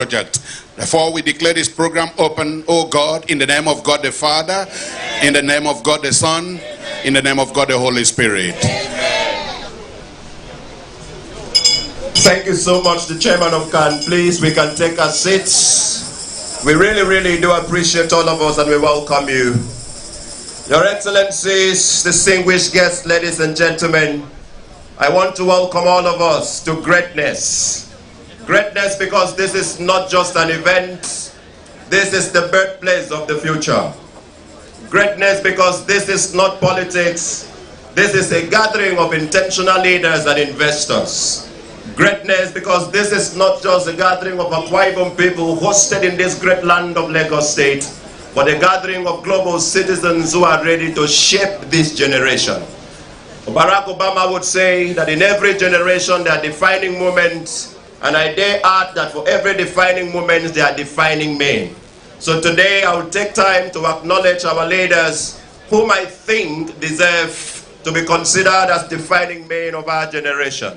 project. Therefore, we declare this program open, oh God, in the name of God the Father, in the name of God the Son, in the name of God the Holy Spirit. Thank you so much, the chairman of CAN. Please, we can take our seats. We really do appreciate all of us, and we welcome you. Your Excellencies, distinguished guests, ladies and gentlemen, I want to welcome all of us to greatness. Greatness because this is not just an event, this is the birthplace of the future. Greatness because this is not politics, this is a gathering of intentional leaders and investors. Greatness because this is not just a gathering of Akwa Ibom people hosted in this great land of Lagos State, but a gathering of global citizens who are ready to shape this generation. Barack Obama would say that in every generation there are defining moments, and I dare add that for every defining moment there are defining men. So today I will take time to acknowledge our leaders whom I think deserve to be considered as defining men of our generation.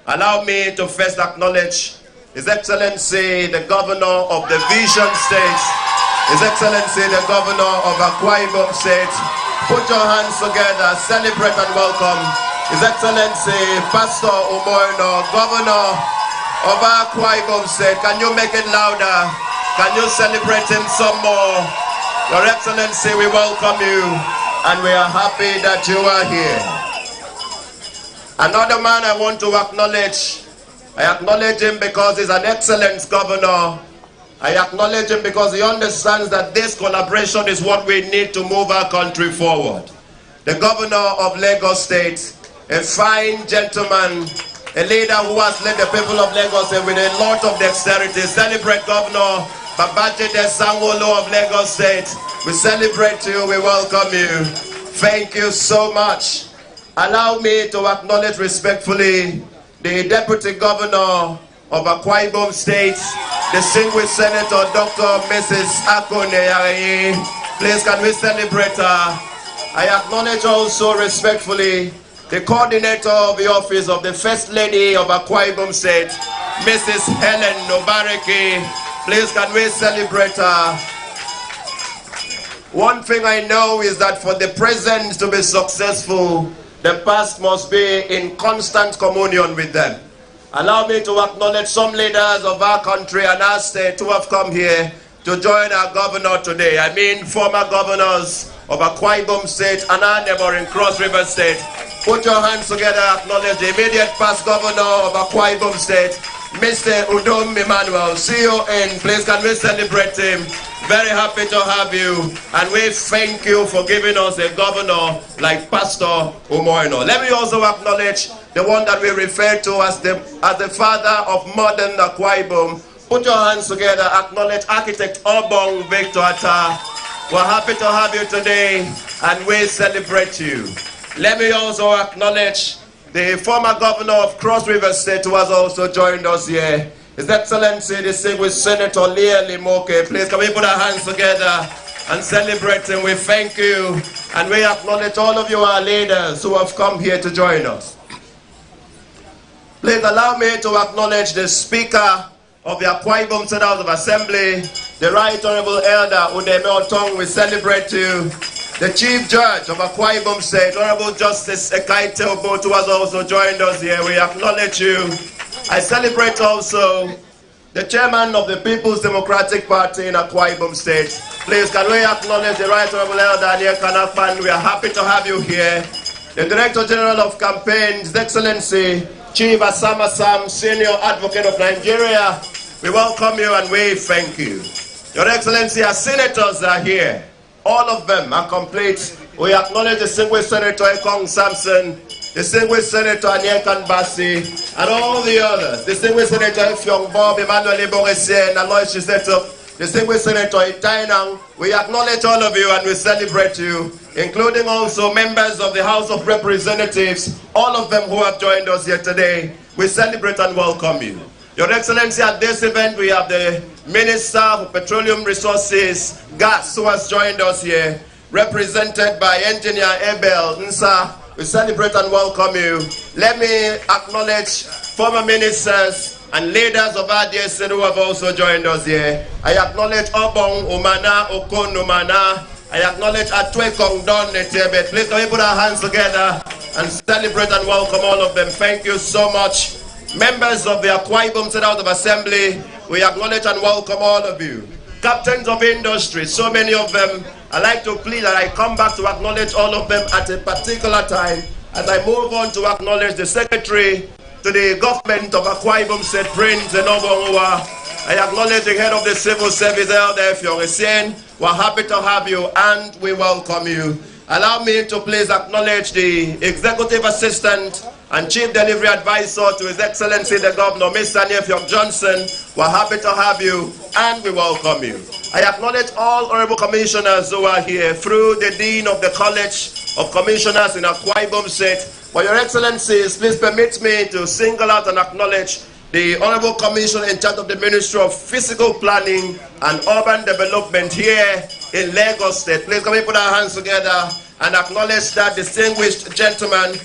Allow me to first acknowledge His Excellency the Governor of the Vision State, His Excellency the Governor of Akwa Ibom State. Put your hands together, celebrate and welcome His Excellency Pastor Umoino, Governor of Akwa Ibom State. Can you make it louder? Can you celebrate him some more? Your Excellency, we welcome you and we are happy that you are here. Another man I want to acknowledge, I acknowledge him because he's an excellent governor. I acknowledge him because he understands that this collaboration is what we need to move our country forward. The Governor of Lagos State, a fine gentleman, a leader who has led the people of Lagos with a lot of dexterity. Celebrate Governor Babajide Sanwo-Olu of Lagos State. We celebrate you, we welcome you. Thank you so much. Allow me to acknowledge respectfully the Deputy Governor of Akwa Ibom State, distinguished Senator Dr. Mrs. Akone Yaraye. Please, can we celebrate her? I acknowledge also respectfully the coordinator of the office of the First Lady of Akwa Ibom State, Mrs. Helen Nobareke. Please, can we celebrate her? One thing I know is that for the present to be successful, the past must be in constant communion with them. Allow me to acknowledge some leaders of our country and our state who have come here to join our governor today. I mean former governors of Akwa Ibom State and our neighboring Cross River State. Put your hands together, acknowledge the immediate past governor of Akwa Ibom State, Mr. Udom Emmanuel, CON. Please, can we celebrate him? Very happy to have you, and we thank you for giving us a governor like Pastor Umoino. Let me also acknowledge the one that we refer to as the father of modern Akwa Ibom. Put your hands together, acknowledge Architect Obong Victor Atta. We're happy to have you today, and we celebrate you. Let me also acknowledge the former governor of Cross River State who has also joined us here. His Excellency, distinguished Senator Leah Limoke. Please, can we put our hands together and celebrate him? We thank you, and we acknowledge all of you, our leaders, who have come here to join us. Please allow me to acknowledge the Speaker of the Akwa Ibom State House of Assembly, the Right Honorable Elder Udeme Otong. We celebrate you. The Chief Judge of Akwa Ibom State, Honorable Justice Ekaite Obot, who has also joined us here. We acknowledge you. I celebrate also the Chairman of the People's Democratic Party in Akwa Ibom State. Please, can we acknowledge the Right Honorable Elder Daniel Kanafan? We are happy to have you here. The Director General of Campaigns, His Excellency Chief Asama Sam, Senior Advocate of Nigeria. We welcome you and we thank you. Your Excellency, our senators are here. All of them are complete. We acknowledge distinguished Senator Ekong Samson, distinguished Senator Anyekan Basi, and all the others. Distinguished Senator Efyong Bob, Emmanuel Iboresien, Alois Chiseto, distinguished Senator Itainang. We acknowledge all of you and we celebrate you, including also members of the House of Representatives, all of them who have joined us here today. We celebrate and welcome you. Your Excellency, at this event we have the Minister of Petroleum Resources, Gas, who has joined us here, represented by Engineer Abel Nsa. We celebrate and welcome you. Let me acknowledge former ministers and leaders of RDSN who have also joined us here. I acknowledge Obong, Umana, Okon, Umana. I acknowledge Atwe Kongdon, Netebet. Please can we put our hands together and celebrate and welcome all of them. Thank you so much. Members of the Akwa Ibom State House of Assembly, we acknowledge and welcome all of you. Captains of industry, so many of them. I like to plead that I come back to acknowledge all of them at a particular time as I move on to acknowledge the Secretary to the government of Akwa Ibom State, Prince Enobonwa. I acknowledge the head of the civil service, Elder Fiongesien. We're happy to have you and we welcome you. Allow me to please acknowledge the executive assistant and chief delivery advisor to His Excellency the Governor, Mr. Nefyok Johnson. We're happy to have you and we welcome you. I acknowledge all honorable commissioners who are here through the Dean of the College of Commissioners in Akwa Ibom State. For your excellencies, please permit me to single out and acknowledge the Honorable Commissioner in charge of the Ministry of Physical Planning and Urban Development here in Lagos State. Please can we put our hands together and acknowledge that distinguished gentleman,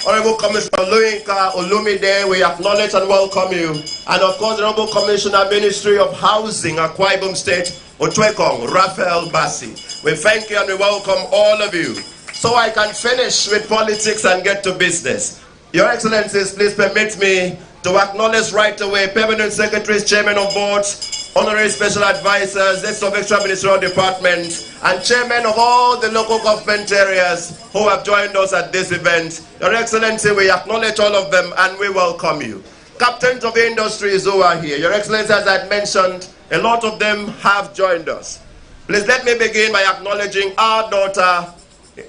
Honorable Commissioner Luinka Olumide. We acknowledge and welcome you. And of course, the Honorable Commissioner, Ministry of Housing, Akwa Ibom State, Otwekong, Raphael Bassi. We thank you and we welcome all of you. So I can finish with politics and get to business. Your Excellencies, please permit me to acknowledge right away Permanent Secretaries, Chairman of Boards, Honorary Special Advisors, Heads of Extra Ministerial Departments, and Chairmen of all the local government areas who have joined us at this event. Your Excellency, we acknowledge all of them and we welcome you. Captains of industries who are here. Your Excellency, as I mentioned, a lot of them have joined us. Please let me begin by acknowledging our daughter,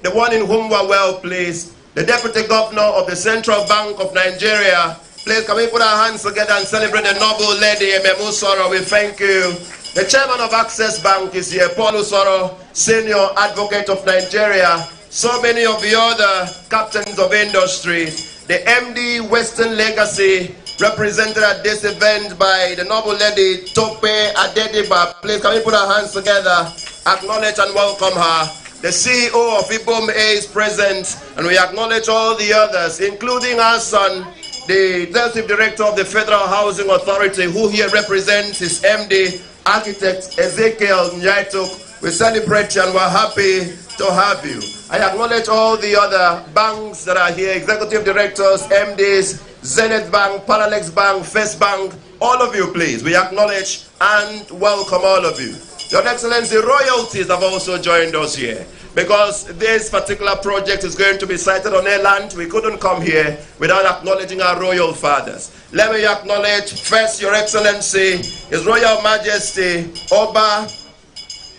the one in whom we are well pleased, the Deputy Governor of the Central Bank of Nigeria. Please can we put our hands together and celebrate the noble lady, Ememu Soro. We thank you. The Chairman of Access Bank is here, Paul Usoro, Senior Advocate of Nigeria. So many of the other captains of industry. The MD Western Legacy, represented at this event by the noble lady, Tope Adediba. Please can we put our hands together, acknowledge and welcome her. The CEO of Ibom is present, and we acknowledge all the others, including our son, the Executive Director of the Federal Housing Authority, who here represents his MD, Architect Ezekiel Nyaituk. We celebrate you and we're happy to have you. I acknowledge all the other banks that are here, Executive Directors, MDs, Zenith Bank, Paralex Bank, First Bank, all of you please. We acknowledge and welcome all of you. Your Excellency, royalties have also joined us here because this particular project is going to be sited on a land. We couldn't come here without acknowledging our royal fathers. Let me acknowledge first Your Excellency, His Royal Majesty, Oba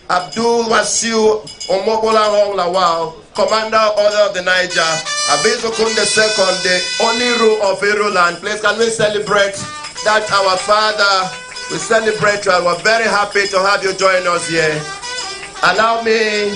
Abdul Wasiu Omobola Lawal, Commander Order of the Niger, Abizokun II, the Oniru of Iruland. Please can we celebrate that our father. We celebrate you and we're very happy to have you join us here. Allow me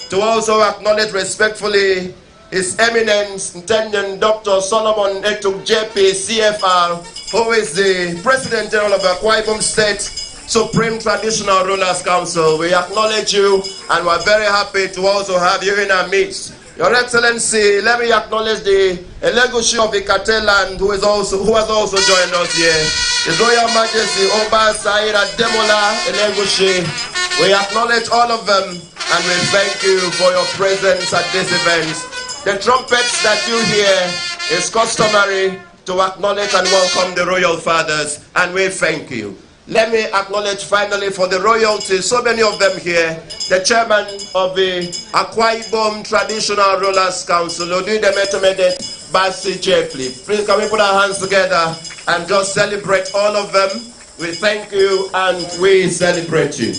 to also acknowledge respectfully His Eminence, Intendant Dr. Solomon Etuk JP, CFR, who is the President General of the Akwa Ibom State Supreme Traditional Rulers Council. We acknowledge you and we're very happy to also have you in our midst. Your Excellency, let me acknowledge the Elegushi of Ikateland who has also joined us here. His Royal Majesty Oba Saira Demola Elegushi. We acknowledge all of them and we thank you for your presence at this event. The trumpets that you hear is customary to acknowledge and welcome the royal fathers, and we thank you. Let me acknowledge finally for the royalties, so many of them here, the chairman of the Akwa Ibom Traditional Rulers Council, Odidemetomede Basi Jeffley. Please can we put our hands together and just celebrate all of them. We thank you and we celebrate you.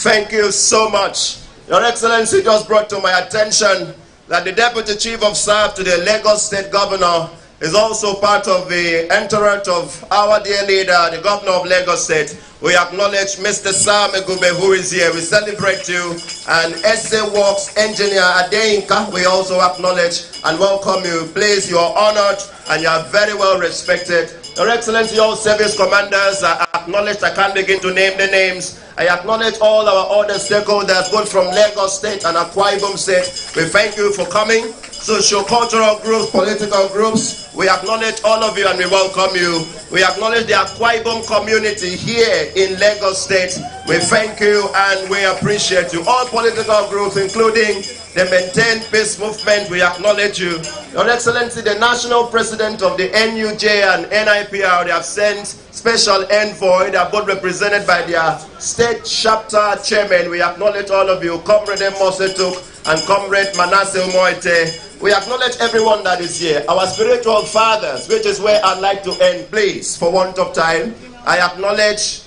Thank you so much. Your Excellency just brought to my attention that the Deputy Chief of Staff to the Lagos State Governor is also part of the entourage of our dear leader, the Governor of Lagos State. We acknowledge Mr. Sam Egube, who is here. We celebrate you. And SA Works Engineer Adeinka, we also acknowledge and welcome you. Please, you are honored and you are very well respected. Your Excellency, all service commanders are acknowledged. I can't begin to name the names. I acknowledge all our other stakeholders, both from Lagos State and Akwa Ibom State. We thank you for coming. socio-cultural groups, political groups. We acknowledge all of you and we welcome you. We acknowledge the Akwa Ibom community here in Lagos State. We thank you and we appreciate you. All political groups, including the Maintain Peace Movement, we acknowledge you. Your Excellency, the National President of the NUJ and NIPR, they have sent special envoy. They are both represented by their state chapter chairman. We acknowledge all of you. Comrade Mosetuk and Comrade Manasseh Moite. We acknowledge everyone that is here. Our spiritual fathers, which is where I'd like to end, please, for want of time. I acknowledge,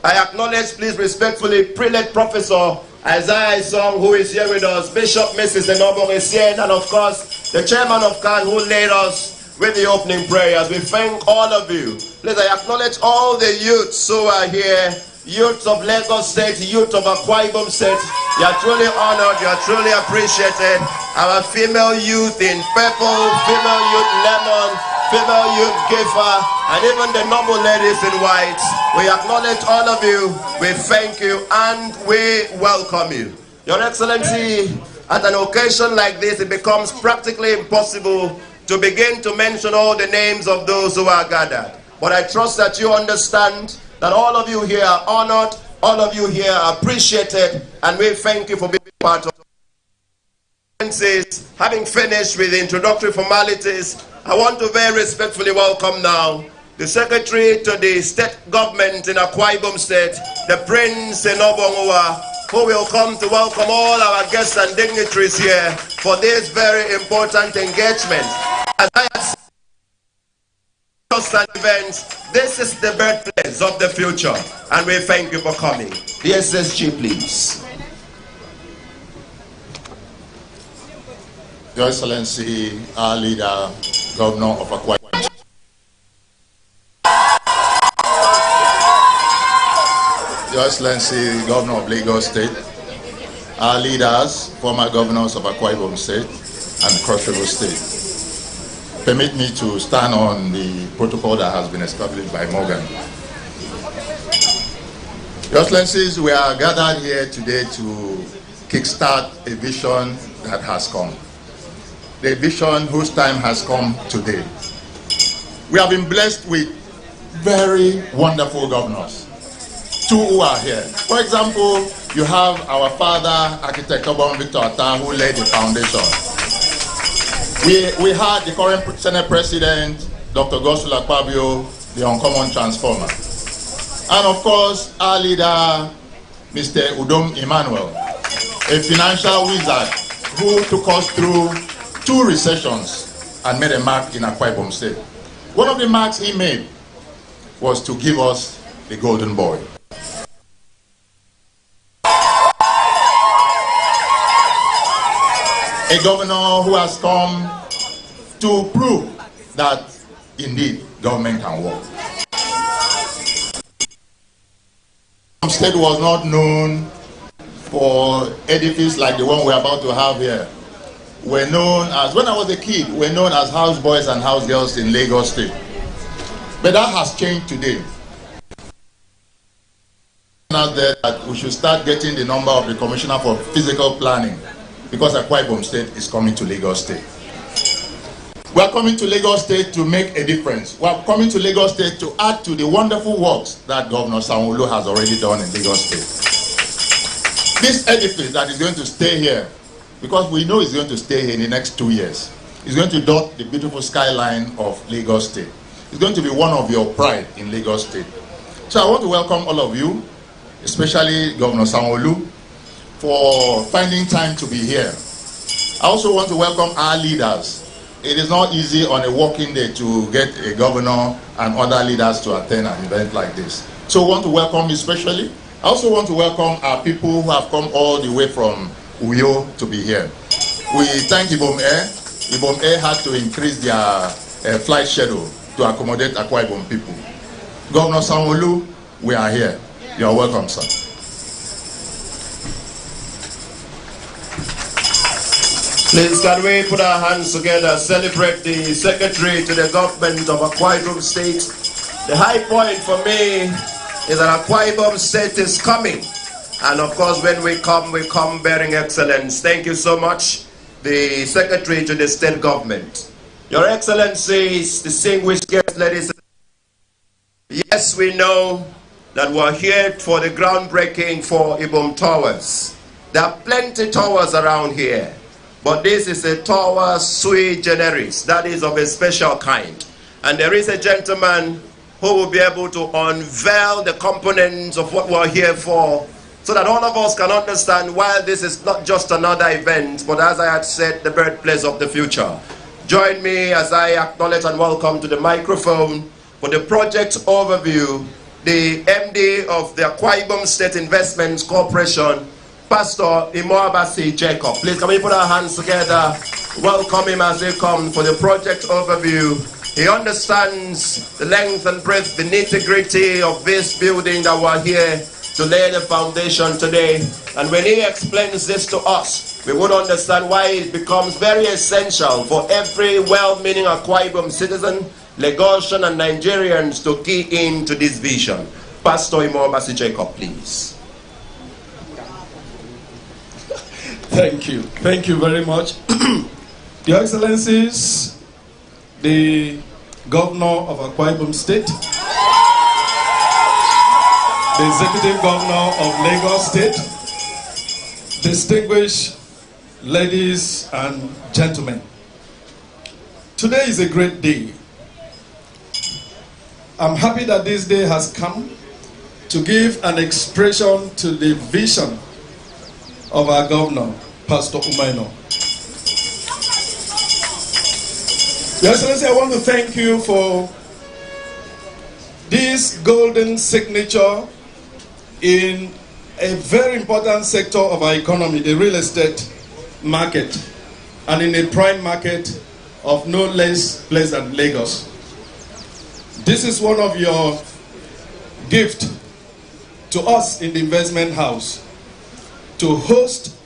please, respectfully, Prelate Professor Isaiah Isong, who is here with us, Bishop Mrs. Enobo Essien, and of course, the chairman of CAN, who led us with the opening prayers. We thank all of you. Please, I acknowledge all the youths who are here, youths of Lagos State, youth of Akwa Ibom State. You are truly honored, you are truly appreciated. Our female youth in purple, female youth lemon, female youth giver, and even the noble ladies in white. We acknowledge all of you, we thank you, and we welcome you. Your Excellency, at an occasion like this, it becomes practically impossible to begin to mention all the names of those who are gathered. But I trust that you understand that all of you here are honored, all of you here are appreciated, and we thank you for being part of it. Having finished with the introductory formalities, I want to very respectfully welcome now the Secretary to the State Government in Akwa Ibom State, the Prince Enobongwa, who will come to welcome all our guests and dignitaries here for this very important engagement. As I have said, events, this is the birthplace of the future, and we thank you for coming. The SSG, please. Your Excellency, our leader, Governor of Akwa Ibom. Your Excellency, Governor of Lagos State, our leaders, former governors of Akwa Ibom State and Cross River State. Permit me to stand on the protocol that has been established by Morgan. Your Excellencies, we are gathered here today to kickstart a vision that has come. The vision whose time has come today. We have been blessed with very wonderful governors. Two who are here. For example, you have our father, Architect Obon Victor Atta, who laid the foundation. We had the current Senate President, Dr. Godswill Akpabio, the uncommon transformer. And of course, our leader, Mr. Udom Emmanuel, a financial wizard who took us through 2 recessions and made a mark in Akwa Ibom State. One of the marks he made was to give us the golden boy. A governor who has come to prove that indeed government can work. State was not known for edifice like the one we're about to have here. We're known as, when I was a kid, we're known as house boys and house girls in Lagos State. But that has changed today. Out there that we should start getting the number of the Commissioner for Physical Planning, because Akwa Ibom State is coming to Lagos State. We are coming to Lagos State to make a difference. We are coming to Lagos State to add to the wonderful works that Governor Sanwo-Olu has already done in Lagos State. This edifice that is going to stay here, because we know it's going to stay here in the next 2 years, is going to dot the beautiful skyline of Lagos State. It's going to be one of your pride in Lagos State. So I want to welcome all of you, especially Governor Sanwo-Olu, for finding time to be here. I also want to welcome our leaders. It is not easy on a working day to get a governor and other leaders to attend an event like this. So I want to welcome you especially. I also want to welcome our people who have come all the way from Uyo to be here. We thank Ibom Air. Ibom Air had to increase their flight schedule to accommodate Akwa Ibom people. Governor Sanwo-Olu, we are here. You are welcome, sir. Please, can we put our hands together, celebrate the Secretary to the Government of Akwa Ibom State. The high point for me is that Akwa Ibom State is coming. And of course, when we come bearing excellence. Thank you so much. the Secretary to the State Government. Your Excellencies, distinguished guests, ladies and gentlemen, yes, we know that we're here for the groundbreaking for Ibom Towers. There are plenty towers around here, but this is a tower sui generis, that is of a special kind. And there is a gentleman who will be able to unveil the components of what we're here for, so that all of us can understand why this is not just another event, but as I had said, the birthplace of the future. Join me as I acknowledge and welcome to the microphone for the project overview, the MD of the Ibom State Investments Corporation, Pastor Imoabasi Jacob. Please, can we put our hands together? Welcome him as he comes for the project overview. He understands the length and breadth, the nitty-gritty of this building that we're here to lay the foundation today. And when he explains this to us, we would understand why it becomes very essential for every well-meaning Akwa Ibom citizen, Lagosian and Nigerians to key into this vision. Pastor Imoabasi Jacob, please. Thank you. Thank you very much. Your Excellencies, the Governor of Akwa Ibom State, the Executive Governor of Lagos State, distinguished ladies and gentlemen, today is a great day. I'm happy that this day has come to give an expression to the vision of our Governor, Pastor Umaino. Your Excellency, I want to thank you for this golden signature in a very important sector of our economy, the real estate market, and in a prime market of no less place than Lagos. This is one of your gifts to us in the investment house, to host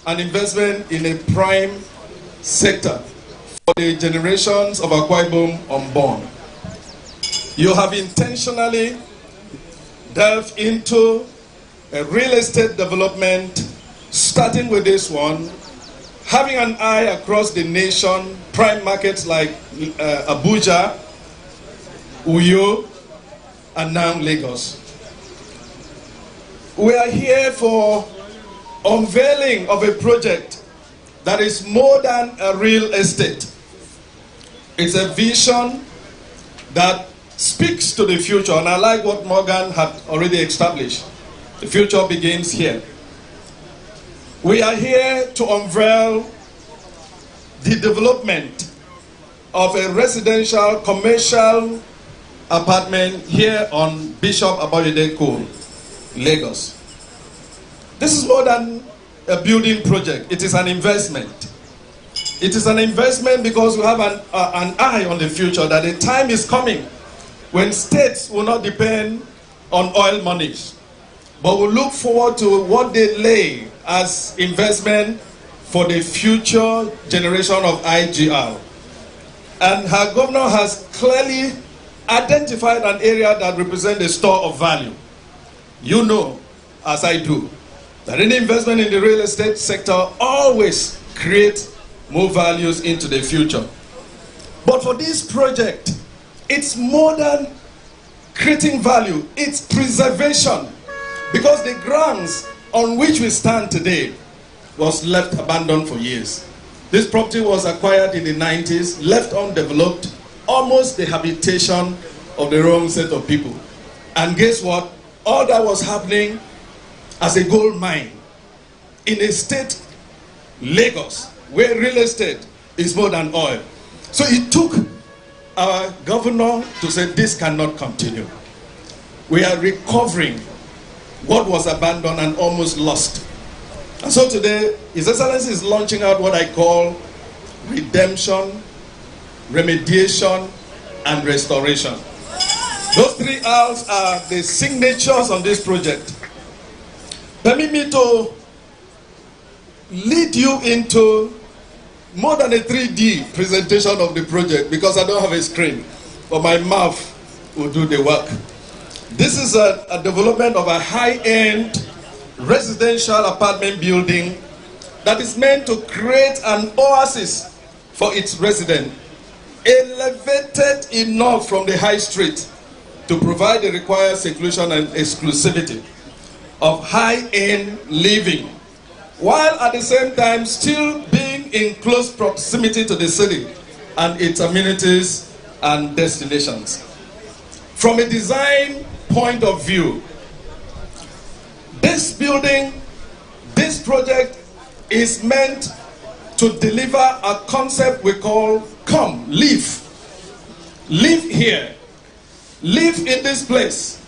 an investment in a prime sector for the generations of Akwa Ibom unborn. You have intentionally delved into a real estate development, starting with this one, having an eye across the nation, prime markets like Abuja, Uyo, and now Lagos. We are here for unveiling of a project that is more than a real estate. It's a vision that speaks to the future, and I like what Morgan had already established. The future begins here. We are here to unveil the development of a residential commercial apartment here on Bishop Abayode Cole, Lagos. This is more than a building project. It is an investment. It is an investment because we have an eye on the future, that the time is coming when states will not depend on oil monies, but will look forward to what they lay as investment for the future generation of IGR. And her governor has clearly identified an area that represents a store of value. You know, as I do, that any investment in the real estate sector always creates more values into the future. But for this project, it's more than creating value, it's preservation. Because the grounds on which we stand today was left abandoned for years. This property was acquired in the 90s, left undeveloped, almost the habitation of the wrong set of people. And guess what? All that was happening as a gold mine in a state, Lagos, where real estate is more than oil. So it took our governor to say this cannot continue. We are recovering what was abandoned and almost lost. And so today, His Excellency is launching out what I call redemption, remediation, and restoration. Those three R's are the signatures on this project. Permit me to lead you into more than a 3D presentation of the project, because I don't have a screen, but my mouth will do the work. This is a development of a high-end residential apartment building that is meant to create an oasis for its residents, elevated enough from the high street to provide the required seclusion and exclusivity of high-end living, while at the same time still being in close proximity to the city and its amenities and destinations. From a design point of view, this building, this project is meant to deliver a concept we call come, live. Live here. Live in this place.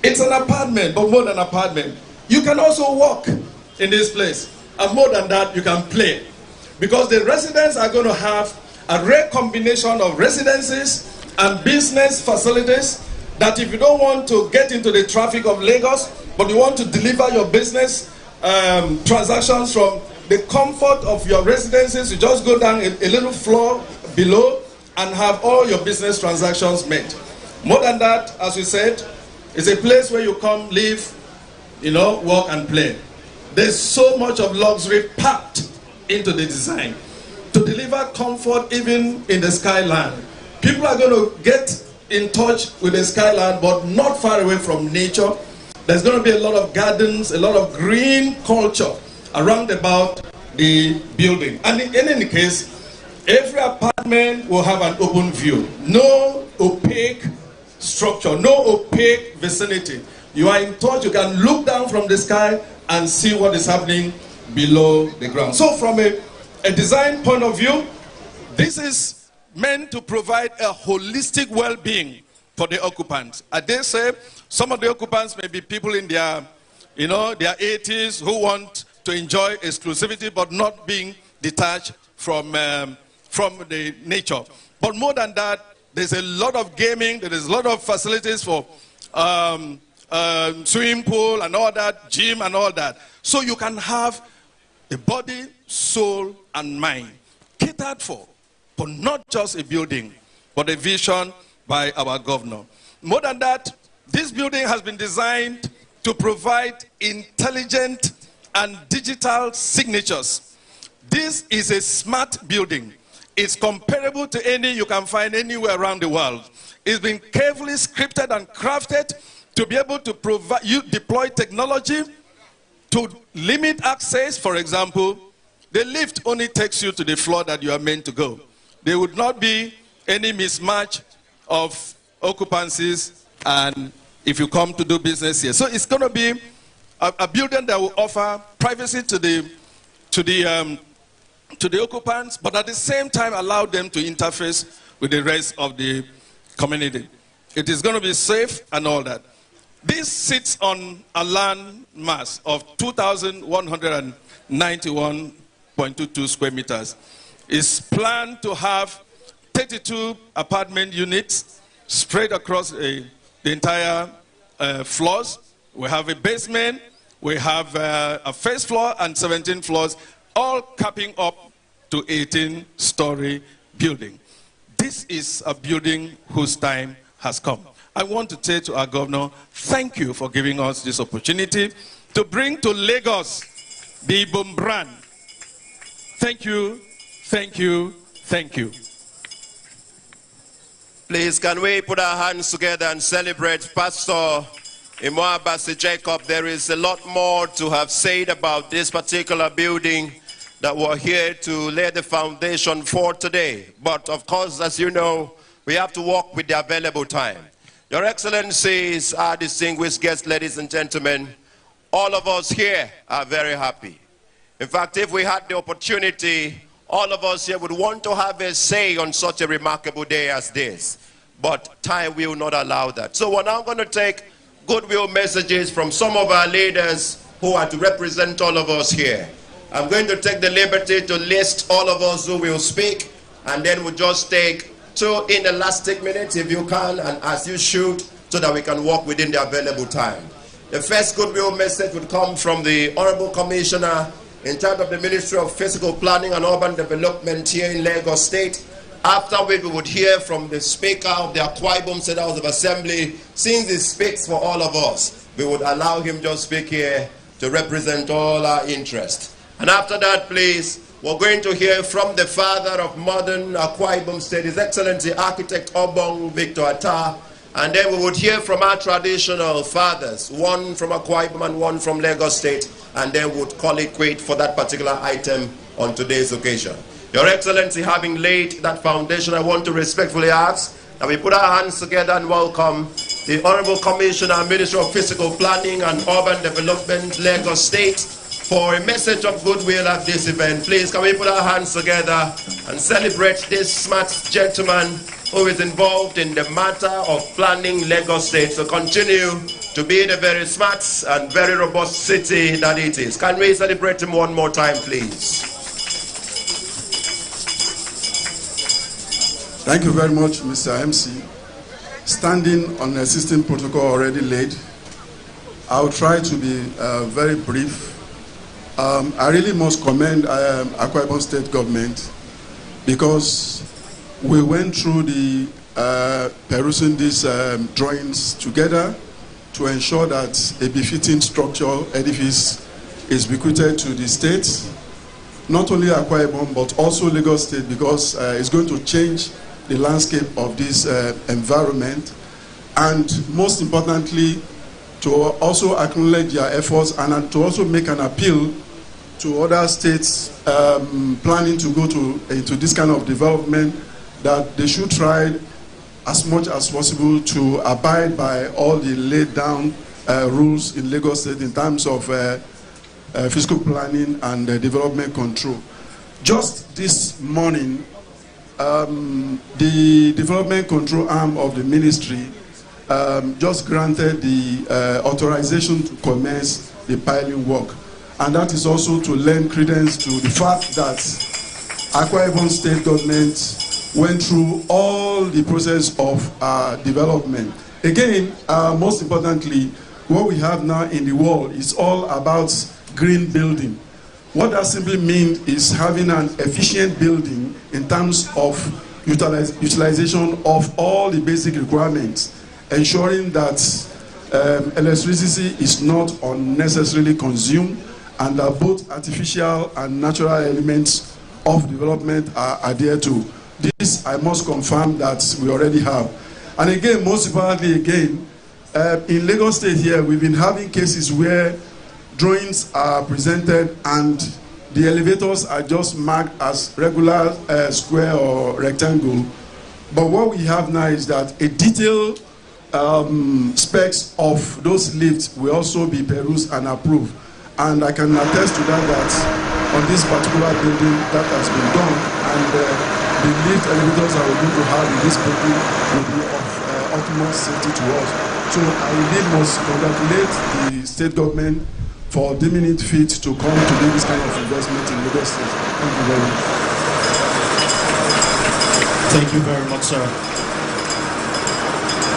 It's an apartment, but more than an apartment. You can also walk in this place. And more than that, you can play. Because the residents are going to have a rare combination of residences and business facilities that if you don't want to get into the traffic of Lagos, but you want to deliver your business transactions from the comfort of your residences, you just go down a little floor below and have all your business transactions made. More than that, as we said, it's a place where you come, live, work and play. There's so much of luxury packed into the design to deliver comfort even in the skyline. People are going to get in touch with the skyline, but not far away from nature. There's going to be a lot of gardens, a lot of green culture around about the building. And in any case, every apartment will have an open view. No opaque structure, no opaque vicinity. You are in touch, you can look down from the sky and see what is happening below the ground. So from a design point of view, this is meant to provide a holistic well-being for the occupants. I dare say some of the occupants may be people in their 80s who want to enjoy exclusivity but not being detached from the nature. But more than that, there's a lot of gaming, there is a lot of facilities for swimming pool and all that, gym and all that. So you can have the body, soul, and mind catered for not just a building, but a vision by our governor. More than that, this building has been designed to provide intelligent and digital signatures. This is a smart building. It's comparable to any you can find anywhere around the world. It's been carefully scripted and crafted to be able to provide you deploy technology to limit access. For example, the lift only takes you to the floor that you are meant to go. There would not be any mismatch of occupancies and if you come to do business here. So it's going to be a building that will offer privacy to the occupants, but at the same time allow them to interface with the rest of the community. It is going to be safe and all that. This sits on a land mass of 2,191.22 square meters. It's planned to have 32 apartment units spread across the entire floors. We have a basement, we have a first floor and 17 floors, all capping up to 18-story building. This is a building whose time has come. I want to say to our governor, thank you for giving us this opportunity to bring to Lagos the Ibom brand. Thank you, thank you, thank you. Please, can we put our hands together and celebrate Pastor Imoabasi Jacob? There is a lot more to have said about this particular building that we're here to lay the foundation for today. But of course, as you know, we have to work with the available time. Your Excellencies, our distinguished guests, ladies and gentlemen, all of us here are very happy. In fact, if we had the opportunity, all of us here would want to have a say on such a remarkable day as this. But time will not allow that. So we're now going to take goodwill messages from some of our leaders who are to represent all of us here. I'm going to take the liberty to list all of us who will speak, and then we'll just take 2 inelastic minutes if you can, and as you should, so that we can work within the available time. The first goodwill message would come from the Honorable Commissioner in charge of the Ministry of Physical Planning and Urban Development here in Lagos State. After which we would hear from the Speaker of the Akwa Ibom State House of Assembly. Since he speaks for all of us, we would allow him to speak here to represent all our interests. And after that, please, we're going to hear from the father of modern Akwa Ibom State, His Excellency Architect Obong Victor Atta. And then we would hear from our traditional fathers, one from Akwa Ibom and one from Lagos State, and then we would call it quit for that particular item on today's occasion. Your Excellency, having laid that foundation, I want to respectfully ask that we put our hands together and welcome the Honorable Commissioner, Minister of Physical Planning and Urban Development, Lagos State, for a message of goodwill at this event. Please, can we put our hands together and celebrate this smart gentleman who is involved in the matter of planning Lagos State to continue to be the very smart and very robust city that it is. Can we celebrate him one more time, please? Thank you very much, Mr. MC. Standing on the existing protocol already laid, I'll try to be very brief. I really must commend Akwa Ibom State government, because we went through the perusing these drawings together to ensure that a befitting structural edifice is bequeathed to the state, not only Akwa Ibom but also Lagos State, because it's going to change the landscape of this environment, and most importantly, to also acknowledge their efforts and to also make an appeal to other states planning to go into this kind of development, that they should try as much as possible to abide by all the laid down rules in Lagos State in terms of fiscal planning and development control. Just this morning, the development control arm of the ministry just granted the authorization to commence the piling work. And that is also to lend credence to the fact that Akwa Ibom State government went through all the process of development. Again, most importantly, what we have now in the world is all about green building. What that simply means is having an efficient building in terms of utilization of all the basic requirements, ensuring that electricity is not unnecessarily consumed, and that both artificial and natural elements of development are adhered to. This I must confirm that we already have. And again, most importantly, again, in Lagos State here, we've been having cases where drawings are presented and the elevators are just marked as regular square or rectangle. But what we have now is that a detailed specs of those lifts will also be perused and approved. And I can attest to that on this particular building that has been done, and the lift elevators that we're going to have in this building will be of utmost safety to us. So I indeed must congratulate the state government for deeming it fit to come to do this kind of investment in Lagos State. Thank you very much. Thank you very much, sir.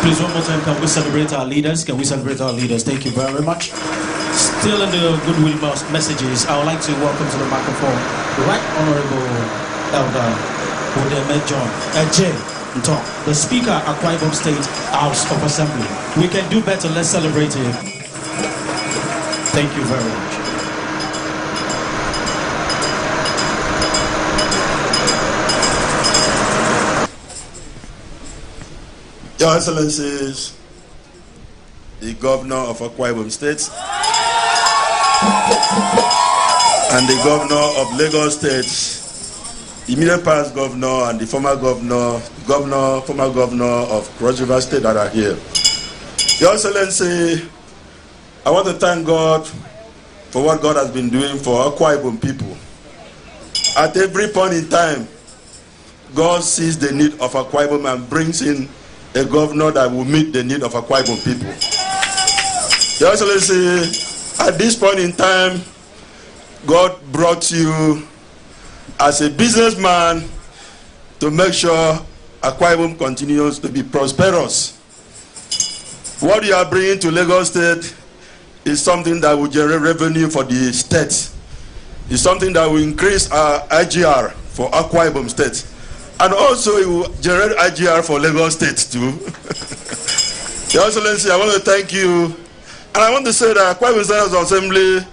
Please, one more time, can we celebrate our leaders? Can we celebrate our leaders? Thank you very much. Still in the goodwill messages, I would like to welcome to the microphone the Right Honorable Elder Odeme John J. Nton, the Speaker at Akwa Ibom State House of Assembly. We can do better. Let's celebrate him. Thank you very much. Your Excellencies, the Governor of Akwa Ibom State and the Governor of Lagos State, the immediate past Governor and the former Governor of Cross River State that are here. Your Excellency, I want to thank God for what God has been doing for Akwa Ibom people. At every point in time, God sees the need of Akwa Ibom and brings in a governor that will meet the need of Akwa Ibom people. Your Excellency, at this point in time, God brought you as a businessman to make sure Akwa Ibom continues to be prosperous. What you are bringing to Lagos State is something that will generate revenue for the state. It's something that will increase our IGR for Akwa Ibom State. And also it will generate IGR for Lagos State too. Your Excellency, I want to thank you. And I want to say that Akwa Ibom State House of Assembly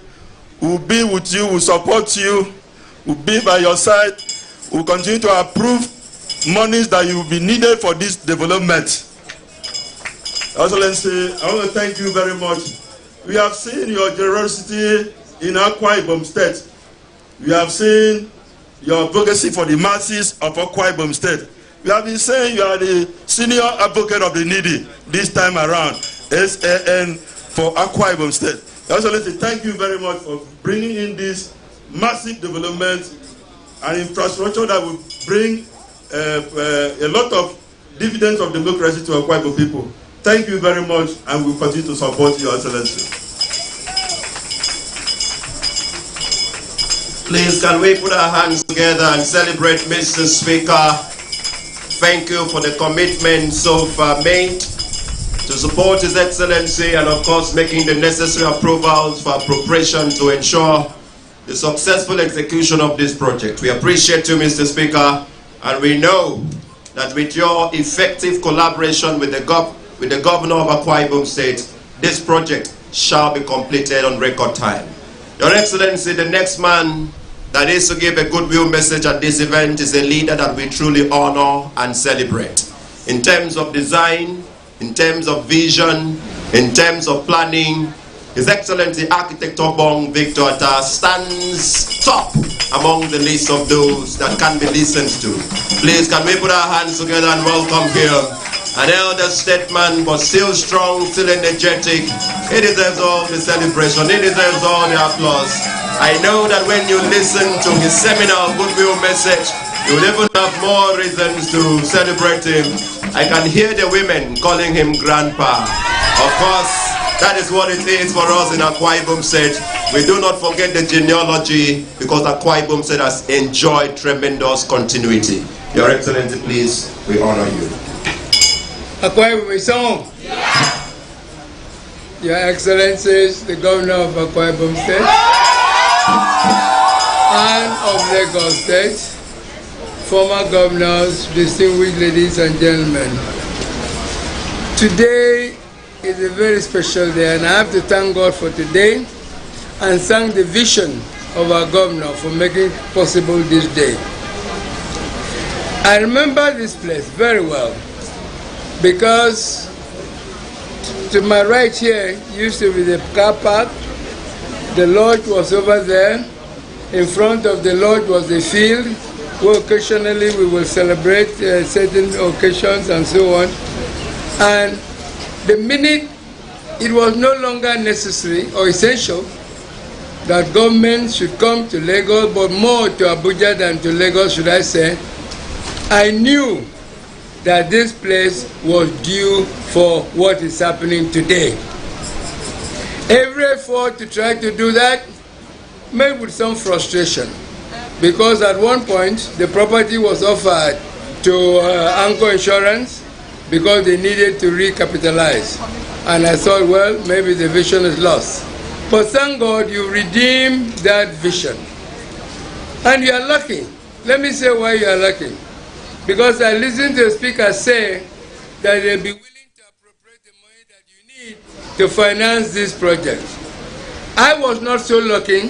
We'll be with you, we'll support you, we'll be by your side, we'll continue to approve monies that will be needed for this development. Excellency, I want to thank you very much. We have seen your generosity in Akwa Ibom State. We have seen your advocacy for the masses of Akwa Ibom State. We have been saying you are the senior advocate of the needy this time around, SAN for Akwa Ibom State. Excellency, thank you very much for bringing in this massive development and infrastructure that will bring a lot of dividends of democracy to Akwa Ibom people. Thank you very much, and we'll continue to support you, Excellency. Please, can we put our hands together and celebrate Mr. Speaker? Thank you for the commitment so far made to support His Excellency and, of course, making the necessary approvals for appropriation to ensure the successful execution of this project. We appreciate you, Mr. Speaker, and we know that with your effective collaboration with the Governor of Akwa Ibom State, this project shall be completed on record time. Your Excellency, the next man that is to give a goodwill message at this event is a leader that we truly honor and celebrate. In terms of design, in terms of vision, in terms of planning, His Excellency Architect Obong Victor Atta stands top among the list of those that can be listened to. Please, can we put our hands together and welcome him? An elder statesman, but still strong, still energetic. He deserves all the celebration. He deserves all the applause. I know that when you listen to his seminal goodwill message, you will even have more reasons to celebrate him. I can hear the women calling him grandpa. Of course, that is what it is for us in Akwa Ibom State. We do not forget the genealogy because Akwa Ibom State has enjoyed tremendous continuity. Your Excellency, please, we honor you. Akwa Ibom Song. Your Excellencies, the Governor of Akwa Ibom State and of Lagos State, former governors, distinguished ladies and gentlemen. Today is a very special day, and I have to thank God for today and thank the vision of our governor for making possible this day. I remember this place very well because to my right here used to be the car park. The lodge was over there. In front of the lodge was the field where occasionally we will celebrate certain occasions and so on. And the minute it was no longer necessary or essential that government should come to Lagos, but more to Abuja than to Lagos, should I say, I knew that this place was due for what is happening today. Every effort to try to do that met with some frustration, because at one point the property was offered to Anchor Insurance because they needed to recapitalize. And I thought, well, maybe the vision is lost. But thank God you redeemed that vision. And you are lucky. Let me say why you are lucky. Because I listened to the speaker say that they'll be willing to appropriate the money that you need to finance this project. I was not so lucky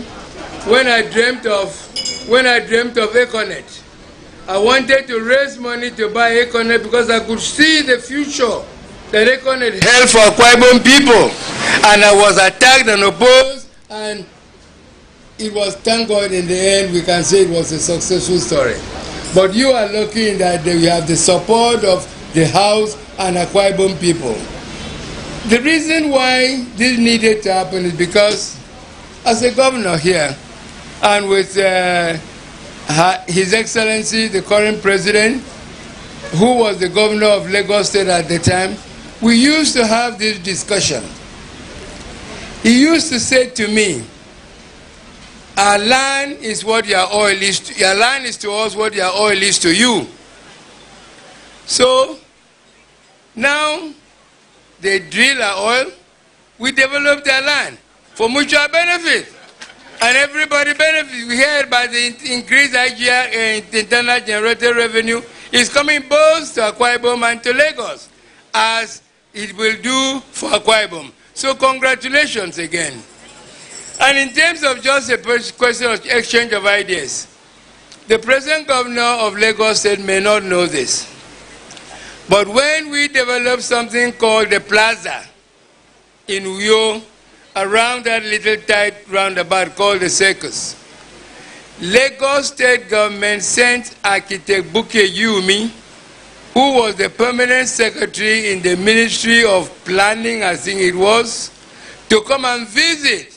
when I dreamt of Econet. I wanted to raise money to buy Econet because I could see the future that Econet held for Akwa Ibom people. And I was attacked and opposed, and it was, thank God, in the end we can say it was a successful story. But you are lucky in that you have the support of the House and Akwa Ibom people. The reason why this needed to happen is because as a governor here, and with His Excellency, the current president, who was the governor of Lagos State at the time, we used to have this discussion. He used to say to me, our land is what your oil is to, your land is to us what your oil is to you. So now they drill our oil, we develop their land for mutual benefit. And everybody benefits. We heard by the increased IGR, internal generated revenue, is coming both to Akwa Ibom and to Lagos, as it will do for Akwa Ibom. So congratulations again. And in terms of just a question of exchange of ideas, the present governor of Lagos State may not know this, but when we developed something called the plaza in Uyo, around that little tight roundabout called the Circus, Lagos State government sent architect Buke Yumi, who was the permanent secretary in the Ministry of Planning, I think it was, to come and visit,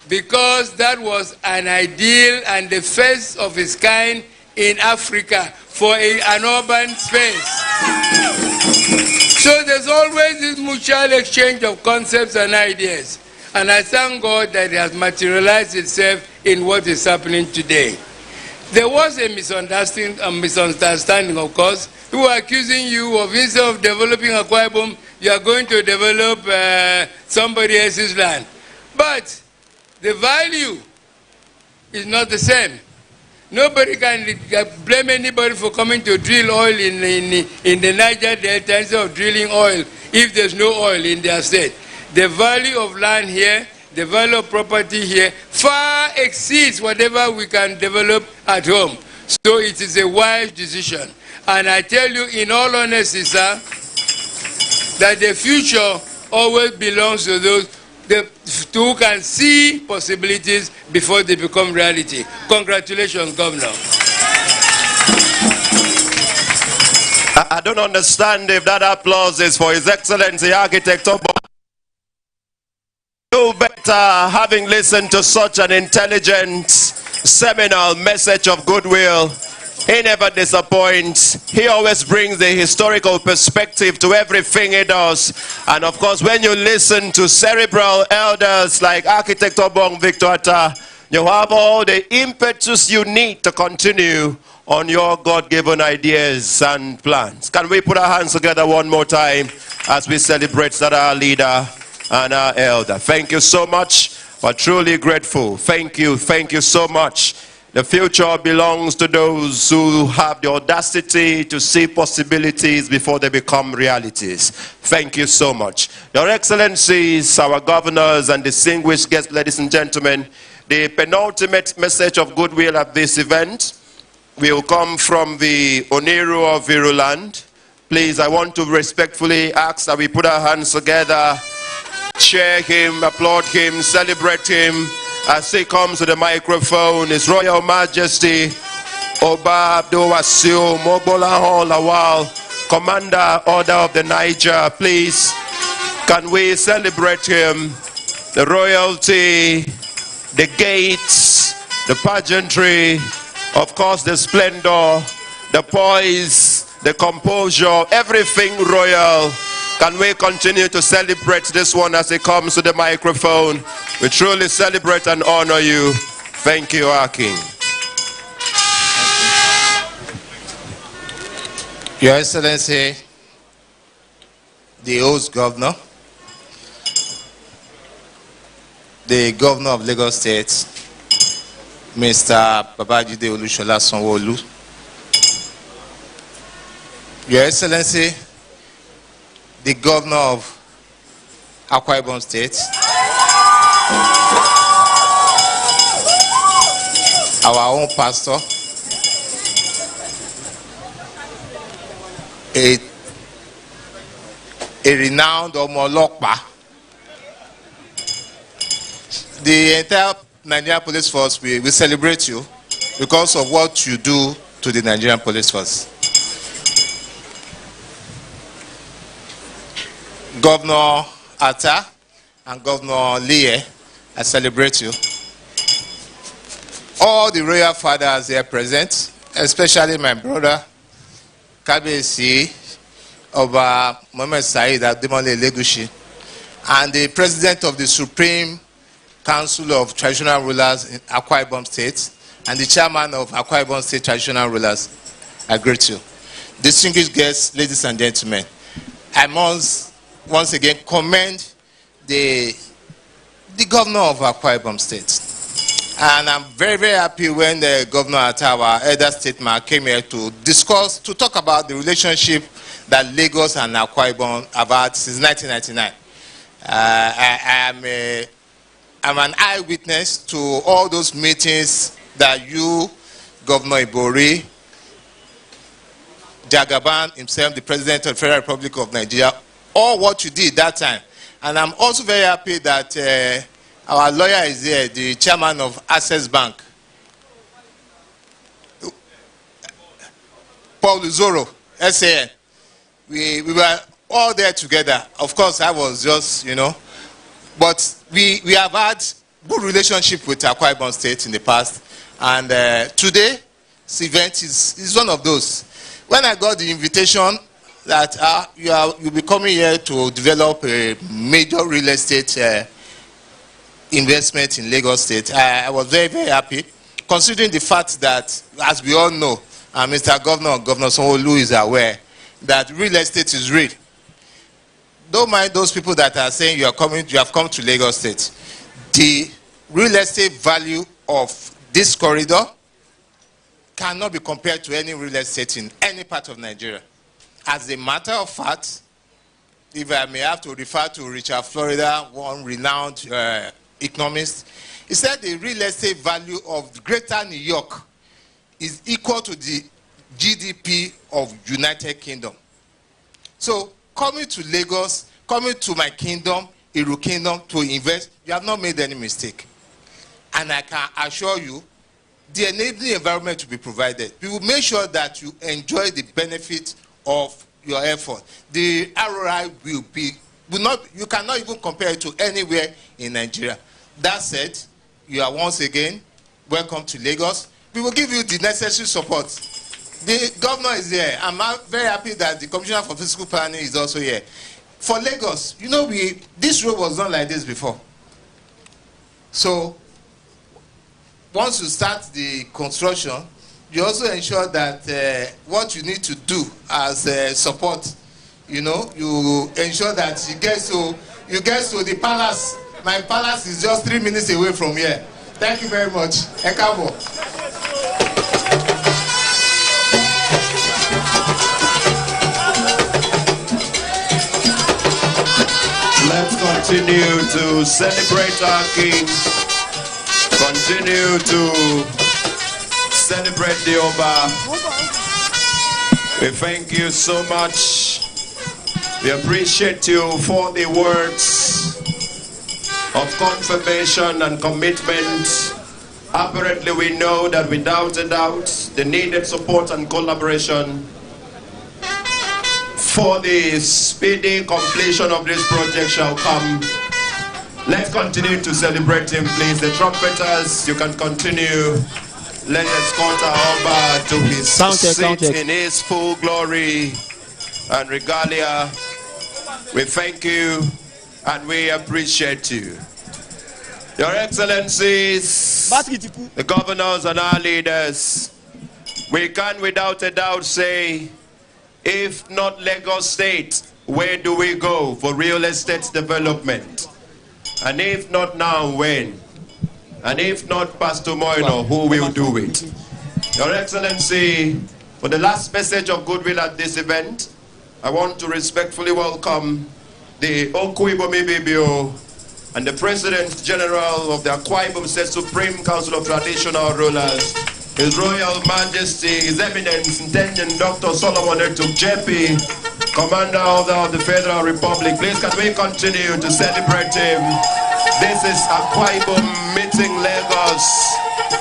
because that was an ideal and the first of its kind in Africa for an urban space. So there's always this mutual exchange of concepts and ideas. And I thank God that it has materialized itself in what is happening today. There was a misunderstanding, of course. Who are accusing you of, instead of developing Akwa Ibom, you are going to develop somebody else's land. But the value is not the same. Nobody can blame anybody for coming to drill oil in the Niger Delta instead of drilling oil if there's no oil in their state. The value of land here, the value of property here, far exceeds whatever we can develop at home. So it is a wise decision. And I tell you in all honesty, sir, that the future always belongs to those who can see possibilities before they become reality. Congratulations, Governor. I don't understand if that applause is for His Excellency Architect Obong. Do better, having listened to such an intelligent, seminal message of goodwill. He never disappoints. He always brings a historical perspective to everything he does. And of course, when you listen to cerebral elders like Architect Obong Victor Atta, you have all the impetus you need to continue on your God-given ideas and plans. Can we put our hands together one more time as we celebrate that our leader and our elder? Thank you so much. We're truly grateful. Thank you so much. The future belongs to those who have the audacity to see possibilities before they become realities. Thank you so much. Your Excellencies, our governors and distinguished guests, ladies and gentlemen, the penultimate message of goodwill at this event will come from the Oniru of Iruland. Please, I want to respectfully ask that we put our hands together, cheer him, applaud him, celebrate him, as he comes to the microphone. His Royal Majesty Oba Abdul Wasiu Mogbola Lawal, Commander Order of the Niger. Please, can we celebrate him? The royalty, the gates, the pageantry, of course the splendor, the poise, the composure, everything royal. Can we continue to celebrate this one as he comes to the microphone? We truly celebrate and honor you. Thank you, our King. Your Excellency, the host governor, the governor of Lagos State, Mr. Babajide Olushola Sanwo-Olu, Your Excellency, the governor of Akwa Ibom State, our own pastor, a renowned Omolokpa, the entire Nigerian police force, we celebrate you because of what you do to the Nigerian police force. Governor Atta and Governor Lie, I celebrate you. All the royal fathers here present, especially my brother, Kabesi, Oba Mohammed Said Ademole Legushi, and the president of the Supreme Council of Traditional Rulers in Akwa Ibom State, and the chairman of Akwa Ibom State Traditional Rulers, I greet you. Distinguished guests, ladies and gentlemen, I must once again commend the governor of Akwa Ibom State. And I'm very, very happy when the governor at our elder statesman came here to talk about the relationship that Lagos and Akwa Ibom have had since 1999. I am I'm an eyewitness to all those meetings that you, Governor Ibori, Jagaban himself, the President of the Federal Republic of Nigeria, all what you did that time. And I'm also very happy that our lawyer is here, the chairman of Access Bank, Paul Uzoro, SAN. We were all there together. Of course, I was just, but we have had good relationship with Akwa Ibom State in the past. And today, this event is one of those. When I got the invitation that you'll be coming here to develop a major real estate investment in Lagos State, I was very, very happy, considering the fact that, as we all know, Mr. Governor Sanwo-Olu is aware that real estate is real. Don't mind those people that are saying you have come to Lagos State. The real estate value of this corridor cannot be compared to any real estate in any part of Nigeria. As a matter of fact, if I may have to refer to Richard Florida, one renowned economist, he said the real estate value of Greater New York is equal to the GDP of United Kingdom. So coming to Lagos, coming to my kingdom, Iru Kingdom, to invest, you have not made any mistake. And I can assure you, the enabling environment will be provided. We will make sure that you enjoy the benefit of your effort. The ROI you cannot even compare it to anywhere in Nigeria. That said, you are once again welcome to Lagos. We will give you the necessary support. The governor is here. I'm very happy that the Commissioner for Fiscal Planning is also here. For Lagos, this road was not like this before. So, once you start the construction, you also ensure that what you need to do as support, you ensure that you get to the palace. My palace is just 3 minutes away from here. Thank you very much. Ekabo. Let's continue to celebrate our King. Continue to celebrate the Oba. We thank you so much. We appreciate you for the words of confirmation and commitment. Apparently, we know that without a doubt, the needed support and collaboration for the speedy completion of this project shall come. Let's continue to celebrate him, please. The trumpeters, you can continue. Let us escort our Oba to his seat in his full glory and regalia. We thank you and we appreciate you. Your Excellencies, the governors and our leaders, we can without a doubt say, if not Lagos State, where do we go for real estate development? And if not now, when? And if not Pastor Moino, who will do it? Your Excellency, for the last message of goodwill at this event, I want to respectfully welcome the Ibom Ibibio and the President General of the Akwa Ibom State Supreme Council of Traditional Rulers, His Royal Majesty, His Eminence, Intendant Dr. Solomon Etuk JP, Commander of the Federal Republic. Please, can we continue to celebrate him? This is Akwa Ibom meeting Lagos.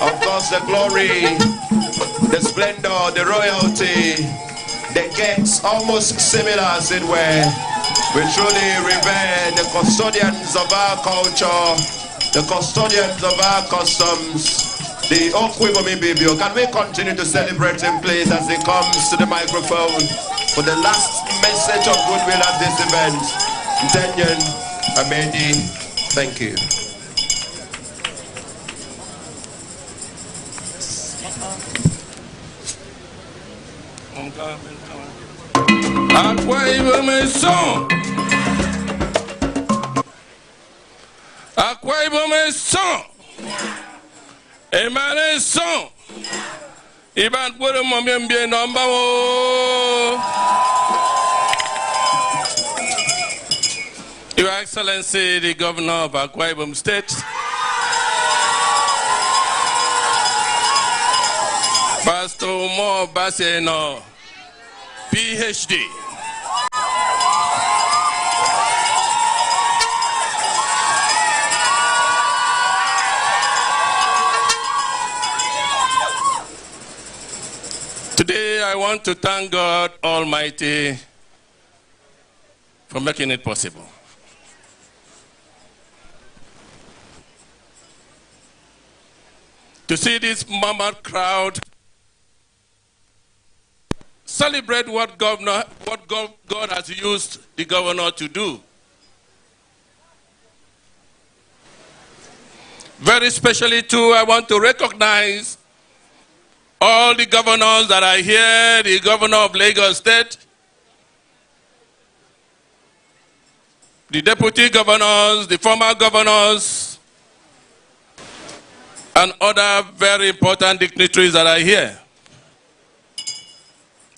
Of course, the glory, the splendor, the royalty, the gates almost similar as it were. We truly revere the custodians of our culture, the custodians of our customs, the Ibom Ibibio. Can we continue to celebrate him, please, as he comes to the microphone for the last message of goodwill at this event? Ntenyen Amedi, thank you. Akwa Ibom is song. Akwa Ibom is song. Emane is song. Iban puro mombe number Your Excellency, the Governor of Akwa Ibom State, Pastor Mo Baseno, PhD. Today I want to thank God Almighty for making it possible. To see this mammoth crowd celebrate what God has used the governor to do. Very specially too, I want to recognize all the governors that are here, the governor of Lagos State, the deputy governors, the former governors, and other very important dignitaries that are here.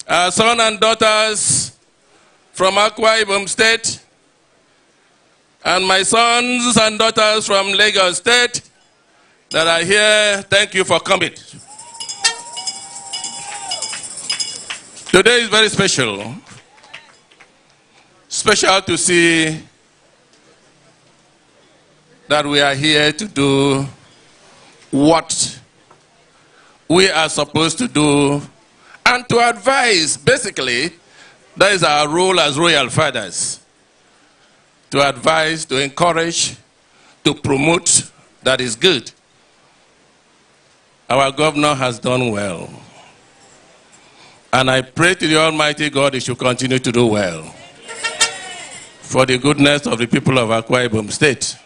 Our sons and daughters from Akwa Ibom State, and my sons and daughters from Lagos State that are here, thank you for coming. Today is very special. Special to see that we are here to do what we are supposed to do and to advise. Basically, that is our role as royal fathers. To advise, to encourage, to promote that is good. Our governor has done well. And I pray to the Almighty God he should continue to do well for the goodness of the people of Akwa Ibom State.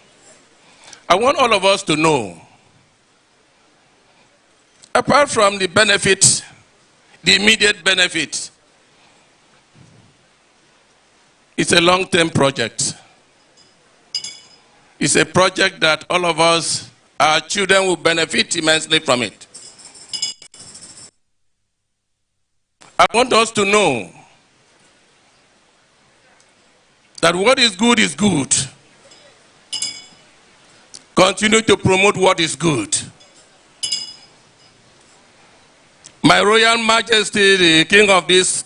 I want all of us to know, apart from the benefit, the immediate benefit, it's a long-term project. It's a project that all of us, our children, will benefit immensely from it. I want us to know that what is good is good. Continue to promote what is good. My Royal Majesty, the King of this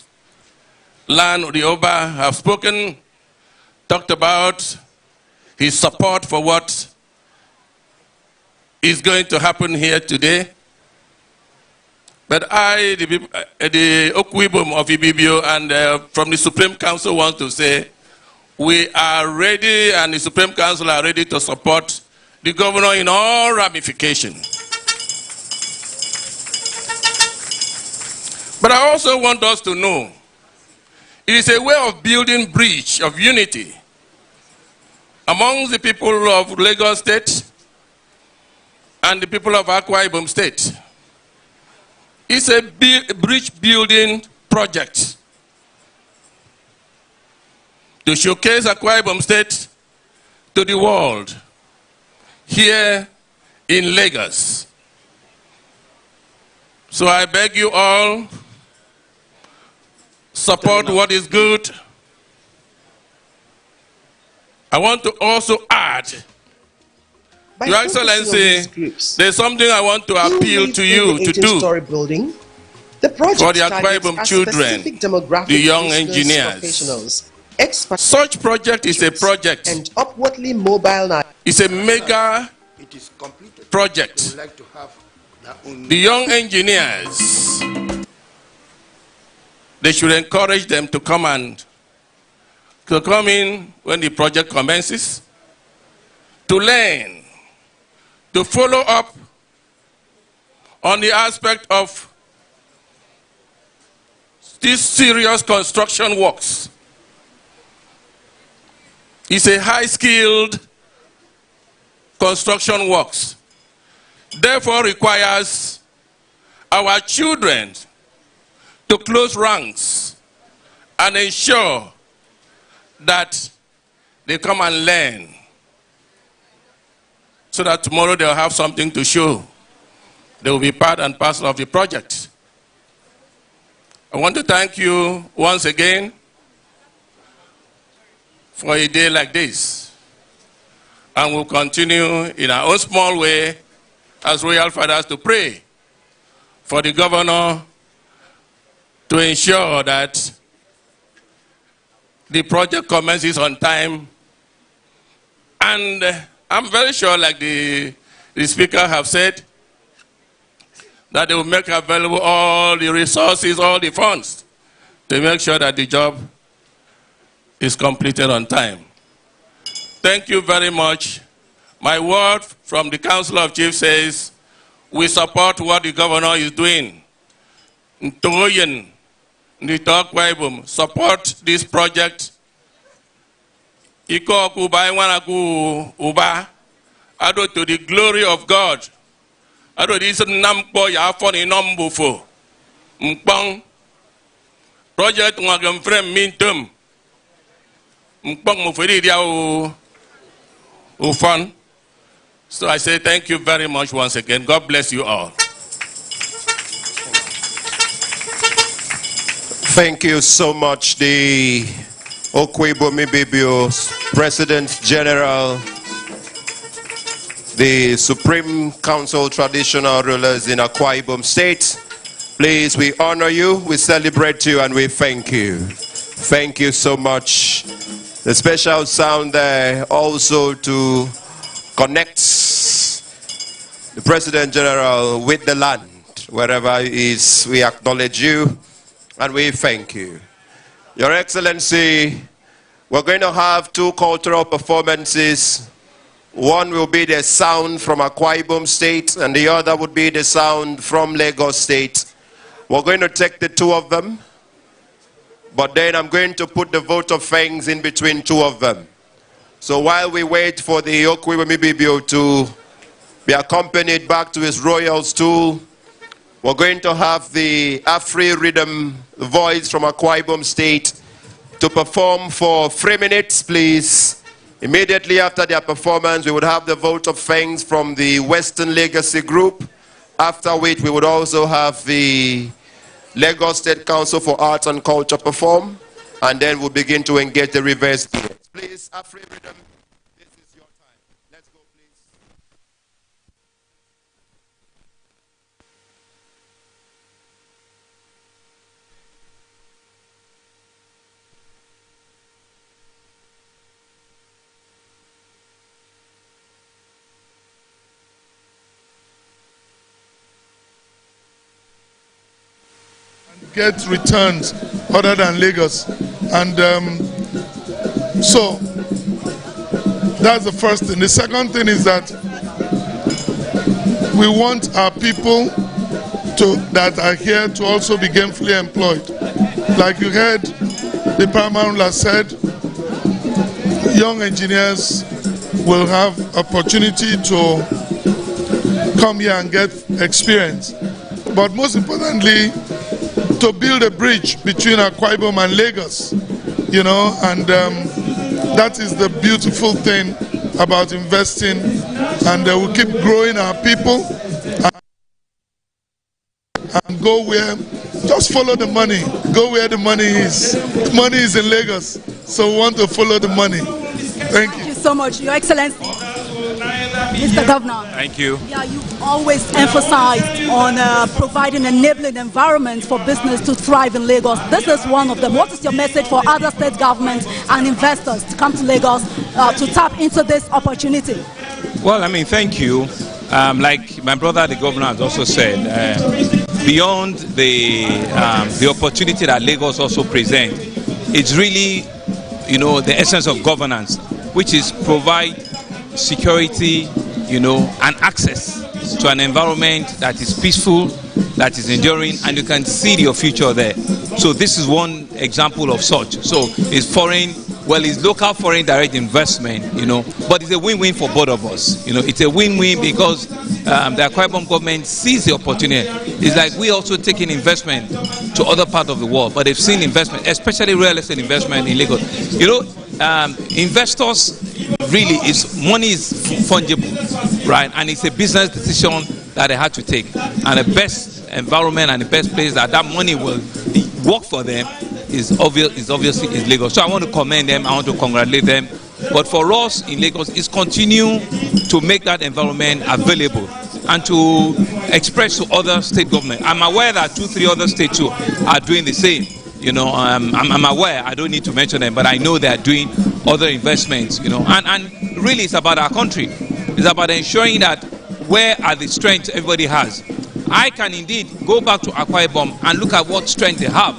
land, the Oba, have spoken, talked about his support for what is going to happen here today. But I, the Okwibom of Ibibio, and from the Supreme Council want to say, we are ready, and the Supreme Council are ready to support the governor in all ramifications. But I also want us to know, it is a way of building bridge of unity among the people of Lagos State and the people of Akwa Ibom State. It's a bridge building project to showcase Akwa Ibom State to the world here in Lagos. So I beg you all, support what is good. I want to also add, Your Excellency, there's something I want to appeal to you to do for the Akwa Ibom children, the young engineers. Such project is a project. And upwardly mobile. It's a mega project. The young engineers, they should encourage them to come in when the project commences, to learn, to follow up on the aspect of these serious construction works. It's a high-skilled construction works. Therefore requires our children to close ranks and ensure that they come and learn so that tomorrow they'll have something to show. They will be part and parcel of the project. I want to thank you once again for a day like this. And we'll continue in our own small way as royal fathers to pray for the governor to ensure that the project commences on time. And I'm very sure, like the speaker have said, that they will make available all the resources, all the funds, to make sure that the job is completed on time. Thank you very much. My word from the Council of Chiefs says, we support what the governor is doing. Ntoyen, Ibom, support this project. Iko kuba wanaku uba, ado to the glory of God. Ado this nampo ya foni nombufo. Mpong project ngagam frame mintum. Mpong mufiri dia ufan. So I say thank you very much once again. God bless you all. Thank you so much, the Ibom President General, the Supreme Council Traditional Rulers in Ibom State. Please, we honor you, we celebrate you, and we thank you. Thank you so much. The special sound there also to connect the President General with the land. Wherever he is, we acknowledge you and we thank you. Your Excellency, we're going to have two cultural performances. One will be the sound from Ibom State and the other would be the sound from Lagos State. We're going to take the two of them, but then I'm going to put the vote of thanks in between two of them. So while we wait for the Ibom to be accompanied back to his royal stool, we're going to have the Afri Rhythm voice from Ibom State to perform for 3 minutes, please. Immediately after their performance, we would have the vote of thanks from the Western Legacy Group, after which we would also have the Lagos State Council for Arts and Culture perform, and then we'll begin to engage the reverse. Please, Afri Rhythm, this is your time. Let's go, please. Get returns other than Lagos, and so that's the first thing. The second thing is that we want our people that are here to also be gainfully employed. Like you heard the Paramount ruler said, young engineers will have opportunity to come here and get experience, but most importantly, to build a bridge between Ibom and Lagos, you know, and that is the beautiful thing about investing, and we'll keep growing our people and go where, just follow the money, go where the money is. The money is in Lagos, so we want to follow the money. Thank you. Thank you so much, Your Excellency. Mr. Governor. Thank you. Yeah, you've always emphasized on providing an enabling environment for business to thrive in Lagos. This is one of them. What is your message for other state governments and investors to come to Lagos to tap into this opportunity? Well, I mean, thank you. Like my brother, the governor, has also said, beyond the opportunity that Lagos also presents, it's really, you know, the essence of governance, which is provide security, you know, and access to an environment that is peaceful, that is enduring, and you can see your future there. So this is one example of such. So it's foreign, well, it's local foreign direct investment, you know, but it's a win-win for both of us. You know, it's a win-win because the Ibom government sees the opportunity. It's like we also taking investment to other parts of the world, but they've seen investment, especially real estate investment in Lagos. You know, investors really money is fungible, right? And it's a business decision that they had to take. And the best environment and the best place that money will work for them is obviously Lagos. So I want to commend them. I want to congratulate them. But for us in Lagos, is continue to make that environment available. and to express to other state governments. I'm aware that 2-3 other states too are doing the same. You know, I'm aware, I don't need to mention them, but I know they are doing other investments, you know, and really it's about our country. It's about ensuring that where are the strengths everybody has. I can indeed go back to Akwa Ibom and look at what strength they have,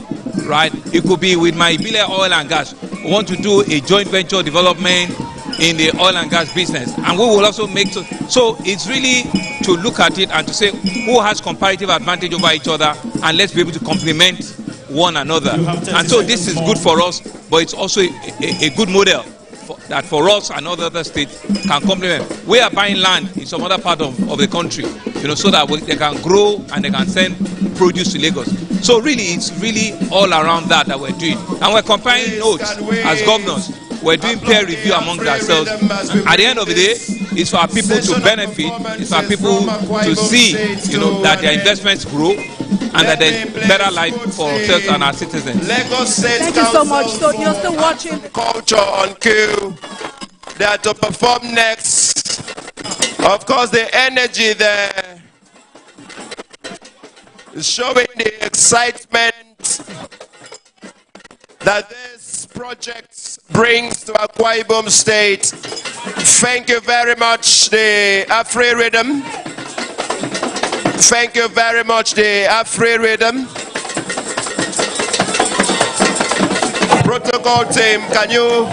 right? It could be with my Ibile oil and gas. We want to do a joint venture development in the oil and gas business, and we will also make so it's really to look at it and to say who has comparative advantage over each other, and let's be able to complement one another. And so this is good for us, but it's also a good model that for us and other states can complement. We are buying land in some other part of the country, you know, so that they can grow and they can send produce to Lagos. So really, it's really all around that we're doing. And we're comparing notes as governors. We're doing peer review among ourselves. At the end of the day, it's for our people to benefit. It's for our people to see, you know, that their investments grow and that there's better life for ourselves and our citizens. Thank you so much. So you're still watching. Culture on cue. They are to perform next. Of course, the energy there is showing the excitement that this project brings to Akwa Ibom State. Thank you very much, the Afri Rhythm. Thank you very much, the Afri Rhythm. Protocol team, can you?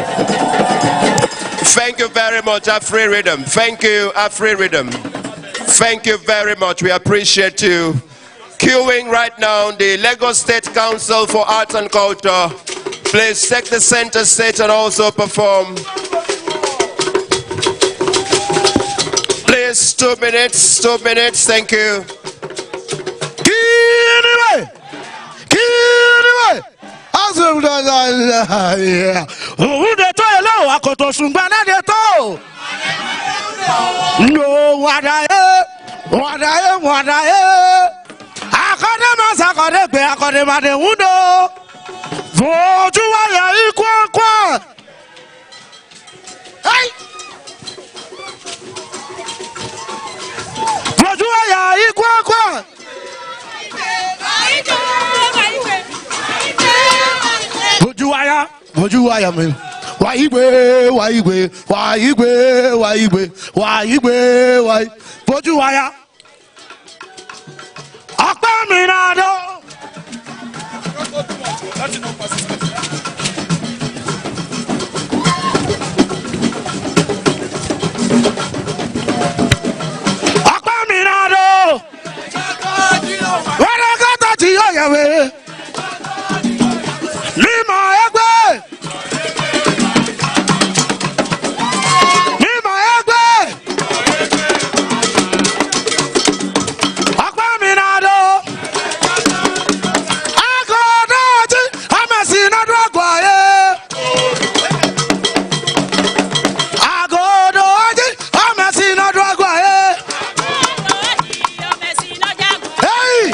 Thank you very much, Afri Rhythm. Thank you, Afri Rhythm. Thank you very much. We appreciate you. Queuing right now, the Lagos State Council for Arts and Culture. Please take the center stage and also perform. Please, 2 minutes, 2 minutes, thank you. Bojuaya man. Why Bojuaya? Akpaminado. Akpaminado. Warakata tiyoyawe. Lima egbe. Lima egbe. Akpaminado. Akodaji amesina drogwaye. Akodaji amesina drogwaye. Hey.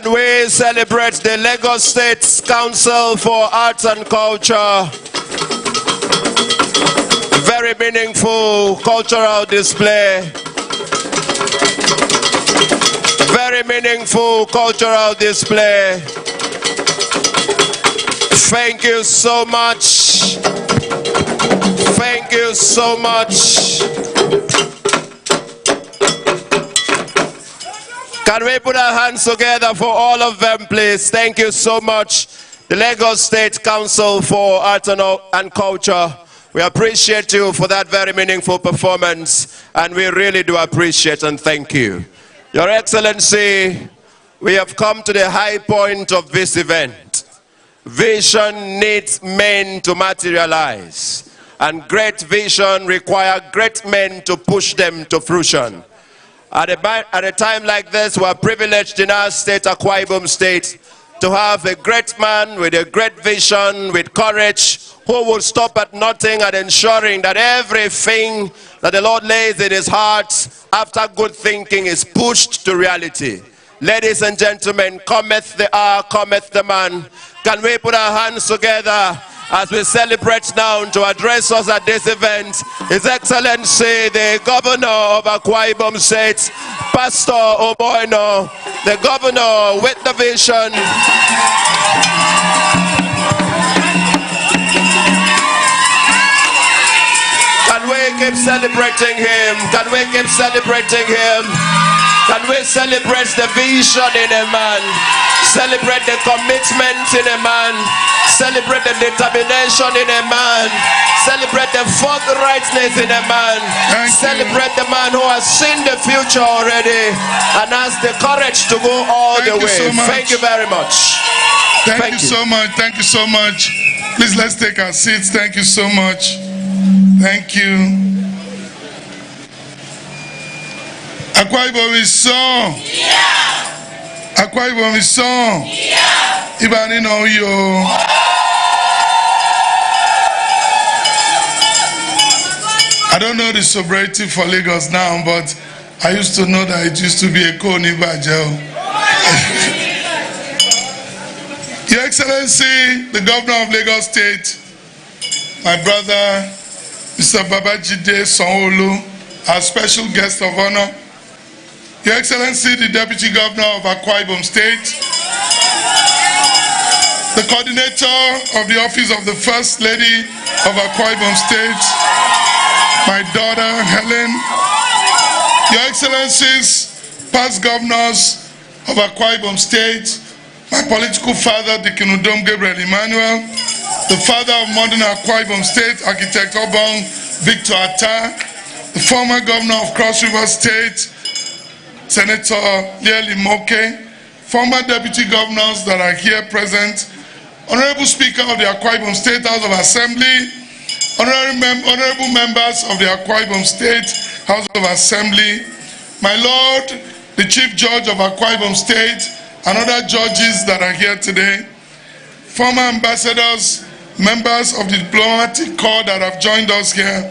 can we celebrate the Lagos State Council for Arts and Culture? Very meaningful cultural display. Very meaningful cultural display. Thank you so much. Thank you so much. Can we put our hands together for all of them, please? Thank you so much. The Lagos State Council for Arts and Culture. We appreciate you for that very meaningful performance, and we really do appreciate and thank you. Your Excellency, we have come to the high point of this event. Vision needs men to materialize, and great vision requires great men to push them to fruition. At a time like this, we are privileged in our state, Akwa Ibom State, to have a great man with a great vision, with courage, who will stop at nothing and ensuring that everything that the Lord lays in his heart after good thinking is pushed to reality. Ladies and gentlemen, cometh the hour, cometh the man. Can we put our hands together as we celebrate now to address us at this event? His Excellency, the Governor of Akwa Ibom State, Pastor Oboino, the Governor with the vision. Can we keep celebrating him? Can we keep celebrating him? Can we celebrate the vision in a man? Celebrate the commitment in a man. Celebrate the determination in a man. Celebrate the forthrightness in a man. Celebrate the man who has seen the future already and has the courage to go all the way. Thank you very much. Thank you so much. Thank you so much. Please, let's take our seats. Thank you so much. Thank you. Akwa Ibom is song. Yeah. Akwa Ibom is song. Yeah. Ibani know you. I don't know the sobriety for Lagos now, but I used to know that it used to be a Koni Bajel. Your Excellency, the Governor of Lagos State, my brother, Mr. Babajide Sanwo-Olu, our special guest of honor, Your Excellency, the Deputy Governor of Akwa Ibom State, the Coordinator of the Office of the First Lady of Akwa Ibom State, my daughter Helen, Your Excellencies, past governors of Akwa Ibom State, my political father, Dikinudom Gabriel Emmanuel, the father of modern Akwa Ibom State, Architect Obong Victor Atta, the former governor of Cross River State, Senator Lieli Moke, former deputy governors that are here present, Honorable Speaker of the Akwa Ibom State House of Assembly, honorable members of the Akwa Ibom State House of Assembly, my Lord, the Chief Judge of Akwa Ibom State, and other judges that are here today, former ambassadors, members of the diplomatic corps that have joined us here,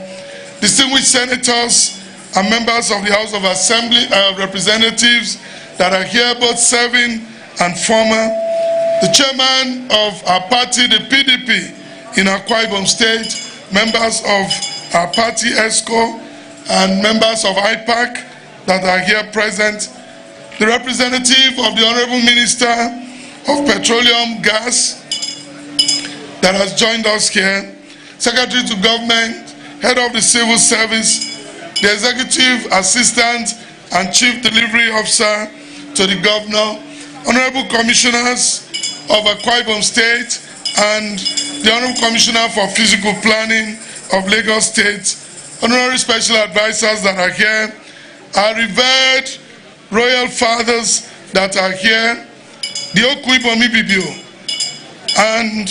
distinguished senators, and members of the House of Assembly representatives that are here, both serving and former, the chairman of our party, the PDP in Akwa Ibom State, members of our party ESCO, and members of IPAC that are here present, the representative of the Honorable Minister of Petroleum Gas that has joined us here, Secretary to Government, Head of the Civil Service, the Executive Assistant and Chief Delivery Officer to the Governor, Honorable Commissioners of Akwa Ibom State, and the Honorable Commissioner for Physical Planning of Lagos State, Honorary Special Advisors that are here, our revered Royal Fathers that are here, the Okwu Ibom Ibibio, and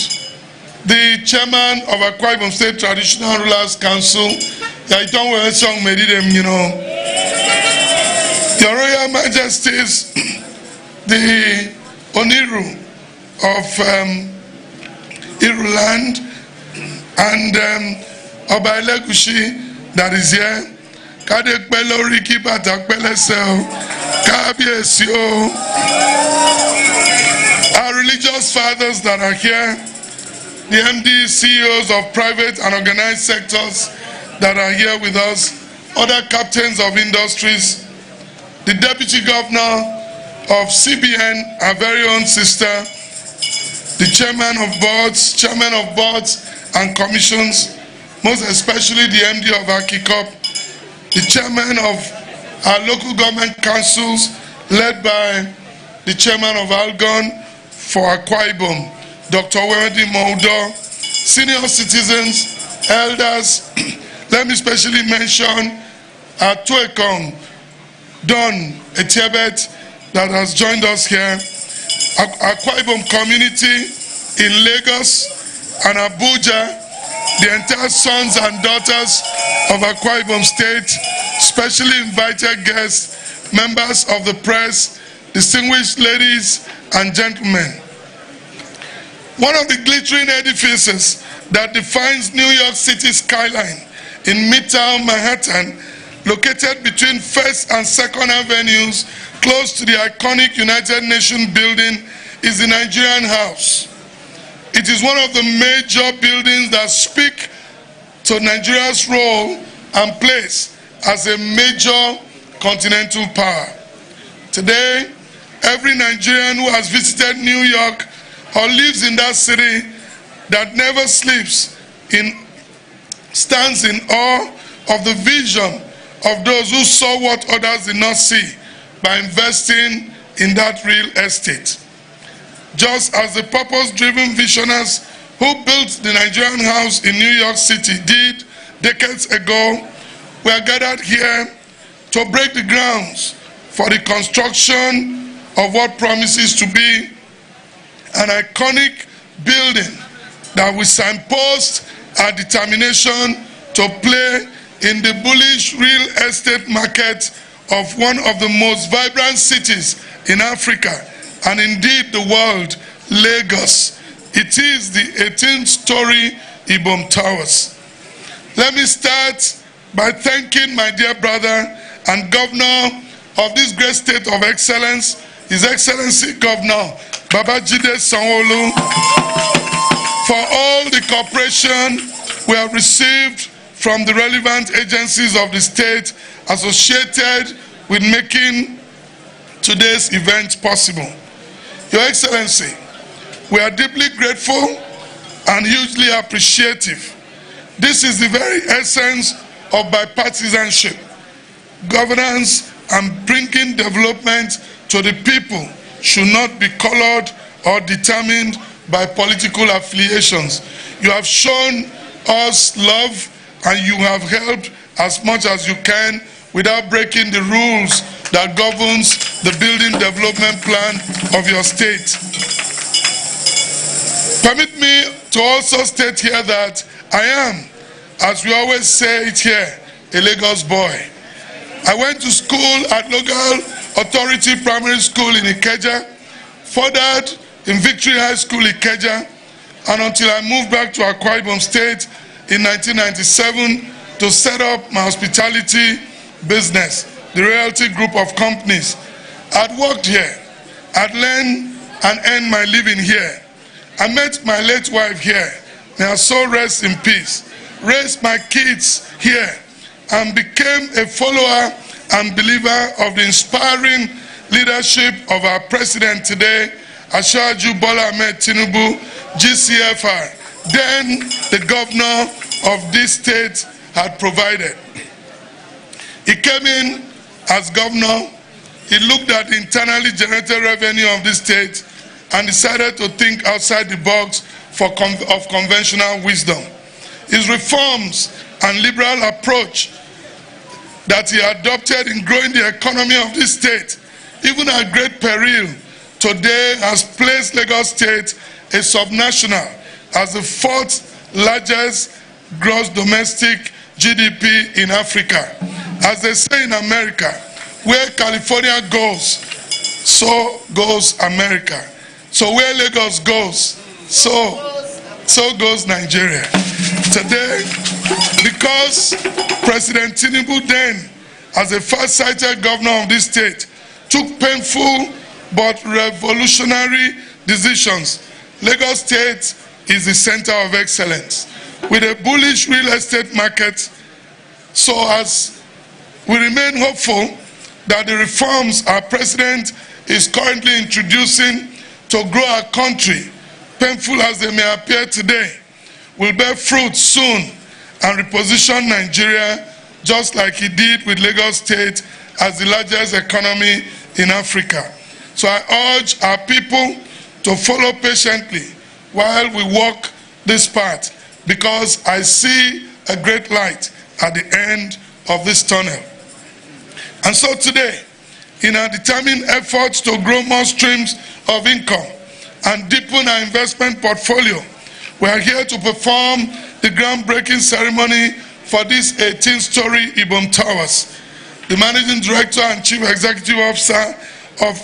the Chairman of Akwa Ibom State Traditional Rulers Council. I don't wear a song, made them, you know. Your Royal Majesties, the Oniru of Iruland, and Oba Elegushi that is here. Kadek Belo Riki Batak Belesel, Our religious fathers that are here, the MDs, CEOs of private and organized sectors that are here with us, other captains of industries, the Deputy Governor of CBN, our very own sister, the Chairman of Boards and Commissions, most especially the MD of Akikop, the Chairman of our local government councils, led by the Chairman of Algon for Akwa Ibom, Dr. Wemedi Moudo, senior citizens, elders. Let me especially mention our Tuekong, Don Etiebet, that has joined us here, Akwa Ibom community in Lagos and Abuja, the entire sons and daughters of Akwa Ibom State, specially invited guests, members of the press, distinguished ladies and gentlemen. One of the glittering edifices that defines New York City's skyline in Midtown Manhattan, located between 1st and 2nd Avenues, close to the iconic United Nations building, is the Nigerian House. It is one of the major buildings that speak to Nigeria's role and place as a major continental power. Today, every Nigerian who has visited New York or lives in that city that never sleeps stands in awe of the vision of those who saw what others did not see by investing in that real estate. Just as the purpose-driven visionaries who built the Nigerian House in New York City did decades ago, we are gathered here to break the grounds for the construction of what promises to be an iconic building that will signpost our determination to play in the bullish real estate market of one of the most vibrant cities in Africa and indeed the world, Lagos. It is the 18-story Ibom Towers. Let me start by thanking my dear brother and governor of this great state of excellence, His Excellency Governor Babajide Sanwo-Olu, for all the cooperation we have received from the relevant agencies of the state associated with making today's event possible. Your Excellency, we are deeply grateful and hugely appreciative. This is the very essence of bipartisanship, governance, and bringing development to the people should not be colored or determined by political affiliations. You have shown us love and you have helped as much as you can without breaking the rules that governs the building development plan of your state. Permit me to also state here that I am, as we always say it here, a Lagos boy. I went to school at local authority primary school in Ikeja, furthered in Victory High School Ikeja, and until I moved back to Akwa Ibom State in 1997 to set up my hospitality business, the Realty Group of Companies. I'd worked here. I'd learned and earned my living here. I met my late wife here. May her soul rest in peace. Raised my kids here and became a follower and believer of the inspiring leadership of our president today, Asiwaju Bola Ahmed Tinubu, GCFR, then the governor of this state, had provided. He came in as governor, he looked at the internally generated revenue of this state and decided to think outside the box of conventional wisdom. His reforms and liberal approach that he adopted in growing the economy of this state, even at great peril, today has placed Lagos State a subnational as the 4th largest gross domestic GDP in Africa. As they say in America, where California goes, so goes America. So where Lagos goes, so goes Nigeria. Today, because President Tinubu then, as a far-sighted governor of this state, took painful but revolutionary decisions. Lagos State is the center of excellence. With a bullish real estate market, so as we remain hopeful that the reforms our president is currently introducing to grow our country, painful as they may appear today, will bear fruit soon and reposition Nigeria just like he did with Lagos State as the largest economy in Africa. So I urge our people to follow patiently while we walk this path, because I see a great light at the end of this tunnel. And so today, in our determined efforts to grow more streams of income and deepen our investment portfolio, we are here to perform the groundbreaking ceremony for this 18-story Ibom Towers. The Managing Director and Chief Executive Officer of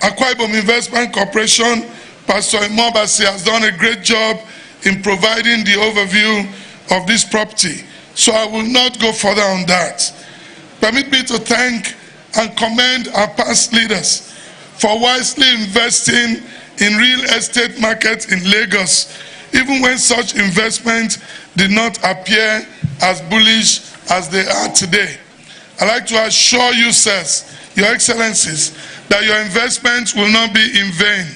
Akwa Ibom Investment Corporation, Pastor Imobasi, has done a great job in providing the overview of this property, so I will not go further on that. Permit me to thank and commend our past leaders for wisely investing in real estate markets in Lagos, even when such investments did not appear as bullish as they are today. I'd like to assure you, sirs, your excellencies, that your investments will not be in vain.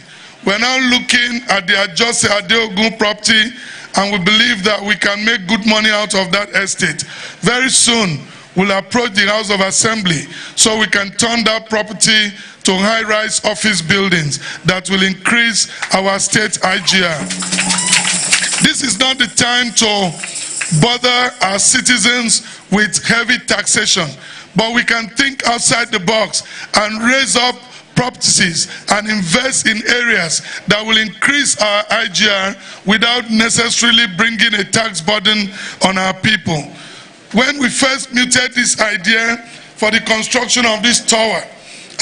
We're now looking at the Ajose Adeogun property, and we believe that we can make good money out of that estate. Very soon, we'll approach the House of Assembly so we can turn that property to high-rise office buildings that will increase our state IGR. This is not the time to bother our citizens with heavy taxation, but we can think outside the box and raise up properties and invest in areas that will increase our IGR without necessarily bringing a tax burden on our people. When we first mooted this idea for the construction of this tower,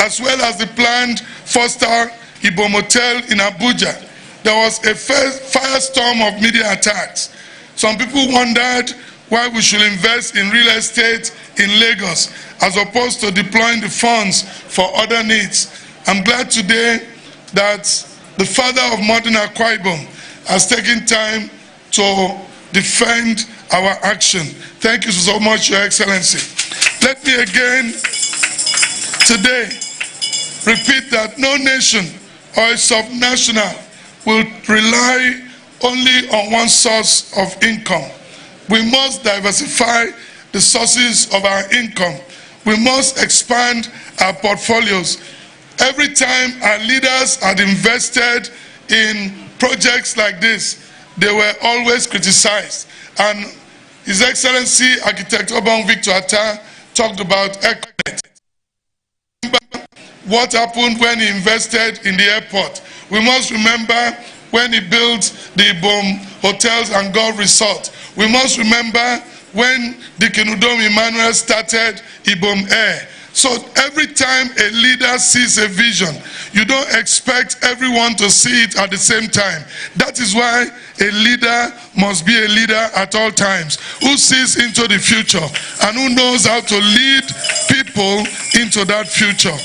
as well as the planned 4-star Ibom Hotel in Abuja, there was a firestorm of media attacks. Some people wondered why we should invest in real estate in Lagos as opposed to deploying the funds for other needs. I'm glad today that the father of modern Akwa Ibom has taken time to defend our action. Thank you so much, Your Excellency. Let me again today repeat that no nation or a subnational will rely only on one source of income. We must diversify the sources of our income. We must expand our portfolios. Every time our leaders had invested in projects like this, they were always criticized. And His Excellency Architect Obong Victor Atta talked about Econet. What happened when he invested in the airport? We must remember when he built the Ibom Hotels and Golf Resort. We must remember when the Keynote Emmanuel started Ibom Air. So every time a leader sees a vision, you don't expect everyone to see it at the same time. That is why a leader must be a leader at all times, who sees into the future and who knows how to lead people into that future.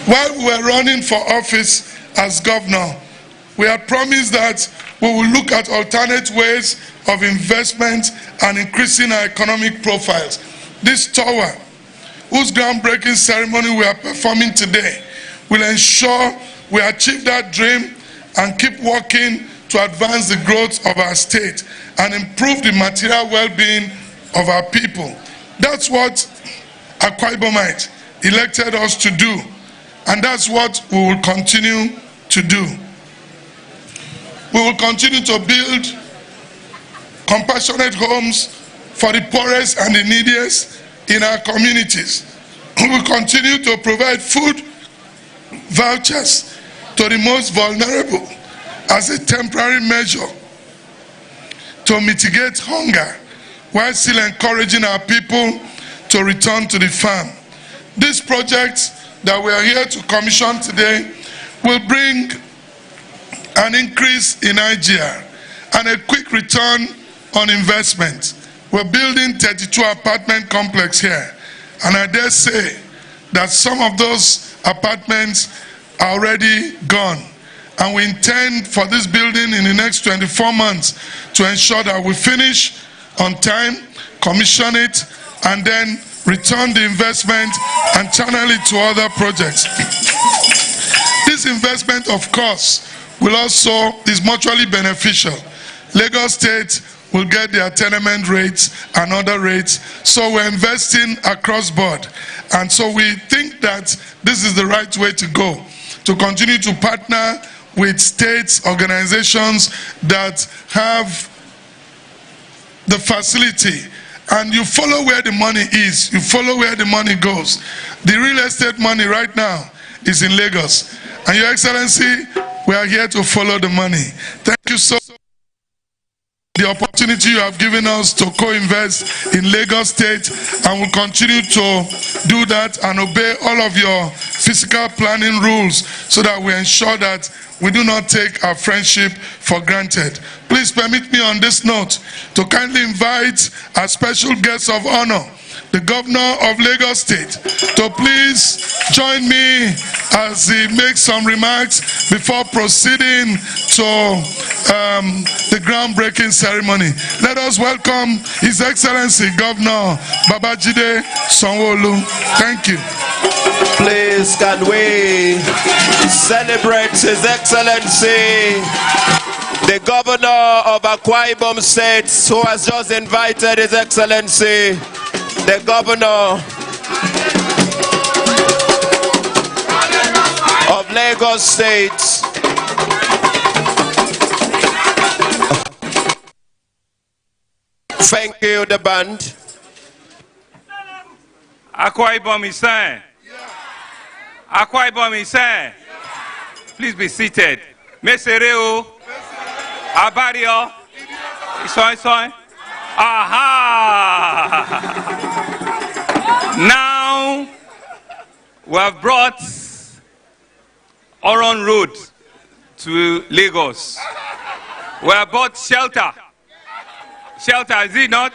While we were running for office as governor, we had promised that we will look at alternate ways of investment and increasing our economic profiles. This tower, whose groundbreaking ceremony we are performing today, will ensure we achieve that dream and keep working to advance the growth of our state and improve the material well-being of our people. That's what Akwa Ibomite elected us to do, and that's what we will continue to do. We will continue to build compassionate homes for the poorest and the neediest in our communities. We will continue to provide food vouchers to the most vulnerable as a temporary measure to mitigate hunger, while still encouraging our people to return to the farm. These projects that we are here to commission today will bring an increase in IGR and a quick return on investment. We're building 32 apartment complex here, And I dare say that some of those apartments are already gone. And we intend for this building in the next 24 months to ensure that we finish on time, commission it, and then return the investment and channel it to other projects. This investment, of course, is mutually beneficial. Lagos State will get their tenement rates and other rates, so we're investing across board. And so we think that this is the right way to go, to continue to partner with states, organizations that have the facility. And you follow where the money is, you follow where the money goes. The real estate money right now is in Lagos. And Your Excellency, we are here to follow the money. Thank you so much for the opportunity you have given us to co-invest in Lagos State, and we'll continue to do that and obey all of your fiscal planning rules so that we ensure that we do not take our friendship for granted. Please permit me on this note to kindly invite our special guest of honor, the Governor of Lagos State, to please join me as he makes some remarks before proceeding to the groundbreaking ceremony. Let us welcome His Excellency Governor Babajide Sanwo-Olu. Thank you. Please, can we celebrate His Excellency, the Governor of Akwa Ibom State, who has just invited His Excellency, the Governor of Lagos State. Thank you, the band. Akwa Ibom is saying. Akwa Ibom is saying. Please be seated. Mesereo. Abario. Soy. Aha! Now we have brought Oron Road to Lagos. We have brought shelter. Shelter, is it not?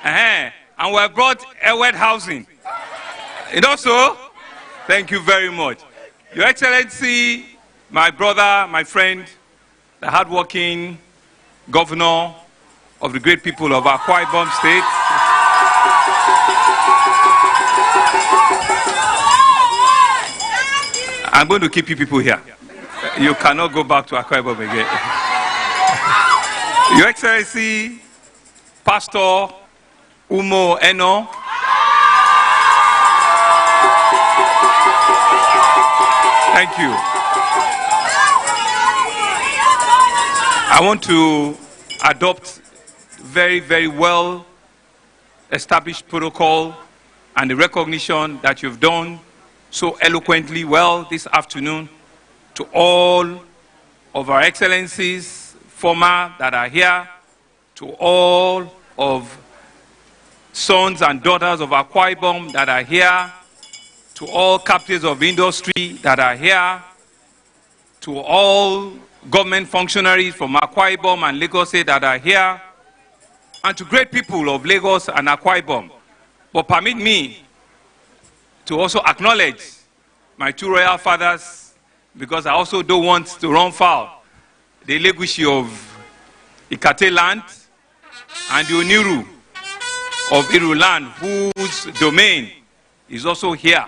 And we have brought Ewed housing. And also, thank you very much. Your Excellency, my brother, my friend, the hardworking governor of the great people of Akwa Ibom State. I'm going to keep you people here. You cannot go back to Akwa Ibom again. Your Excellency, Pastor Umo Eno, thank you. I want to adopt very, very well established protocol and the recognition that you've done so eloquently well this afternoon to all of our excellencies, former that are here, to all of sons and daughters of Akwa Ibom that are here, to all captains of industry that are here, to all government functionaries from Akwa Ibom and Lagos State that are here, and to great people of Lagos and Akwa Ibom. But permit me to also acknowledge my two royal fathers, because I also don't want to run foul the legacy of Ikate land and the Oniru of Iru land, whose domain is also here.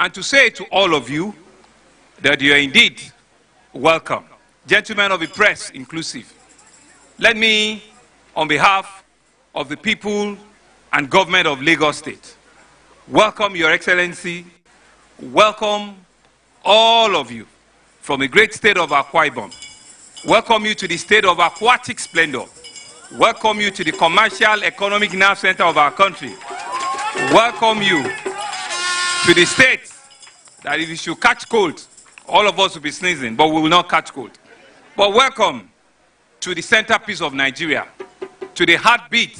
And to say to all of you that you are indeed welcome. Gentlemen of the press inclusive, let me, on behalf of the people and government of Lagos State, welcome Your Excellency, welcome all of you from the great state of Akwa Ibom, welcome you to the state of aquatic splendor, welcome you to the commercial economic nerve center of our country, welcome you to the state that if you should catch cold, all of us will be sneezing, but we will not catch cold. But welcome to the centerpiece of Nigeria, to the heartbeat,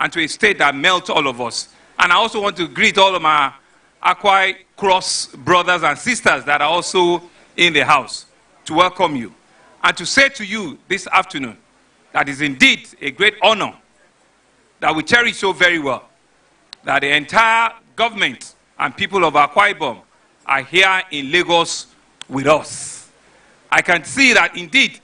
and to a state that melts all of us. And I also want to greet all of my Akwa Cross brothers and sisters that are also in the house, to welcome you. And to say to you this afternoon, that is indeed a great honor that we cherish so very well, that the entire government and people of Akwa Ibom are here in Lagos with us. I can see that indeed,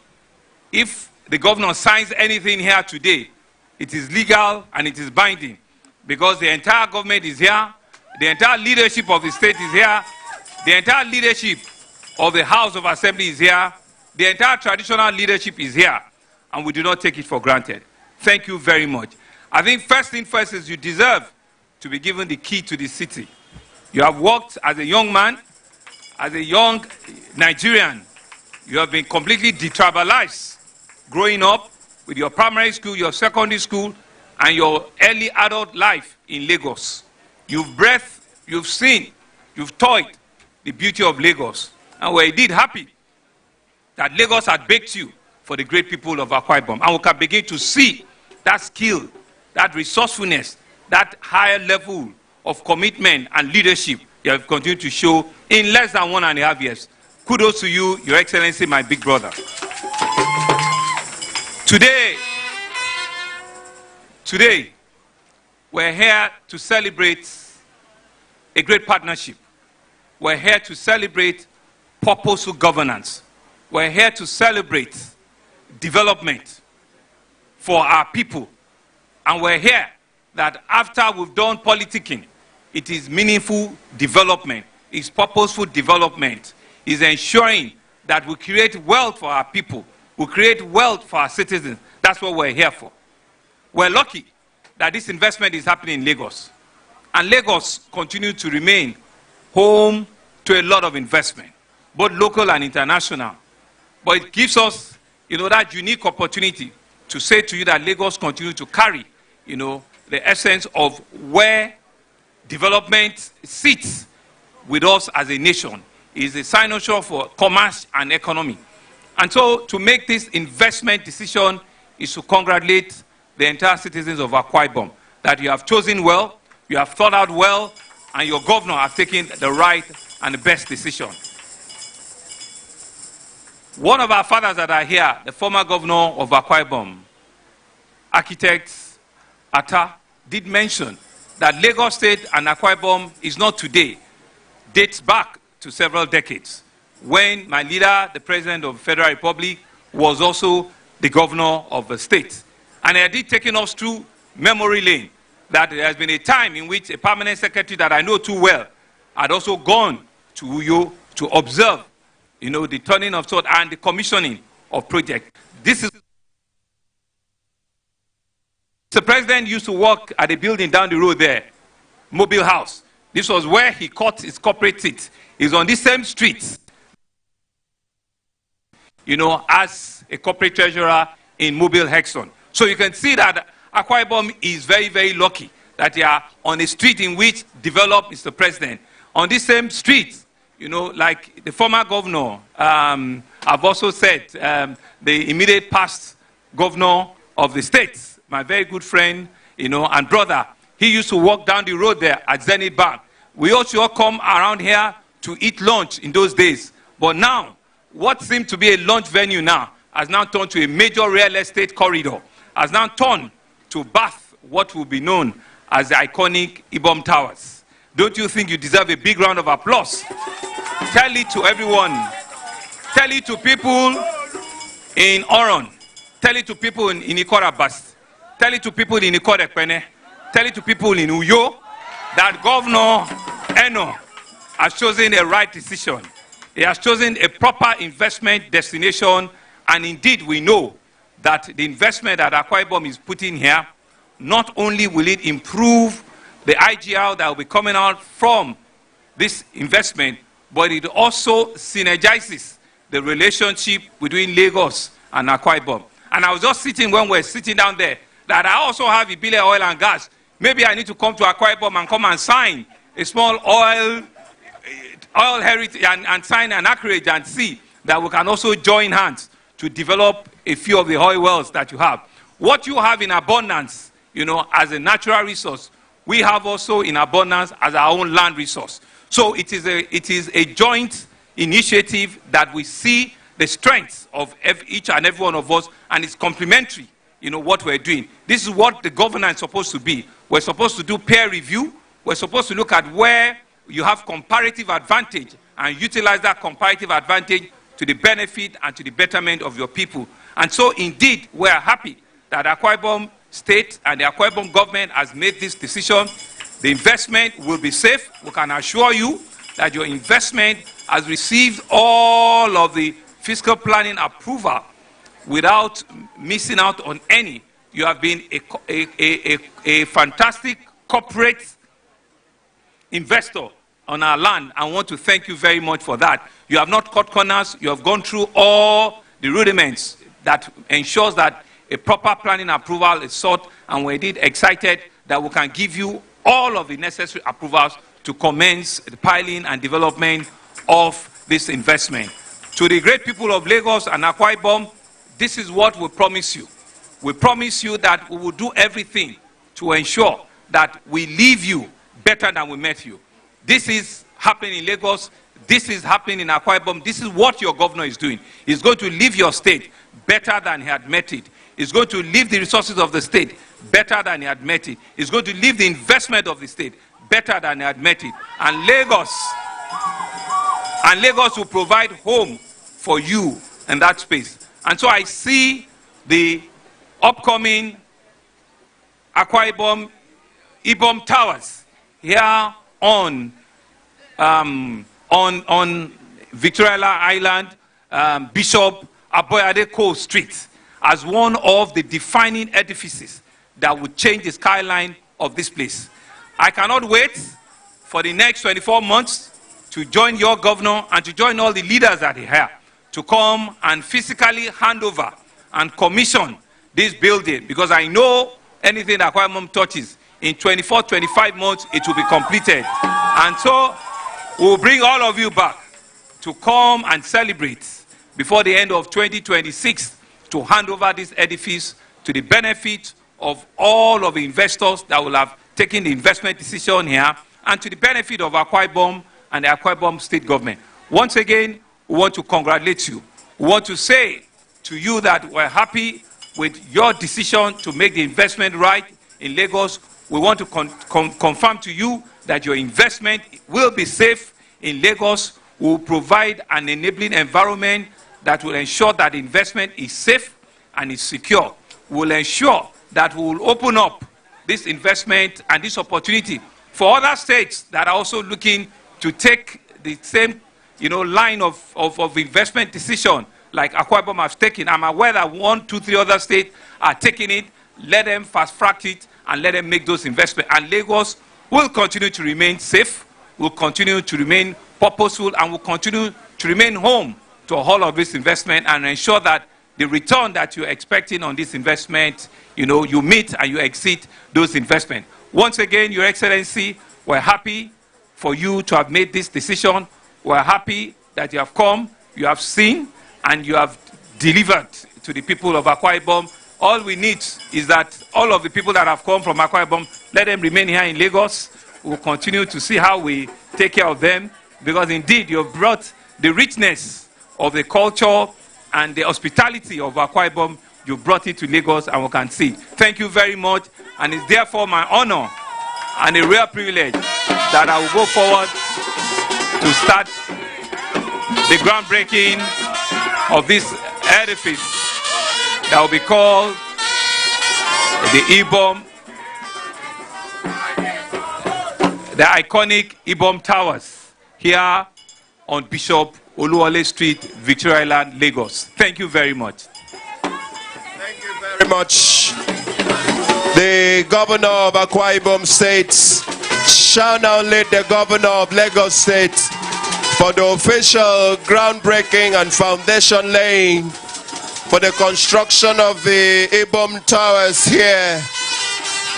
if the governor signs anything here today, it is legal and it is binding, because the entire government is here, the entire leadership of the state is here, the entire leadership of the House of Assembly is here, the entire traditional leadership is here, and we do not take it for granted. Thank you very much. I think first thing first is you deserve to be given the key to the city. You have worked as a young man, as a young Nigerian. You have been completely detribalized growing up with your primary school, your secondary school, and your early adult life in Lagos. You've breathed, you've seen, you've toyed the beauty of Lagos. And we're indeed happy that Lagos had baked you for the great people of Akwa Ibom. And we can begin to see that skill, that resourcefulness, that higher level of commitment and leadership you have continued to show in less than 1.5 years. Kudos to you, Your Excellency, my big brother. Today, we're here to celebrate a great partnership. We're here to celebrate purposeful governance. We're here to celebrate development for our people. And we're here that after we've done politicking, it is meaningful development, it's purposeful development, it's ensuring that we create wealth for our people, we create wealth for our citizens. That's what we're here for. We're lucky that this investment is happening in Lagos. And Lagos continues to remain home to a lot of investment, both local and international. But it gives us, that unique opportunity to say to you that Lagos continues to carry, the essence of where development sits with us as a nation. Is a signature for commerce and economy. And so to make this investment decision is to congratulate the entire citizens of Akwa Ibom that you have chosen well, you have thought out well, and your governor has taken the right and the best decision. One of our fathers that are here, the former governor of Akwa Ibom, architect Atta, did mention that Lagos State and Akwa Ibom is not today, dates back to several decades, when my leader, the President of the Federal Republic, was also the governor of the state. And he did taking us through memory lane, that there has been a time in which a permanent secretary that I know too well had also gone to Uyo to observe, the turning of sword and the commissioning of projects. The president used to work at a building down the road there, Mobile House. This was where he caught his corporate seat. He's on the same street, as a corporate treasurer in Mobile Hexon. So you can see that Akwa Ibom is very, very lucky that they are on a street in which developed Mr. President. On this same street, like the former governor, I've also said, the immediate past governor of the state, my very good friend, and brother, he used to walk down the road there at Zenith Bank. We also come around here to eat lunch in those days. But now, what seemed to be a lunch venue now has now turned to a major real estate corridor, has now turned to birth what will be known as the iconic Ibom Towers. Don't you think you deserve a big round of applause? Tell it to everyone. Tell it to people in Oron. Tell it to people in Ikora Bast. Tell it to people in Ikora Ekpene. Tell it to people in Uyo that Governor Eno has chosen a right decision. He has chosen a proper investment destination, and indeed we know that the investment that Akwa Ibom is putting here, not only will it improve the IGL that will be coming out from this investment, but it also synergizes the relationship between Lagos and Akwa Ibom. And I was just sitting when we were sitting down there, that I also have Ibile Oil and Gas. Maybe I need to come to Akwa Ibom and come and sign a small oil heritage and sign an acreage and see that we can also join hands to develop a few of the oil wells that you have. What you have in abundance, as a natural resource, we have also in abundance as our own land resource. So it is a joint initiative that we see the strengths of each and every one of us, and it's complementary, what we're doing. This is what the governance is supposed to be. We're supposed to do peer review. We're supposed to look at where you have comparative advantage and utilize that comparative advantage to the benefit and to the betterment of your people. And so, indeed, we are happy that Akwa Ibom State and the Akwa Ibom government has made this decision. The investment will be safe. We can assure you that your investment has received all of the fiscal planning approval without missing out on any. You have been a fantastic corporate investor on our land. I want to thank you very much for that. You have not cut corners. You have gone through all the rudiments that ensures that a proper planning approval is sought, and we're indeed excited that we can give you all of the necessary approvals to commence the piling and development of this investment. To the great people of Lagos and Akwa Ibom, this is what we promise you. We promise you that we will do everything to ensure that we leave you better than we met you. This is happening in Lagos. This is happening in Akwa Ibom. This is what your governor is doing. He's going to leave your state better than he had met it. He's going to leave the resources of the state better than he had met it. He's going to leave the investment of the state better than he had met it. And Lagos will provide home for you in that space. And so I see the upcoming Akwa Ibom Towers here on Victoria Island, Bishop Aboyade Street, as one of the defining edifices that would change the skyline of this place. I cannot wait for the next 24 months to join your governor and to join all the leaders that are here to come and physically hand over and commission this building, because I know anything that Akwa Ibom touches, in 24, 25 months, it will be completed. And so we'll bring all of you back to come and celebrate before the end of 2026 to hand over this edifice to the benefit of all of the investors that will have taken the investment decision here, and to the benefit of Akwa Ibom and the Akwa Ibom state government. Once again, we want to congratulate you. We want to say to you that we're happy with your decision to make the investment right in Lagos. We want to confirm to you that your investment will be safe in Lagos. We will provide an enabling environment that will ensure that investment is safe and is secure. We will ensure that we will open up this investment and this opportunity for other states that are also looking to take the same line of investment decision like Akwa Ibom has taken. I'm aware that 1, 2, 3 other states are taking it. Let them fast-track it and let them make those investments. And Lagos will continue to remain safe, will continue to remain purposeful, and will continue to remain home to all of this investment, and ensure that the return that you're expecting on this investment, you meet and you exceed those investments. Once again, Your Excellency, we're happy for you to have made this decision. We're happy that you have come, you have seen, and you have delivered to the people of Akwa Ibom. All we need is that all of the people that have come from Akwa Ibom, let them remain here in Lagos. We'll continue to see how we take care of them, because indeed you have brought the richness of the culture and the hospitality of Akwa Ibom. You brought it to Lagos, and we can see. Thank you very much, and it's therefore my honor and a rare privilege that I will go forward to start the groundbreaking of this edifice that will be called the Ibom, the iconic Ibom Towers, here on Bishop Oluwole Street, Victoria Island, Lagos. Thank you very much. Thank you very much. The governor of Akwa Ibom State shall now lead the governor of Lagos State for the official groundbreaking and foundation laying for the construction of the Ibom Towers here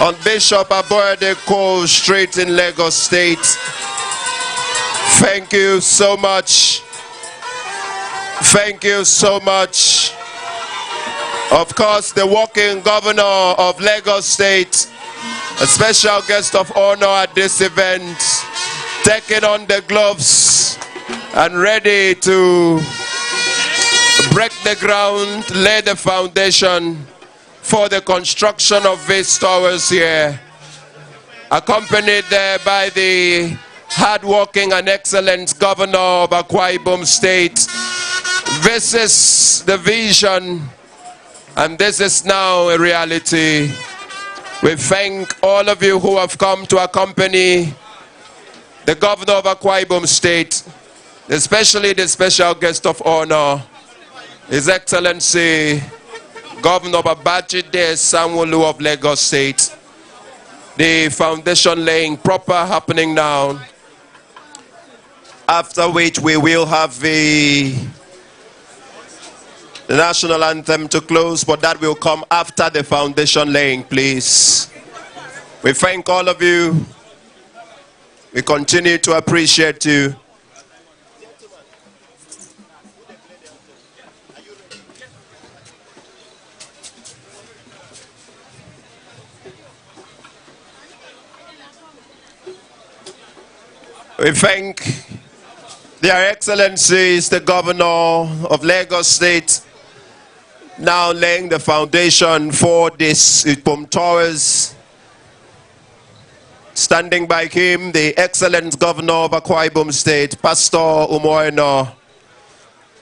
on Bishop Aboyade Street in Lagos State. Thank you so much. Thank you so much. Of course, the working governor of Lagos State, a special guest of honor at this event, taking on the gloves and ready to break the ground, lay the foundation for the construction of these towers here. accompanied there by the hardworking and excellent governor of Akwa Ibom State. This is the vision, and this is now a reality. We thank all of you who have come to accompany the governor of Akwa Ibom State, especially the special guest of honor, His Excellency Governor Babajide Sanwo-Olu of Lagos State. The foundation laying proper happening now, after which we will have the national anthem to close, but that will come after the foundation laying, please. We thank all of you. We continue to appreciate you. We thank their excellencies, the governor of Lagos State, now laying the foundation for this Ibom Towers. Standing by him, the excellent governor of Akwa Ibom State, Pastor Umoeno,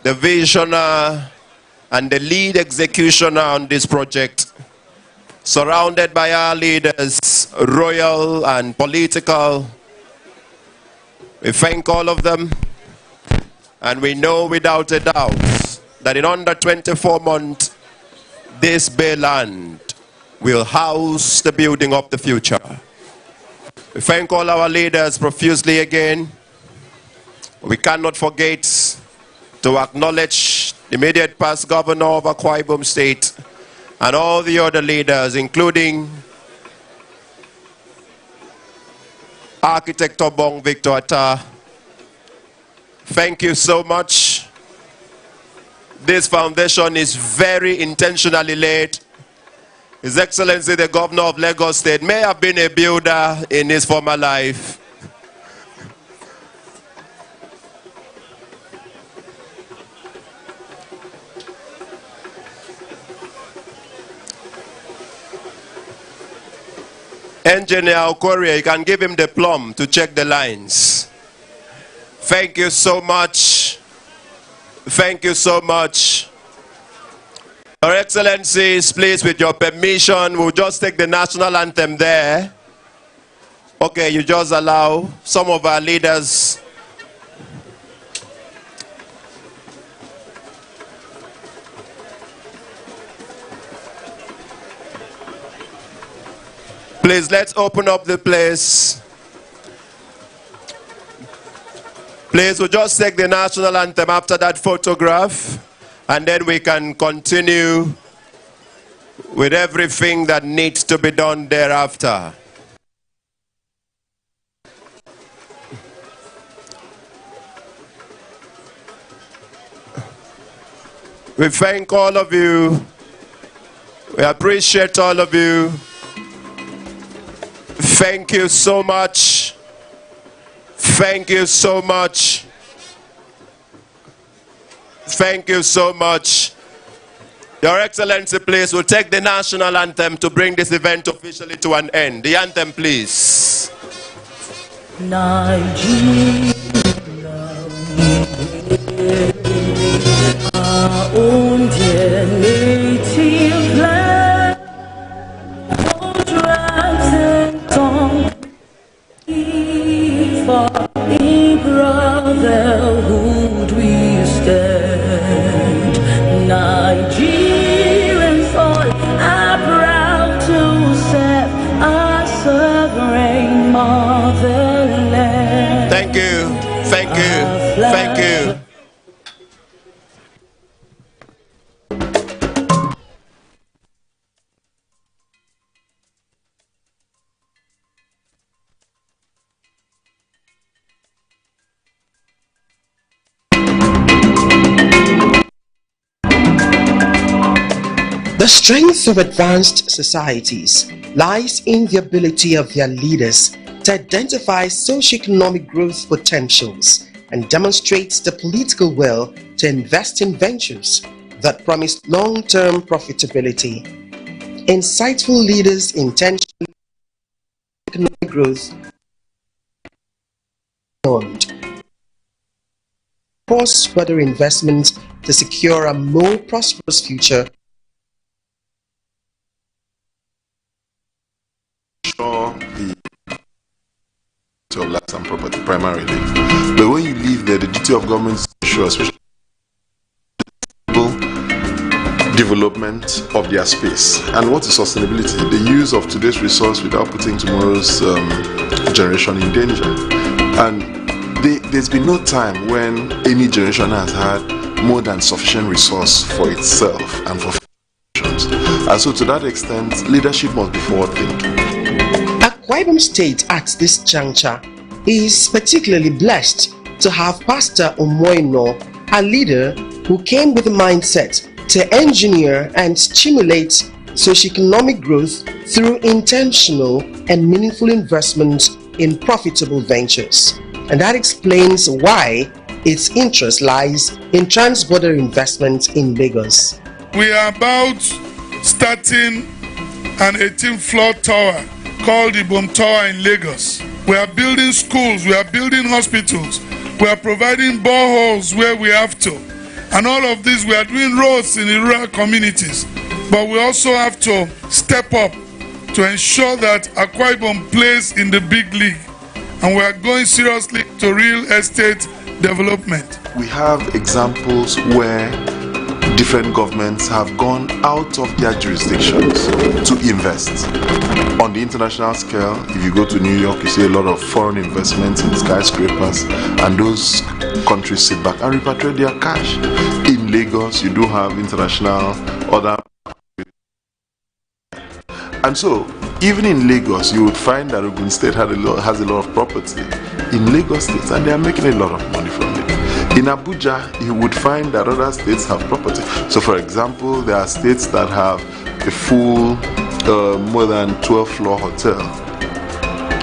the visionary and the lead executioner on this project, surrounded by our leaders, royal and political. We thank all of them, and we know without a doubt that in under 24 months, this Bay land will house the building of the future. We thank all our leaders profusely again. We cannot forget to acknowledge the immediate past governor of Akwa Ibom State and all the other leaders, including Architect Obong Victor Atta. Thank you so much. This foundation is very intentionally laid. His Excellency the Governor of Lagos State may have been a builder in his former life. Engineer Okorie, you can give him the plumb to check the lines. Thank you so much. Thank you so much. Your Excellencies, please, with your permission, we'll just take the national anthem there. Okay, you just allow some of our leaders. Please, let's open up the place. Please, we'll just take the national anthem after that photograph, and then we can continue with everything that needs to be done thereafter. We thank all of you. We appreciate all of you. Thank you so much. Thank you so much. Thank you so much. Your Excellency, please, we'll take the national anthem to bring this event officially to an end. The anthem, please. Nigeria, our own dear native land, all tribes and tongues, for in brotherhood we stand. Nigerians all are proud to serve our sovereign motherland. Thank you, thank you, thank you. The strength of advanced societies lies in the ability of their leaders to identify socio-economic growth potentials and demonstrate the political will to invest in ventures that promise long-term profitability. Insightful leaders intentionally economic growth beyond. Cross-border investments to secure a more prosperous future. Sure, the of lands and property primarily, but when you live there, the duty of government is to ensure especially development of their space. And what is sustainability? The use of today's resource without putting tomorrow's generation in danger. And there's been no time when any generation has had more than sufficient resource for itself and for generations. And so to that extent, leadership must be forward-thinking. Akwa Ibom State at this juncture is particularly blessed to have Pastor Omoino, a leader who came with a mindset to engineer and stimulate socio-economic growth through intentional and meaningful investment in profitable ventures. And that explains why its interest lies in trans-border investment in Lagos. We are about starting an 18-floor tower called Ibom Tower in Lagos. We are building schools, we are building hospitals, we are providing boreholes where we have to. And all of this, we are doing roads in the rural communities. But we also have to step up to ensure that Akwa Ibom plays in the big league. And we are going seriously to real estate development. We have examples where different governments have gone out of their jurisdictions to invest. On the international scale, if you go to New York, you see a lot of foreign investments in skyscrapers, and those countries sit back and repatriate their cash. In Lagos, you do have international other. And so, even in Lagos, you would find that Ogun State has a lot of property in Lagos State, and they are making a lot of money from it. In Abuja, you would find that other states have property. So, for example, there are states that have a full, more than 12-floor hotel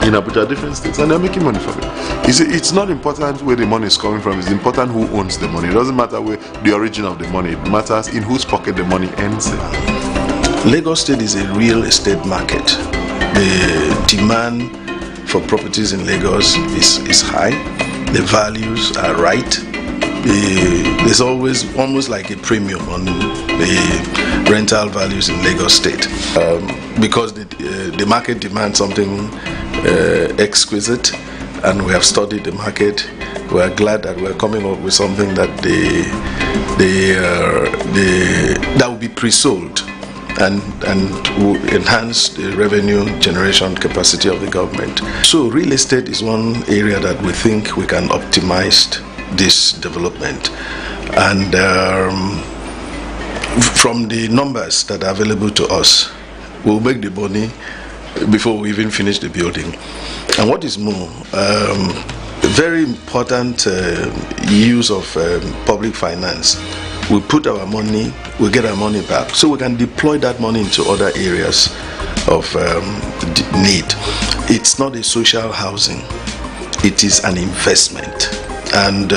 in Abuja, different states, and they're making money from it. You see, it's not important where the money is coming from, it's important who owns the money. It doesn't matter where the origin of the money, it matters in whose pocket the money ends in. Lagos State is a real estate market. The demand for properties in Lagos is high. The values are right. There's always almost like a premium on the rental values in Lagos State because the market demands something exquisite, and we have studied the market. We are glad that we're coming up with something that that will be pre-sold and will enhance the revenue generation capacity of the government. So real estate is one area that we think we can optimize this development, and from the numbers that are available to us, we'll make the money before we even finish the building. And what is more, very important use of public finance. We put our money, we get our money back, so we can deploy that money into other areas of need. It's not a social housing, it is an investment. And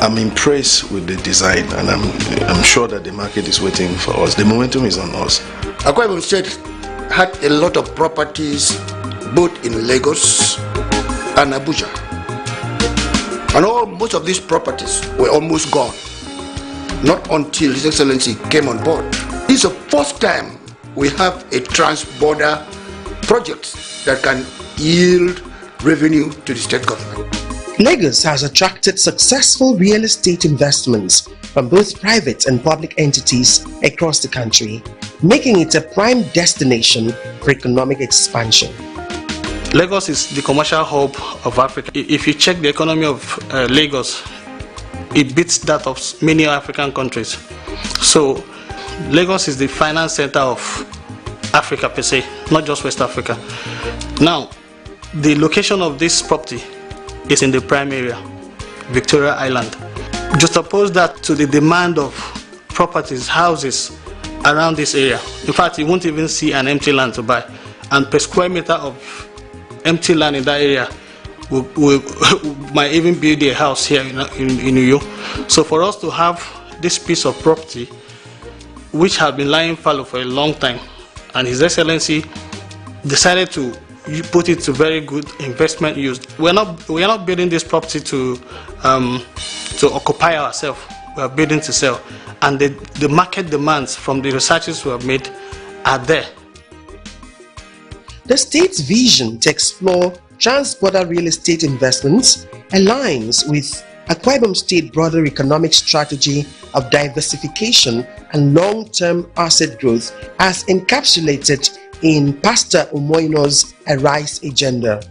I'm impressed with the design, and I'm sure that the market is waiting for us. The momentum is on us. Akwa Ibom State had a lot of properties both in Lagos and Abuja. And most of these properties were almost gone. Not until His Excellency came on board. This is the first time we have a trans-border project that can yield revenue to the state government. Lagos has attracted successful real estate investments from both private and public entities across the country, making it a prime destination for economic expansion. Lagos is the commercial hub of Africa. If you check the economy of Lagos, it beats that of many African countries. So Lagos is the finance center of Africa per se, not just West Africa. Now, the location of this property is in the prime area, Victoria Island. Juxtapose that to the demand of properties, houses around this area. In fact, you won't even see an empty land to buy. And per square meter of empty land in that area, we might even build a house here in Uyo. So for us to have this piece of property, which had been lying fallow for a long time, and His Excellency decided to you put it to very good investment use. We are not building this property to occupy ourselves. We are building to sell, and the market demands from the researches we have made are there. The state's vision to explore trans-border real estate investments aligns with Akwa Ibom State broader economic strategy of diversification and long-term asset growth as encapsulated in Pastor Umoino's Arise agenda.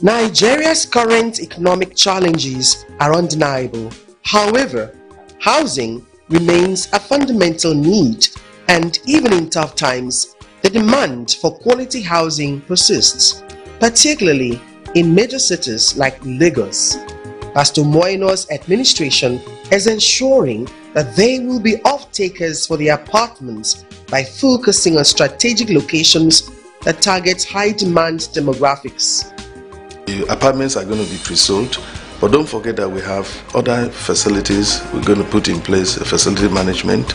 Nigeria's current economic challenges are undeniable. However, housing remains a fundamental need, and even in tough times, the demand for quality housing persists, particularly in major cities like Lagos. Pastor Umoino's administration is ensuring that they will be off-takers for the apartments by focusing on strategic locations that target high-demand demographics. The apartments are going to be pre-sold, but don't forget that we have other facilities. We're going to put in place a facility management.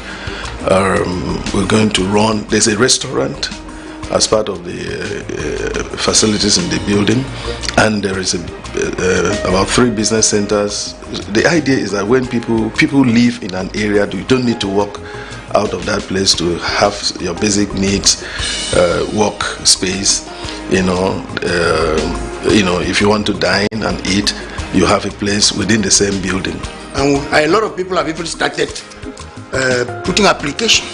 We're going to run, there's a restaurant as part of the facilities in the building, and there is about 3 business centers. The idea is that when people live in an area, you don't need to walk out of that place to have your basic needs, work space. If you want to dine and eat, you have a place within the same building. And a lot of people have even started putting application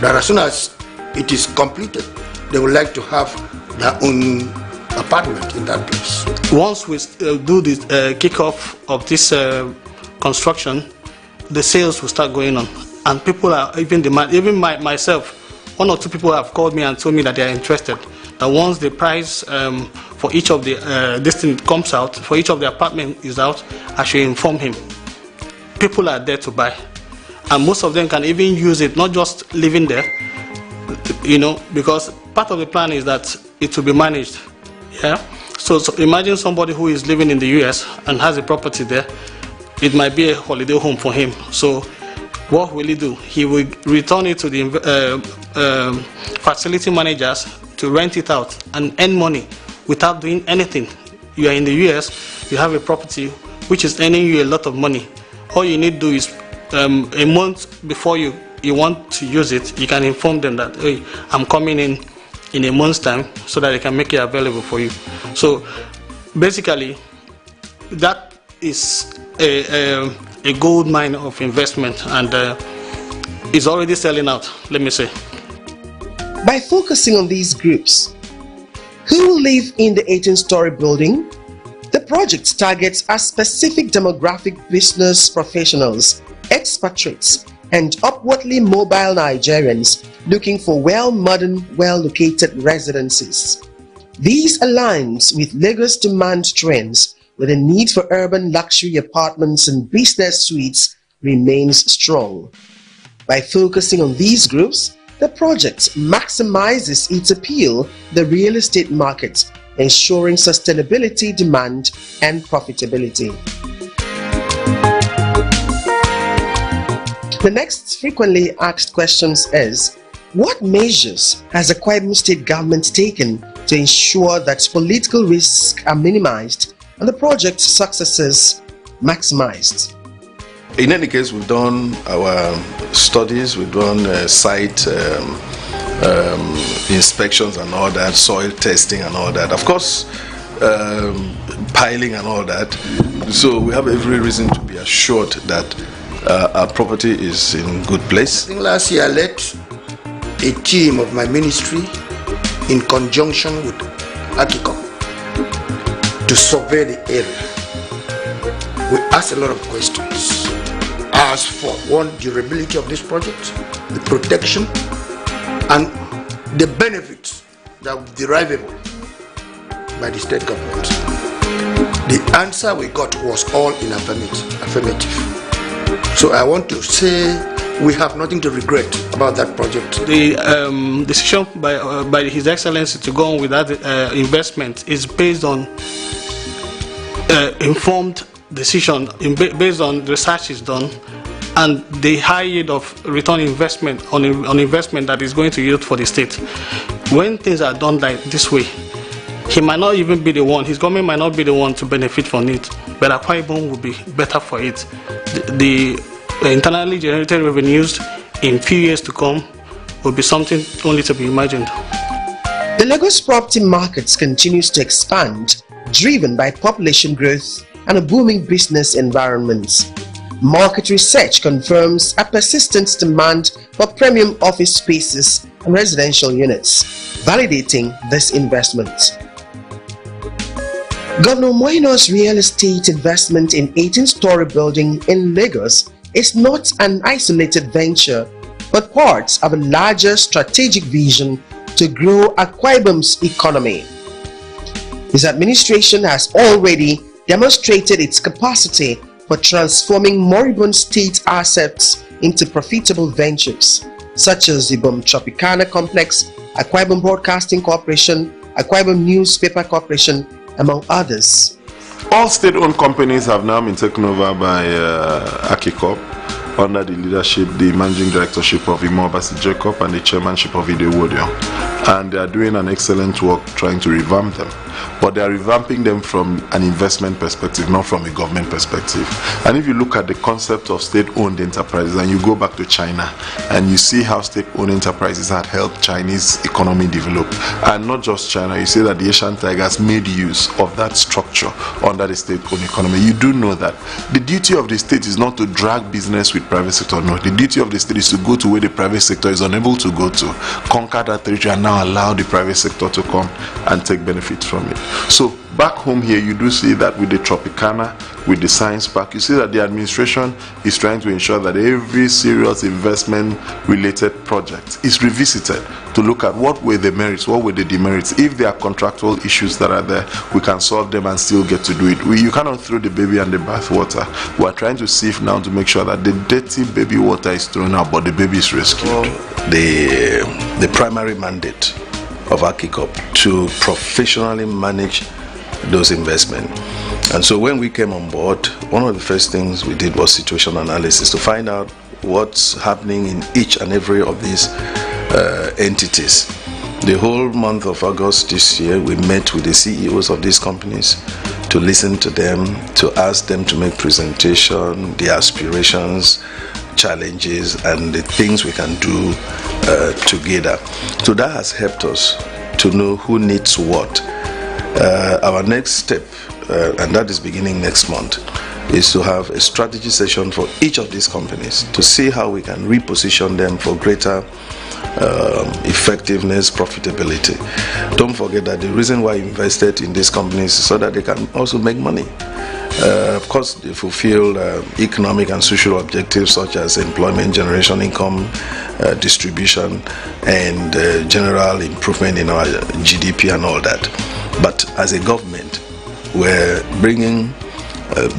that as soon as it is completed, they would like to have their own apartment in that place. Once we do the kickoff of this construction, the sales will start going on, and people are even demand. Even myself, 1 or 2 people have called me and told me that they are interested. That once the price for each of the this thing comes out, for each of the apartment is out, I should inform him. People are there to buy, and most of them can even use it, not just living there. Because part of the plan is that it will be managed. Yeah. So imagine somebody who is living in the US and has a property there. It might be a holiday home for him. So what will he do? He will return it to the facility managers to rent it out and earn money without doing anything. You are in the US, you have a property which is earning you a lot of money. All you need to do is a month before you want to use it, you can inform them that, hey, I'm coming in a month's time, so that they can make it available for you. So basically, that is a gold mine of investment, and it's already selling out, let me say. By focusing on these groups, who will live in the 18-story building? The project targets a specific demographic: business professionals, expatriates, and upwardly mobile Nigerians looking for well-modern, well-located residences. These aligns with Lagos demand trends, where the need for urban luxury apartments and business suites remains strong. By focusing on these groups, the project maximizes its appeal to the real estate market, ensuring sustainability, demand, and profitability. The next frequently asked questions is, what measures has the Akwa Ibom State government taken to ensure that political risks are minimized and the project's successes maximized? In any case, we've done our studies, we've done site inspections and all that, soil testing and all that. Of course, piling and all that. So we have every reason to be assured that our property is in good place. I think last year I led a team of my ministry in conjunction with Akiko to survey the area. We asked a lot of questions. As for one, durability of this project, the protection, and the benefits that are derivable by the state government. The answer we got was all in affirmative. So I want to say we have nothing to regret about that project. The decision by His Excellency to go on with that investment is based on informed decision, based on research is done, and the high yield of return investment on investment that is going to yield for the state. When things are done like this way, he might not even be the one, his government might not be the one to benefit from it, but Akwa Ibom will be better for it. The internally generated revenues in few years to come will be something only to be imagined. The Lagos property market continues to expand, driven by population growth and a booming business environment. Market research confirms a persistent demand for premium office spaces and residential units, validating this investment. Governor Moino's real estate investment in 18-story building in Lagos is not an isolated venture, but part of a larger strategic vision to grow Akwa Ibom's economy. His administration has already demonstrated its capacity for transforming moribund state assets into profitable ventures, such as the Ibom Tropicana Complex, Akwa Ibom Broadcasting Corporation, Akwa Ibom Newspaper Corporation, among others. All state-owned companies have now been taken over by Akikop under the leadership, the managing directorship of Imobasi Jacob and the chairmanship of Ide Wodio. And they are doing an excellent work trying to revamp them. But they are revamping them from an investment perspective, not from a government perspective. And if you look at the concept of state-owned enterprises and you go back to China and you see how state-owned enterprises had helped Chinese economy develop, and not just China, you see that the Asian Tigers made use of that structure under the state-owned economy. You do know that the duty of the state is not to drag business with private sector. No, the duty of the state is to go to where the private sector is unable to go to, conquer that territory, and now allow the private sector to come and take benefit from it. So back home here, you do see that with the Tropicana, with the Science Park, you see that the administration is trying to ensure that every serious investment related project is revisited to look at what were the merits, what were the demerits. If there are contractual issues that are there, we can solve them and still get to do it. You cannot throw the baby and the bathwater. We are trying to sieve now to make sure that the dirty baby water is thrown out, but the baby is rescued. The primary mandate of Akikop to professionally manage those investments. And so when we came on board, one of the first things we did was situation analysis to find out what's happening in each and every of these entities. The whole month of August this year, we met with the CEOs of these companies to listen to them, to ask them to make presentation, their aspirations, challenges, and the things we can do together. So that has helped us to know who needs what. Our next step, and that is beginning next month, is to have a strategy session for each of these companies to see how we can reposition them for greater effectiveness, profitability. Don't forget that the reason why I invested in these companies is so that they can also make money. Of course, they fulfill economic and social objectives such as employment generation, income distribution, and general improvement in our GDP and all that. But as a government, we're bringing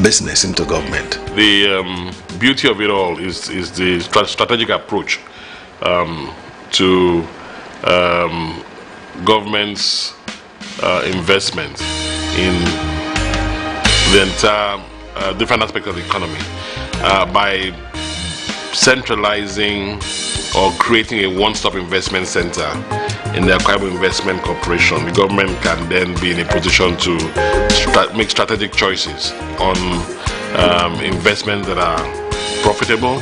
business into government. The beauty of it all is the strategic approach to government's investment in the entire different aspects of the economy by centralizing or creating a one-stop investment center in the Akwa Ibom Investment Corporation. The government can then be in a position to make strategic choices on investments that are profitable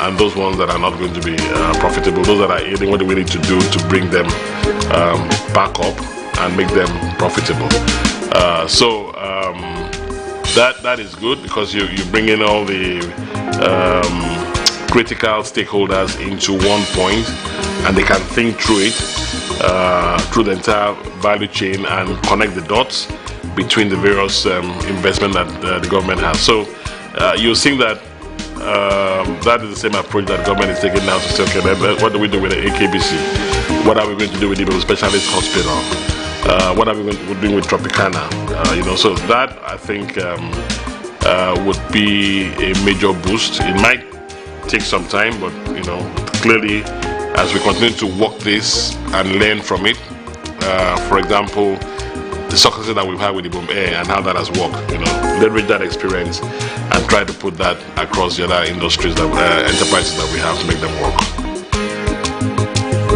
and those ones that are not going to be profitable, those that are aiding. What do we need to do to bring them back up and make them profitable? That is good because you bring in all the critical stakeholders into one point and they can think through it through the entire value chain and connect the dots between the various investment that the government has. So you're seeing that that is the same approach that the government is taking now to say, okay, what do we do with the AKBC? What are we going to do with the Ibom Specialist Hospital? What are we doing with Tropicana? So that I think would be a major boost. It might take some time, but clearly, as we continue to work this and learn from it, for example, the successes that we've had with Ibom Air and how that has worked, leverage that experience and try to put that across the other industries, enterprises that we have to make them work.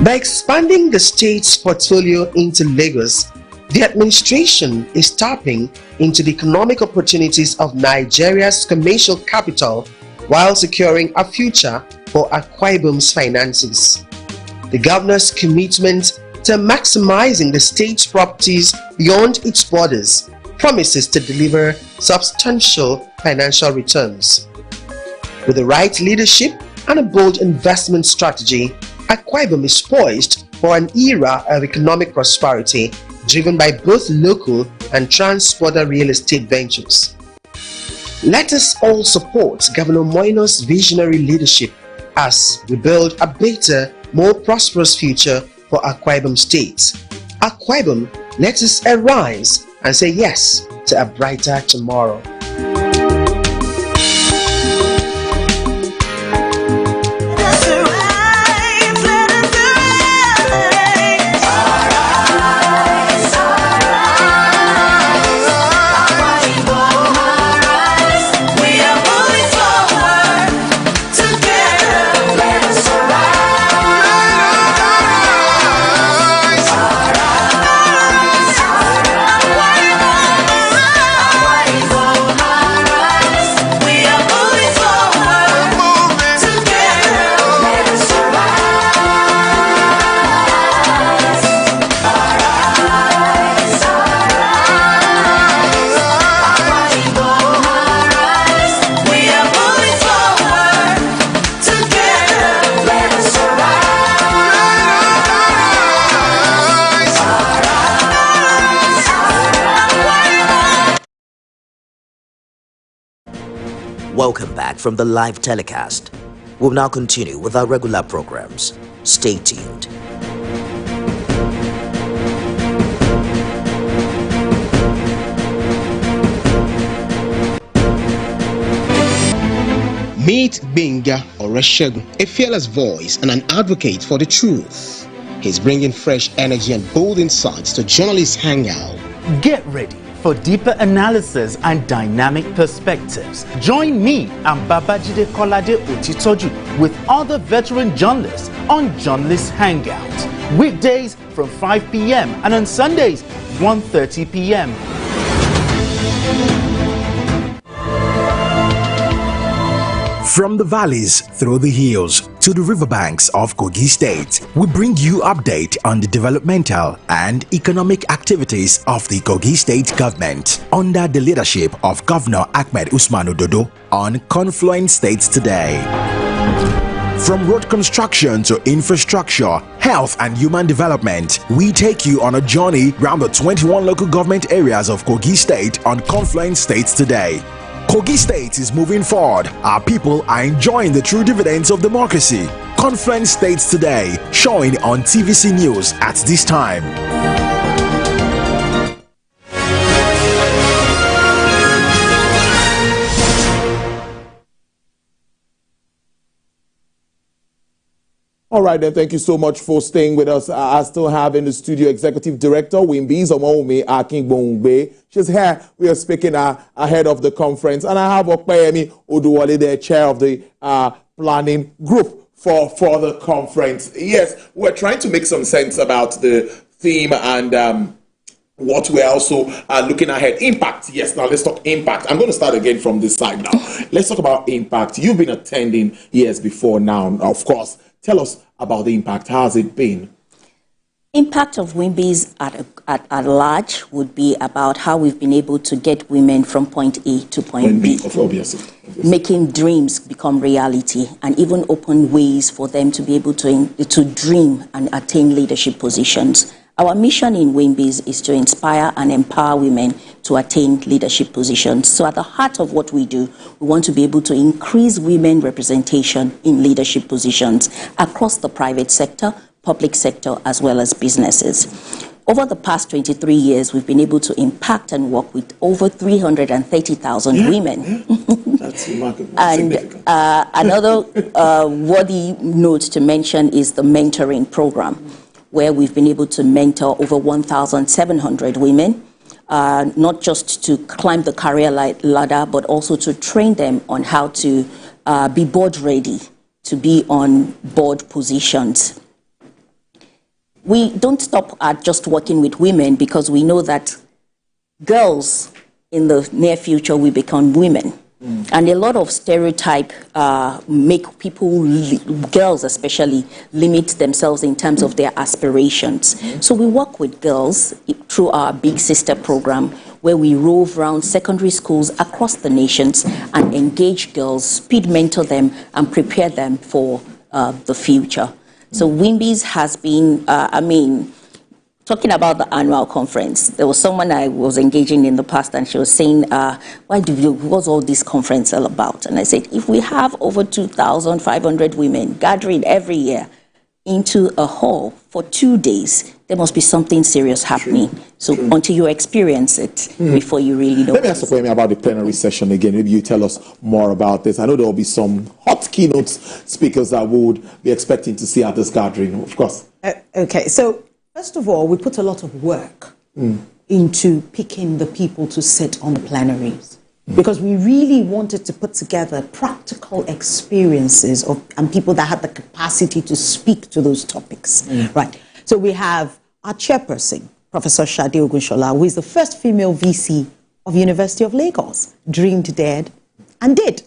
By expanding the state's portfolio into Lagos, The administration is tapping into the economic opportunities of Nigeria's commercial capital while securing a future for Akwa Ibom's finances. The governor's commitment to maximizing the state's properties beyond its borders promises to deliver substantial financial returns. With the right leadership and a bold investment strategy, Akwa Ibom is poised for an era of economic prosperity driven by both local and trans-border real estate ventures. Let us all support Governor Moino's visionary leadership as we build a better, more prosperous future for Akwa Ibom State. Akwa Ibom, let us arise and say yes to a brighter tomorrow. Welcome back from the live telecast. We'll now continue with our regular programs. Stay tuned. Meet Benga Oreshegun, a fearless voice and an advocate for the truth. He's bringing fresh energy and bold insights to Journalists Hangout. Get ready for deeper analysis and dynamic perspectives. Join me and Babajide Kolade Otitoju with other veteran journalists on Journalists Hangout. Weekdays from 5 p.m. and on Sundays 1:30 p.m. From the valleys through the hills to the riverbanks of Kogi State, we bring you update on the developmental and economic activities of the Kogi State government under the leadership of Governor Ahmed Usman Ododo on Confluent States Today. From road construction to infrastructure, health and human development, we take you on a journey around the 21 local government areas of Kogi State on Confluent States Today. Kogi State is moving forward. Our people are enjoying the true dividends of democracy. Confluent States Today, showing on TVC News at this time. All right, then, thank you so much for staying with us. I still have in the studio Executive Director Wimbi Zomoume Akingbongbe. She's here. We are speaking ahead of the conference. And I have Okpeyemi Oduwale, the chair of the planning group for the conference. Yes, we're trying to make some sense about the theme and what we're also looking ahead. Impact. Yes, now let's talk impact. I'm going to start again from this side now. Let's talk about impact. You've been attending years before now, of course. Tell us about the impact. How has it been? Impact of WIMBIs at large would be about how we've been able to get women from point A to point B. Obviously. Making dreams become reality and even open ways for them to be able to dream and attain leadership positions. Our mission in WIMBIs is to inspire and empower women to attain leadership positions. So at the heart of what we do, we want to be able to increase women representation in leadership positions across the private sector, public sector, as well as businesses. Over the past 23 years, we've been able to impact and work with over 330,000 women. That's remarkable. And another worthy note to mention is the mentoring program, where we've been able to mentor over 1,700 women, not just to climb the career ladder, but also to train them on how to be board ready, to be on board positions. we don't stop at just working with women, because we know that girls in the near future will become women. And a lot of stereotype make people, girls especially, limit themselves in terms of their aspirations. So we work with girls through our Big Sister program, where we rove around secondary schools across the nations and engage girls, speed mentor them, and prepare them for the future. So WIMBIS has been, talking about the annual conference, there was someone I was engaging in the past, and she was saying, what's all this conference all about? And I said, if we have over 2,500 women gathering every year into a hall for 2 days, there must be something serious happening. So until you experience it, before you really know. Let me ask you about the plenary session again. Maybe you tell us more about this. I know there will be some hot keynote speakers that we would be expecting to see at this gathering, of course. Okay, so first of all, we put a lot of work into picking the people to sit on the plenaries, because we really wanted to put together practical experiences and people that had the capacity to speak to those topics. Right. So we have our chairperson, Professor Shade Ogunshola, who is the first female VC of University of Lagos, dreamed, dared, and did.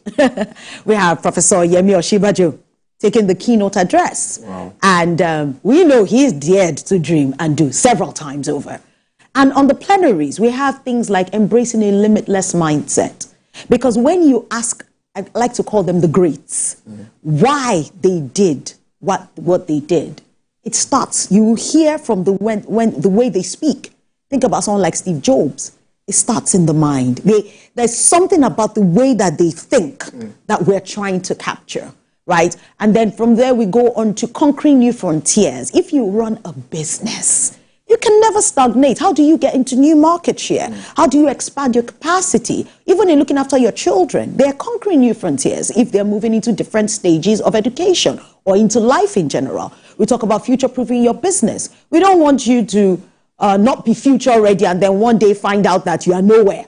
We have Professor Yemi Oshibajo taking the keynote address. Wow. And we know he's dared to dream and do several times over. And on the plenaries, we have things like embracing a limitless mindset. Because when you ask, I like to call them the greats, why they did what they did, it starts, you hear from the way they speak. Think about someone like Steve Jobs. It starts in the mind. There's something about the way that they think that we're trying to capture. Right? And then from there, we go on to conquering new frontiers. If you run a business, you can never stagnate. How do you get into new market share? How do you expand your capacity? Even in looking after your children, they're conquering new frontiers if they're moving into different stages of education or into life in general. We talk about future-proofing your business. We don't want you to not be future ready and then one day find out that you are nowhere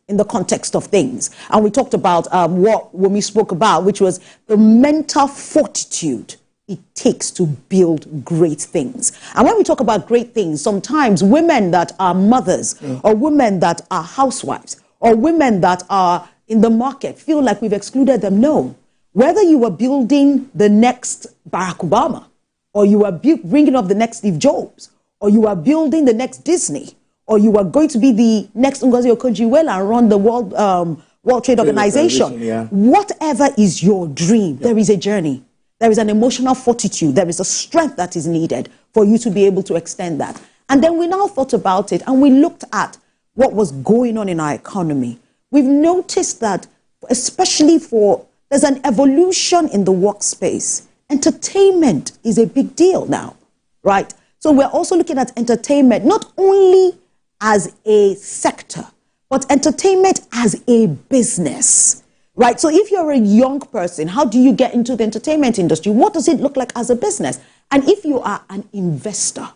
in the context of things. And we talked about when we spoke about, which was the mental fortitude it takes to build great things. And when we talk about great things, sometimes women that are mothers or women that are housewives or women that are in the market feel like we've excluded them. No. Whether you were building the next Barack Obama, or you are bringing up the next Steve Jobs, or you are building the next Disney, or you are going to be the next Ngozi Okonjo-Iweala and run the World Trade Organization. Whatever is your dream, there is a journey. There is an emotional fortitude. There is a strength that is needed for you to be able to extend that. And then we now thought about it and we looked at what was going on in our economy. We've noticed that, especially there's an evolution in the workspace. Entertainment is a big deal now, right? So we're also looking at entertainment, not only as a sector, but entertainment as a business, right? So if you're a young person, how do you get into the entertainment industry? What does it look like as a business? And if you are an investor,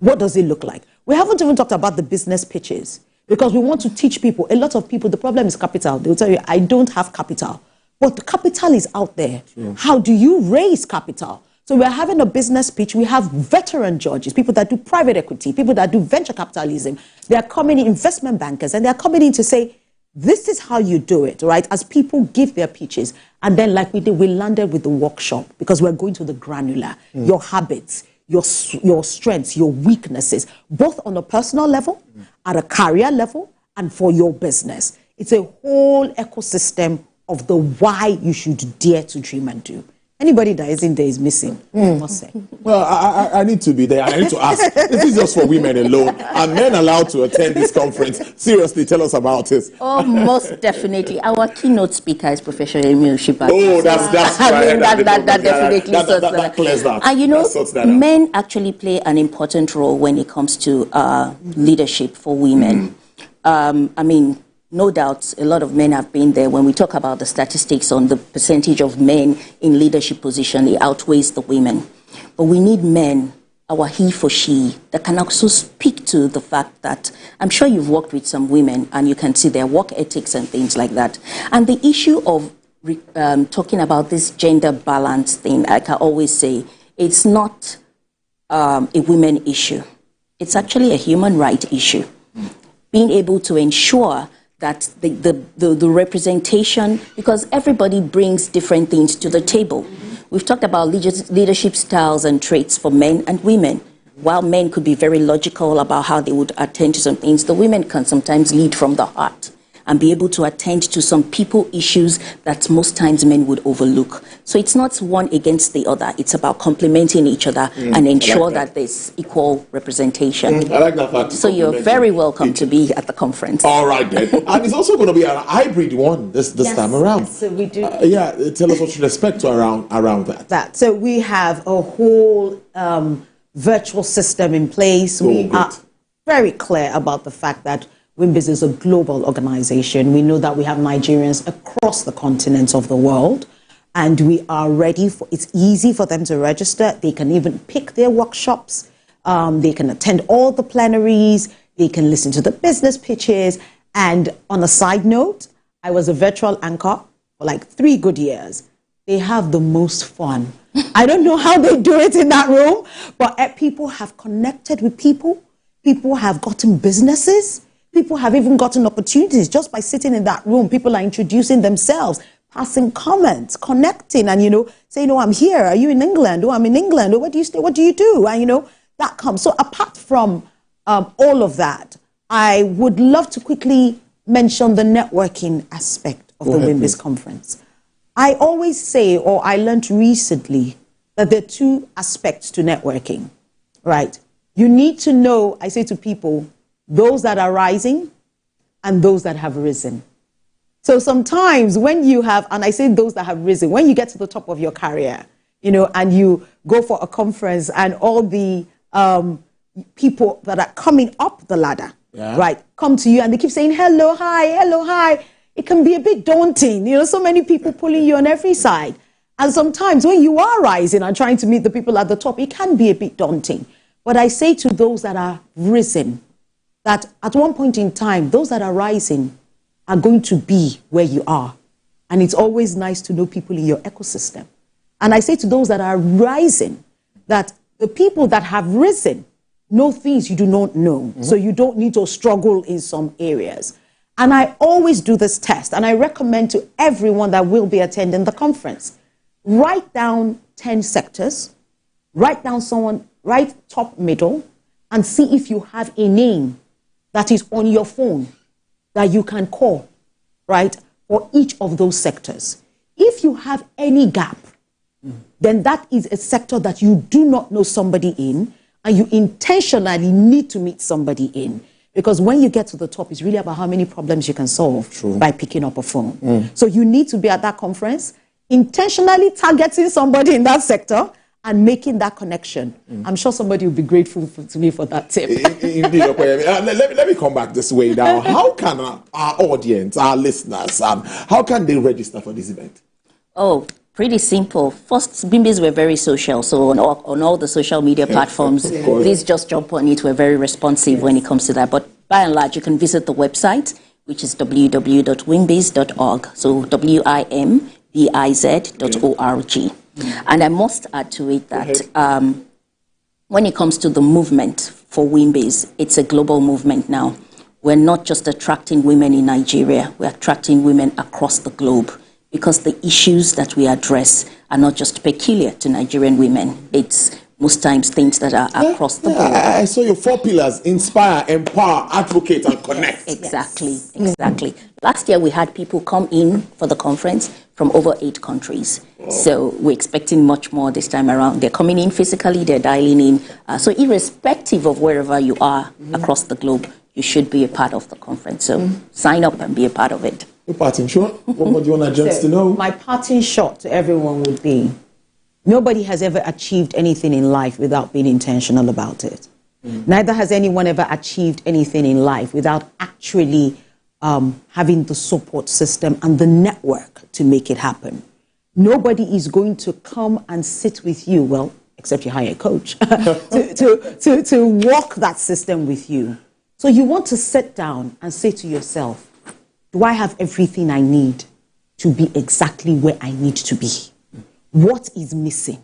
what does it look like? We haven't even talked about the business pitches, because we want to teach people. A lot of people, the problem is capital. They'll tell you, I don't have capital. But the capital is out there. How do you raise capital? So we're having a business pitch. We have veteran judges, people that do private equity, people that do venture capitalism. They are coming in, investment bankers, and they're coming in to say, this is how you do it, right? As people give their pitches. And then like we did, we landed with the workshop, because we're going to the granular, your habits, your strengths, your weaknesses, both on a personal level, at a career level, and for your business. It's a whole ecosystem of the why you should dare to dream and do. Anybody that isn't there is missing, I must say. Well, I need to be there. I need to ask, is this just for women alone? Are men allowed to attend this conference? Seriously, tell us about this. Oh, most definitely. Our keynote speaker is Professor Emil Shiba. Oh, that's that definitely that clears that. And you know, men actually play an important role when it comes to leadership for women. No doubt, a lot of men have been there. When we talk about the statistics on the percentage of men in leadership position, it outweighs the women. But we need men, our he for she, that can also speak to the fact that, I'm sure you've worked with some women and you can see their work ethics and things like that. And the issue of talking about this gender balance thing, like I always say, it's not a women issue. It's actually a human right issue. Being able to ensure that the representation, because everybody brings different things to the table. We've talked about leadership styles and traits for men and women. While men could be very logical about how they would attend to some things, the women can sometimes lead from the heart and be able to attend to some people issues that most times men would overlook. So it's not one against the other. It's about complementing each other and ensure that there's equal representation. I like that fact. So you're very welcome to be at the conference. All right, then. And it's also going to be a hybrid one this time around. So we do. Tell us what you expect around that. So we have a whole virtual system in place. We are very clear about the fact that WIMBIZ is a global organization. We know that we have Nigerians across the continent of the world, and we are ready for, it's easy for them to register. They can even pick their workshops. They can attend all the plenaries. They can listen to the business pitches. And on a side note, I was a virtual anchor for like 3 good years. They have the most fun. I don't know how they do it in that room, but people have connected with people. People have gotten businesses. People have even gotten opportunities just by sitting in that room. People are introducing themselves, passing comments, connecting, and, saying, oh, I'm here. Are you in England? Oh, I'm in England. Oh, where do you stay? What do you do? And, that comes. So apart from all of that, I would love to quickly mention the networking aspect of the WIMBIZ conference. I always say, or I learned recently, that there are 2 aspects to networking, right? You need to know, I say to people, those that are rising and those that have risen. So sometimes when you have, and I say those that have risen, when you get to the top of your career, and you go for a conference and all the people that are coming up the ladder, right, come to you and they keep saying, hello, hi. It can be a bit daunting, so many people pulling you on every side. And sometimes when you are rising and trying to meet the people at the top, it can be a bit daunting. But I say to those that are risen, that at one point in time, those that are rising are going to be where you are. And it's always nice to know people in your ecosystem. And I say to those that are rising, that the people that have risen know things you do not know. So you don't need to struggle in some areas. And I always do this test, and I recommend to everyone that will be attending the conference, write down 10 sectors, write down someone, write top, middle, and see if you have a name that is on your phone that you can call, right, for each of those sectors. If you have any gap, then that is a sector that you do not know somebody in, and you intentionally need to meet somebody in. Because when you get to the top, it's really about how many problems you can solve by picking up a phone. So you need to be at that conference, intentionally targeting somebody in that sector, and making that connection. I'm sure somebody will be grateful to me for that tip. Indeed, let me come back this way now. How can our audience, our listeners, how can they register for this event? Oh, pretty simple. First, WIMBIZ were very social, so on all the social media platforms, please just jump on it. We're very responsive when it comes to that. But by and large, you can visit the website, which is www.wimbiz.org. So WIMBIZ.org. And I must add to it that when it comes to the movement for WIMBIZ, it's a global movement now. We're not just attracting women in Nigeria, we're attracting women across the globe, because the issues that we address are not just peculiar to Nigerian women. It's most times things that are across the board. I saw your 4 pillars: inspire, empower, advocate, and connect. Exactly. Last year, we had people come in for the conference from over 8 countries. So we're expecting much more this time around. They're coming in physically, they're dialing in. So irrespective of wherever you are across the globe, you should be a part of the conference. So sign up and be a part of it. Your parting shot, what do you want our gents to know? My parting shot to everyone would be, nobody has ever achieved anything in life without being intentional about it. Neither has anyone ever achieved anything in life without actually having the support system and the network to make it happen. Nobody is going to come and sit with you, well, except you hire a coach, to walk that system with you. So you want to sit down and say to yourself, do I have everything I need to be exactly where I need to be? What is missing?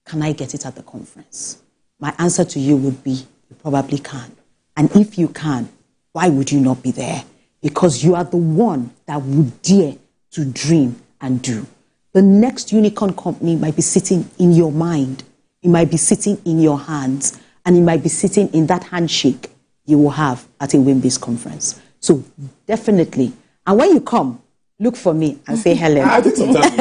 Can I get it at the conference? My answer to you would be, you probably can. And if you can, why would you not be there? Because you are the one that would dare to dream and do. The next unicorn company might be sitting in your mind. It might be sitting in your hands. And it might be sitting in that handshake you will have at a WIMBIZ conference. So definitely. And when you come, look for me and say hello. I think sometimes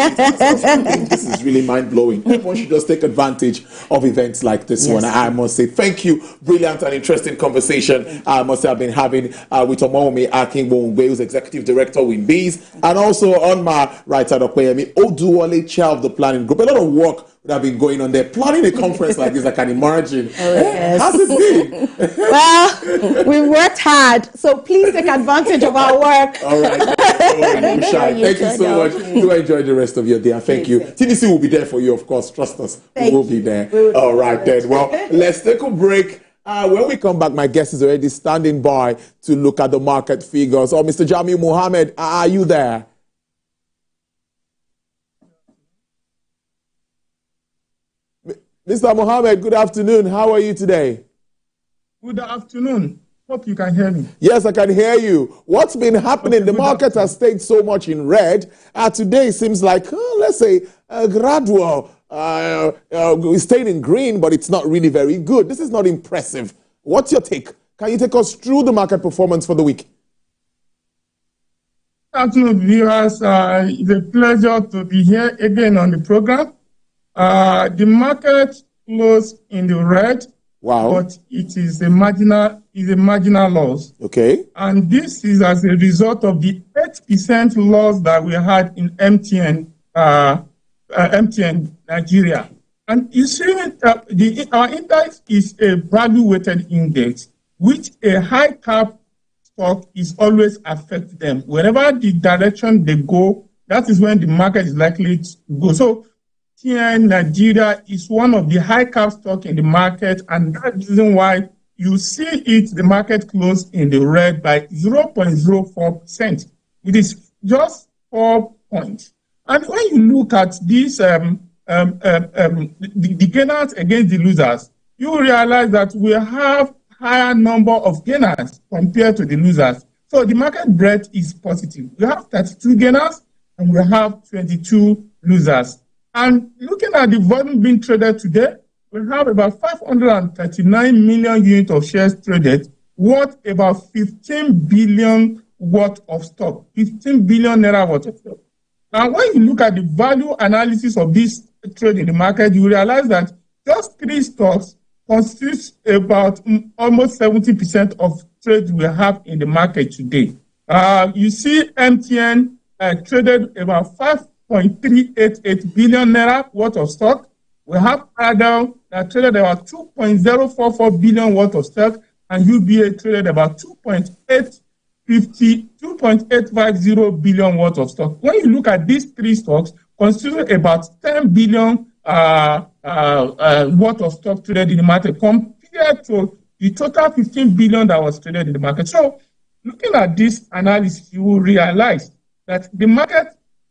this is really mind-blowing. Everyone should just take advantage of events like this one. I must say thank you. Brilliant and interesting conversation I must have been having with Omomi Akingbongbe, who's Executive Director WIMBIZ, and also on my right side of Kweyemi Oduwole, Chair of the Planning Group. A lot of work would have been going on there. Planning a conference like this, I can imagine. How's it been? Well, we worked hard, so please take advantage of our work. All right. Thank you so much. Do enjoy the rest of your day. And thank you. TVC will be there for you, of course. Trust us. We will be there. All right, then. Well, let's take a break. When we come back, my guest is already standing by to look at the market figures. Oh, Mr. Jamil Mohammed, are you there? Mr. Mohammed, good afternoon. How are you today? Good afternoon. Hope you can hear me. Yes, I can hear you. What's been happening? The market has stayed so much in red. Today seems like, let's say, a gradual. We stayed in green, but it's not really very good. This is not impressive. What's your take? Can you take us through the market performance for the week? Good afternoon, viewers. It's a pleasure to be here again on the program. The market closed in the red. Wow. But it is a marginal loss. Okay. And this is as a result of the 8% loss that we had in MTN Nigeria. And you see, our index is a value-weighted index, which a high cap stock is always affect them. Wherever the direction they go, that is when the market is likely to go. So MTN Nigeria is one of the high cap stock in the market, and that's the reason why you see the market closed in the red by 0.04%. It is just 4 points. And when you look at these the gainers against the losers, you realize that we have higher number of gainers compared to the losers. So the market breadth is positive. We have 32 gainers and we have 22 losers. And looking at the volume being traded today, we have about 539 million units of shares traded, worth about 15 billion worth of stock, 15 billion naira worth of stock. And when you look at the value analysis of this trade in the market, you realize that just 3 stocks constitute about almost 70% of trade we have in the market today. You see MTN traded about 5.388 billion naira worth of stock. We have Adel that traded about 2.044 billion worth of stock, and UBA traded about 2.850 billion worth of stock. When you look at these 3 stocks, constitute about 10 billion worth of stock traded in the market compared to the total 15 billion that was traded in the market. So looking at this analysis, you will realize that the market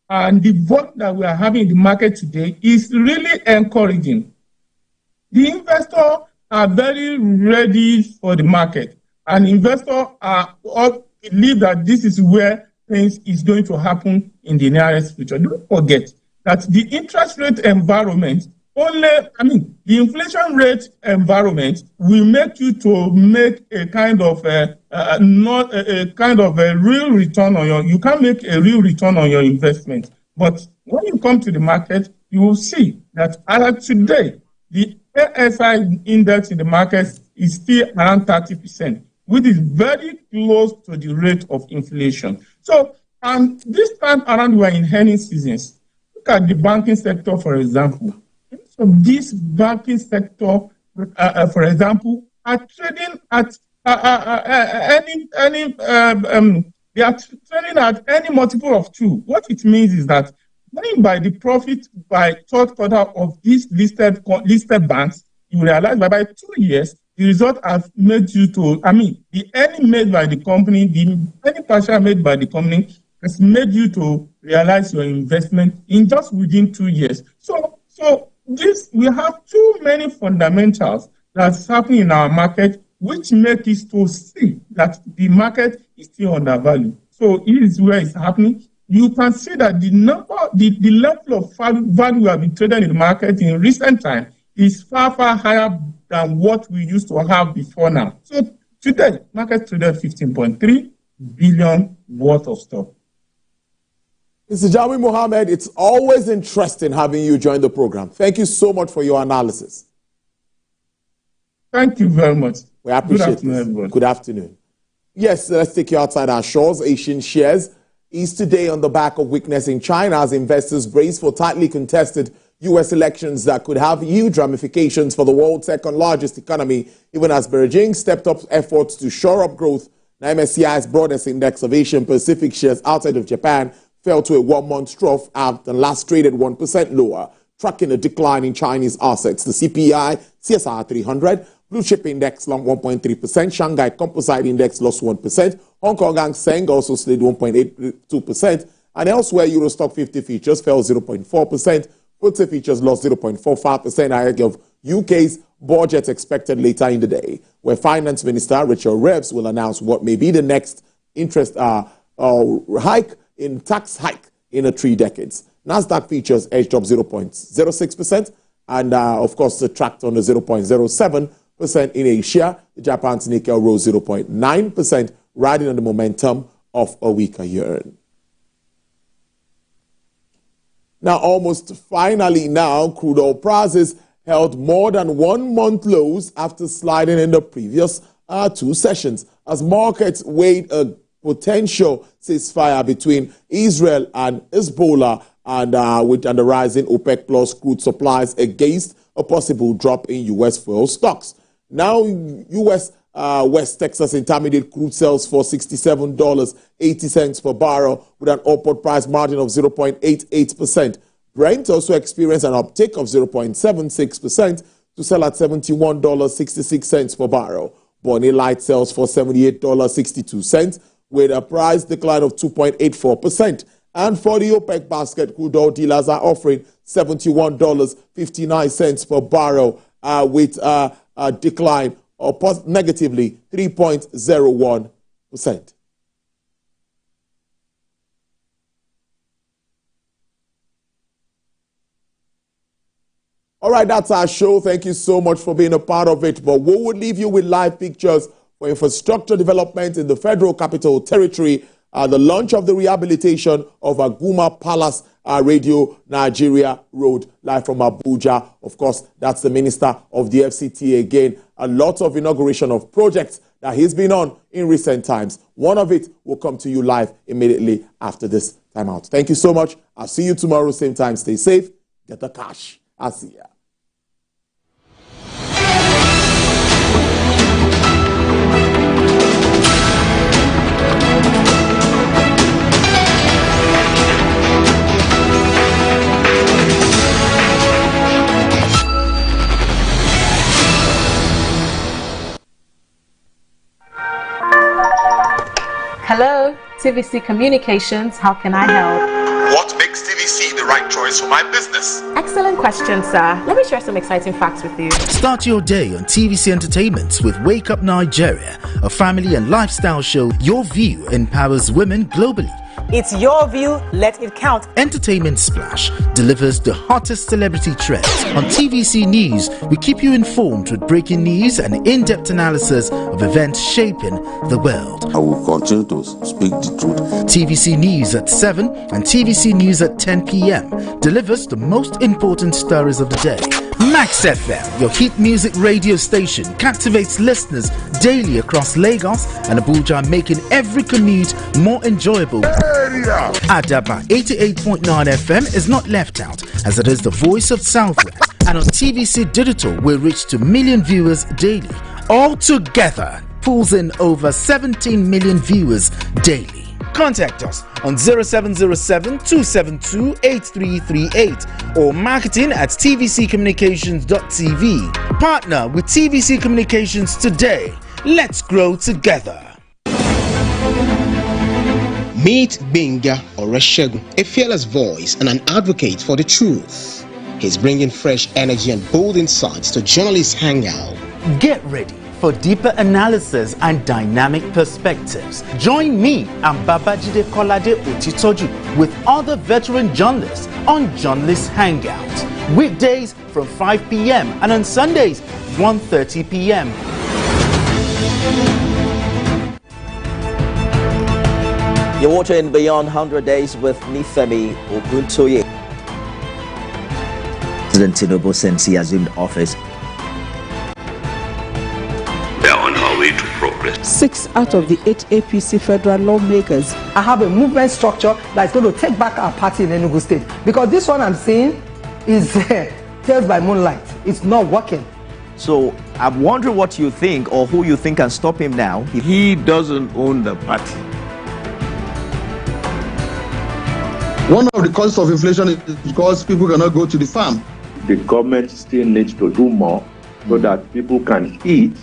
and the volume that we are having in the market today is really encouraging. The investors are very ready for the market, and investors all believe that this is where things is going to happen in the nearest future. Don't forget that the interest rate environment the inflation rate environment will make you to make a kind of not a kind of a real return on your. You can't make a real return on your investment. But when you come to the market, you will see that as of today, the ASI index in the market is still around 30%, which is very close to the rate of inflation. So, and this time around, we are in earnings seasons. Look at the banking sector, for example. So this banking sector, for example, are trading at they are trading at any multiple of 2. What it means is that going by the profit by third quarter of these listed banks, you realize that by 2 years, the result has made you to, the earning made by the company, the earning partial made by the company has made you to realize your investment in just within 2 years. So this, we have too many fundamentals that's happening in our market, which makes us to see that the market is still undervalued. So here is where it's happening. You can see that the level of value we have been traded in the market in recent time is far, far higher than what we used to have before now. So today, market traded 15.3 billion worth of stock. Mr. Jawi Mohammed, it's always interesting having you join the program. Thank you so much for your analysis. Thank you very much. We appreciate it. Good afternoon. Yes, let's take you outside our shores. Asian shares eased today on the back of weakness in China as investors brace for tightly contested U.S. elections that could have huge ramifications for the world's second largest economy, even as Beijing stepped up efforts to shore up growth. Now, MSCI's broadest index of Asian Pacific shares outside of Japan fell to a one-month trough after last traded 1% lower, tracking a decline in Chinese assets. The CPI, CSR 300, Blue Chip Index slumped 1.3%, Shanghai Composite Index lost 1%, Hong Kong Hang Seng also slid 1.82%, and elsewhere Euro Stock 50 futures fell 0.4%, FTSE futures lost 0.45% ahead of UK's budget expected later in the day, where Finance Minister Rachel Reeves will announce what may be the next tax hike in 3 decades. Nasdaq futures edged up 0.06%, and of course tracked on the 0.07%. In Asia, the Japan's Nikkei rose 0.9%, riding on the momentum of a weaker yuan. Now, almost finally now, crude oil prices held more than 1 month lows after sliding in the previous 2 sessions, as markets weighed a potential ceasefire between Israel and Hezbollah and the rising OPEC Plus crude supplies against a possible drop in U.S. fuel stocks. Now, U.S. West Texas Intermediate crude sells for $67.80 per barrel with an upward price margin of 0.88%. Brent also experienced an uptick of 0.76% to sell at $71.66 per barrel. Bonnie Light sells for $78.62 with a price decline of 2.84%. And for the OPEC basket, crude oil dealers are offering $71.59 per barrel with a decline of negatively 3.01%. All right, that's our show. Thank you so much for being a part of it. But we will leave you with live pictures for infrastructure development in the Federal Capital Territory, the launch of the rehabilitation of Aguma Palace Radio Nigeria Road, live from Abuja. Of course, that's the Minister of the FCT again. A lot of inauguration of projects that he's been on in recent times. One of it will come to you live immediately after this time out. Thank you so much. I'll see you tomorrow, same time. Stay safe. Get the cash. I'll see ya. Hello, TVC Communications. How can I help? What makes TVC the right choice for my business? Excellent question, sir. Let me share some exciting facts with you. Start your day on TVC Entertainment with Wake Up Nigeria, a family and lifestyle show. Your view empowers women globally. It's your view, let it count. Entertainment Splash delivers the hottest celebrity trends. On TVC News, we keep you informed with breaking news and in-depth analysis of events shaping the world. I will continue to speak the truth. TVC News at 7 and TVC News at 10 p.m. delivers the most important stories of the day. Max FM, your hit music radio station, captivates listeners daily across Lagos and Abuja, making every commute more enjoyable. Adaba 88.9 FM is not left out, as it is the voice of Southwest. And on TVC Digital, we reach to million viewers daily. All together, pulls in over 17 million viewers daily. Contact us on 0707-272-8338 or marketing at tvccommunications.tv. Partner with TVC Communications today. Let's grow together. Meet Benga Oreshegun, a fearless voice and an advocate for the truth. He's bringing fresh energy and bold insights to Journalists Hangout. Get ready for deeper analysis and dynamic perspectives. Join me and Babajide Kolade Otitoju with other veteran journalists on Journalist Hangout. Weekdays from 5 p.m. and on Sundays 1:30 p.m. You're watching Beyond 100 Days with Nifemi Oguntoye. President Tinubu, since he assumed office, they're on our way to progress. 6 out of the 8 APC federal lawmakers. I have a movement structure that's going to take back our party in Enugu State. Because this one I'm seeing is tales by moonlight. It's not working. So I'm wondering what you think, or who you think can stop him now. He doesn't own the party. One of the causes of inflation is because people cannot go to the farm. The government still needs to do more so that people can eat.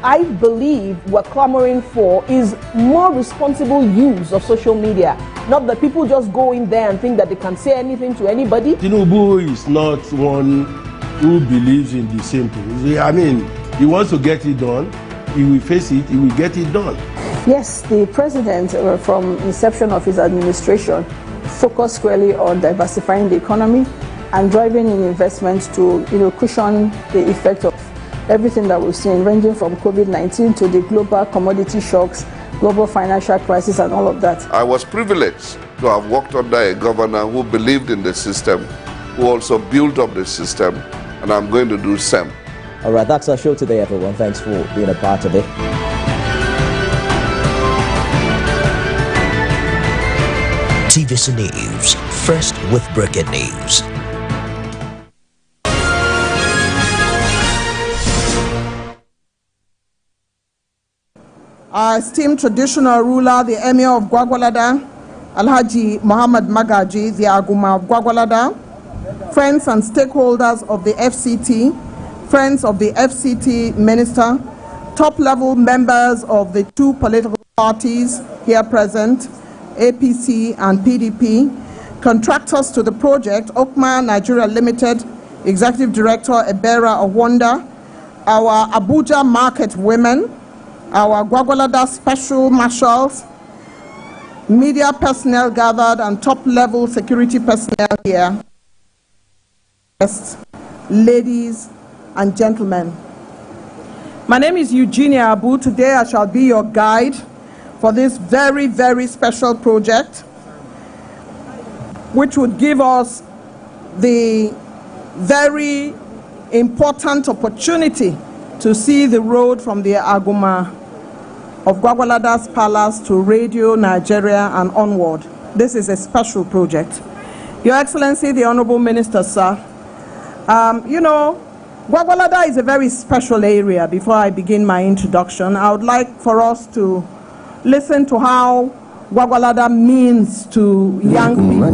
I believe what clamoring for is more responsible use of social media. Not that people just go in there and think that they can say anything to anybody. Tinubu is not one who believes in the simple. I mean, he wants to get it done. He will face it. He will get it done. Yes, the president, from inception of his administration, focused squarely on diversifying the economy and driving in investments to, cushion the effect of everything that we've seen, ranging from COVID-19 to the global commodity shocks, global financial crisis, and all of that. I was privileged to have worked under a governor who believed in the system, who also built up the system, and I'm going to do the same. All right, that's our show today, everyone. Thanks for being a part of it. TVC News, first with breaking news. Our esteemed traditional ruler, the Emir of Gwagwalada, Alhaji Muhammad Magaji, the Aguma of Gwagwalada, friends and stakeholders of the FCT, friends of the FCT minister, top-level members of the 2 political parties here present, APC and PDP, contractors to the project, Okma Nigeria Limited, Executive Director Ebera Owonda, our Abuja market women, our Gwagwalada special marshals, media personnel gathered, and top-level security personnel here, ladies and gentlemen. My name is Eugenia Abu. Today I shall be your guide for this very, very special project, which would give us the very important opportunity to see the road from the Aguma of Gwagwalada's Palace to Radio Nigeria and onward. This is a special project. Your Excellency, the Honorable Minister, sir, Gwagwalada is a very special area. Before I begin my introduction, I would like for us to listen to how Gwagwalada means to young people.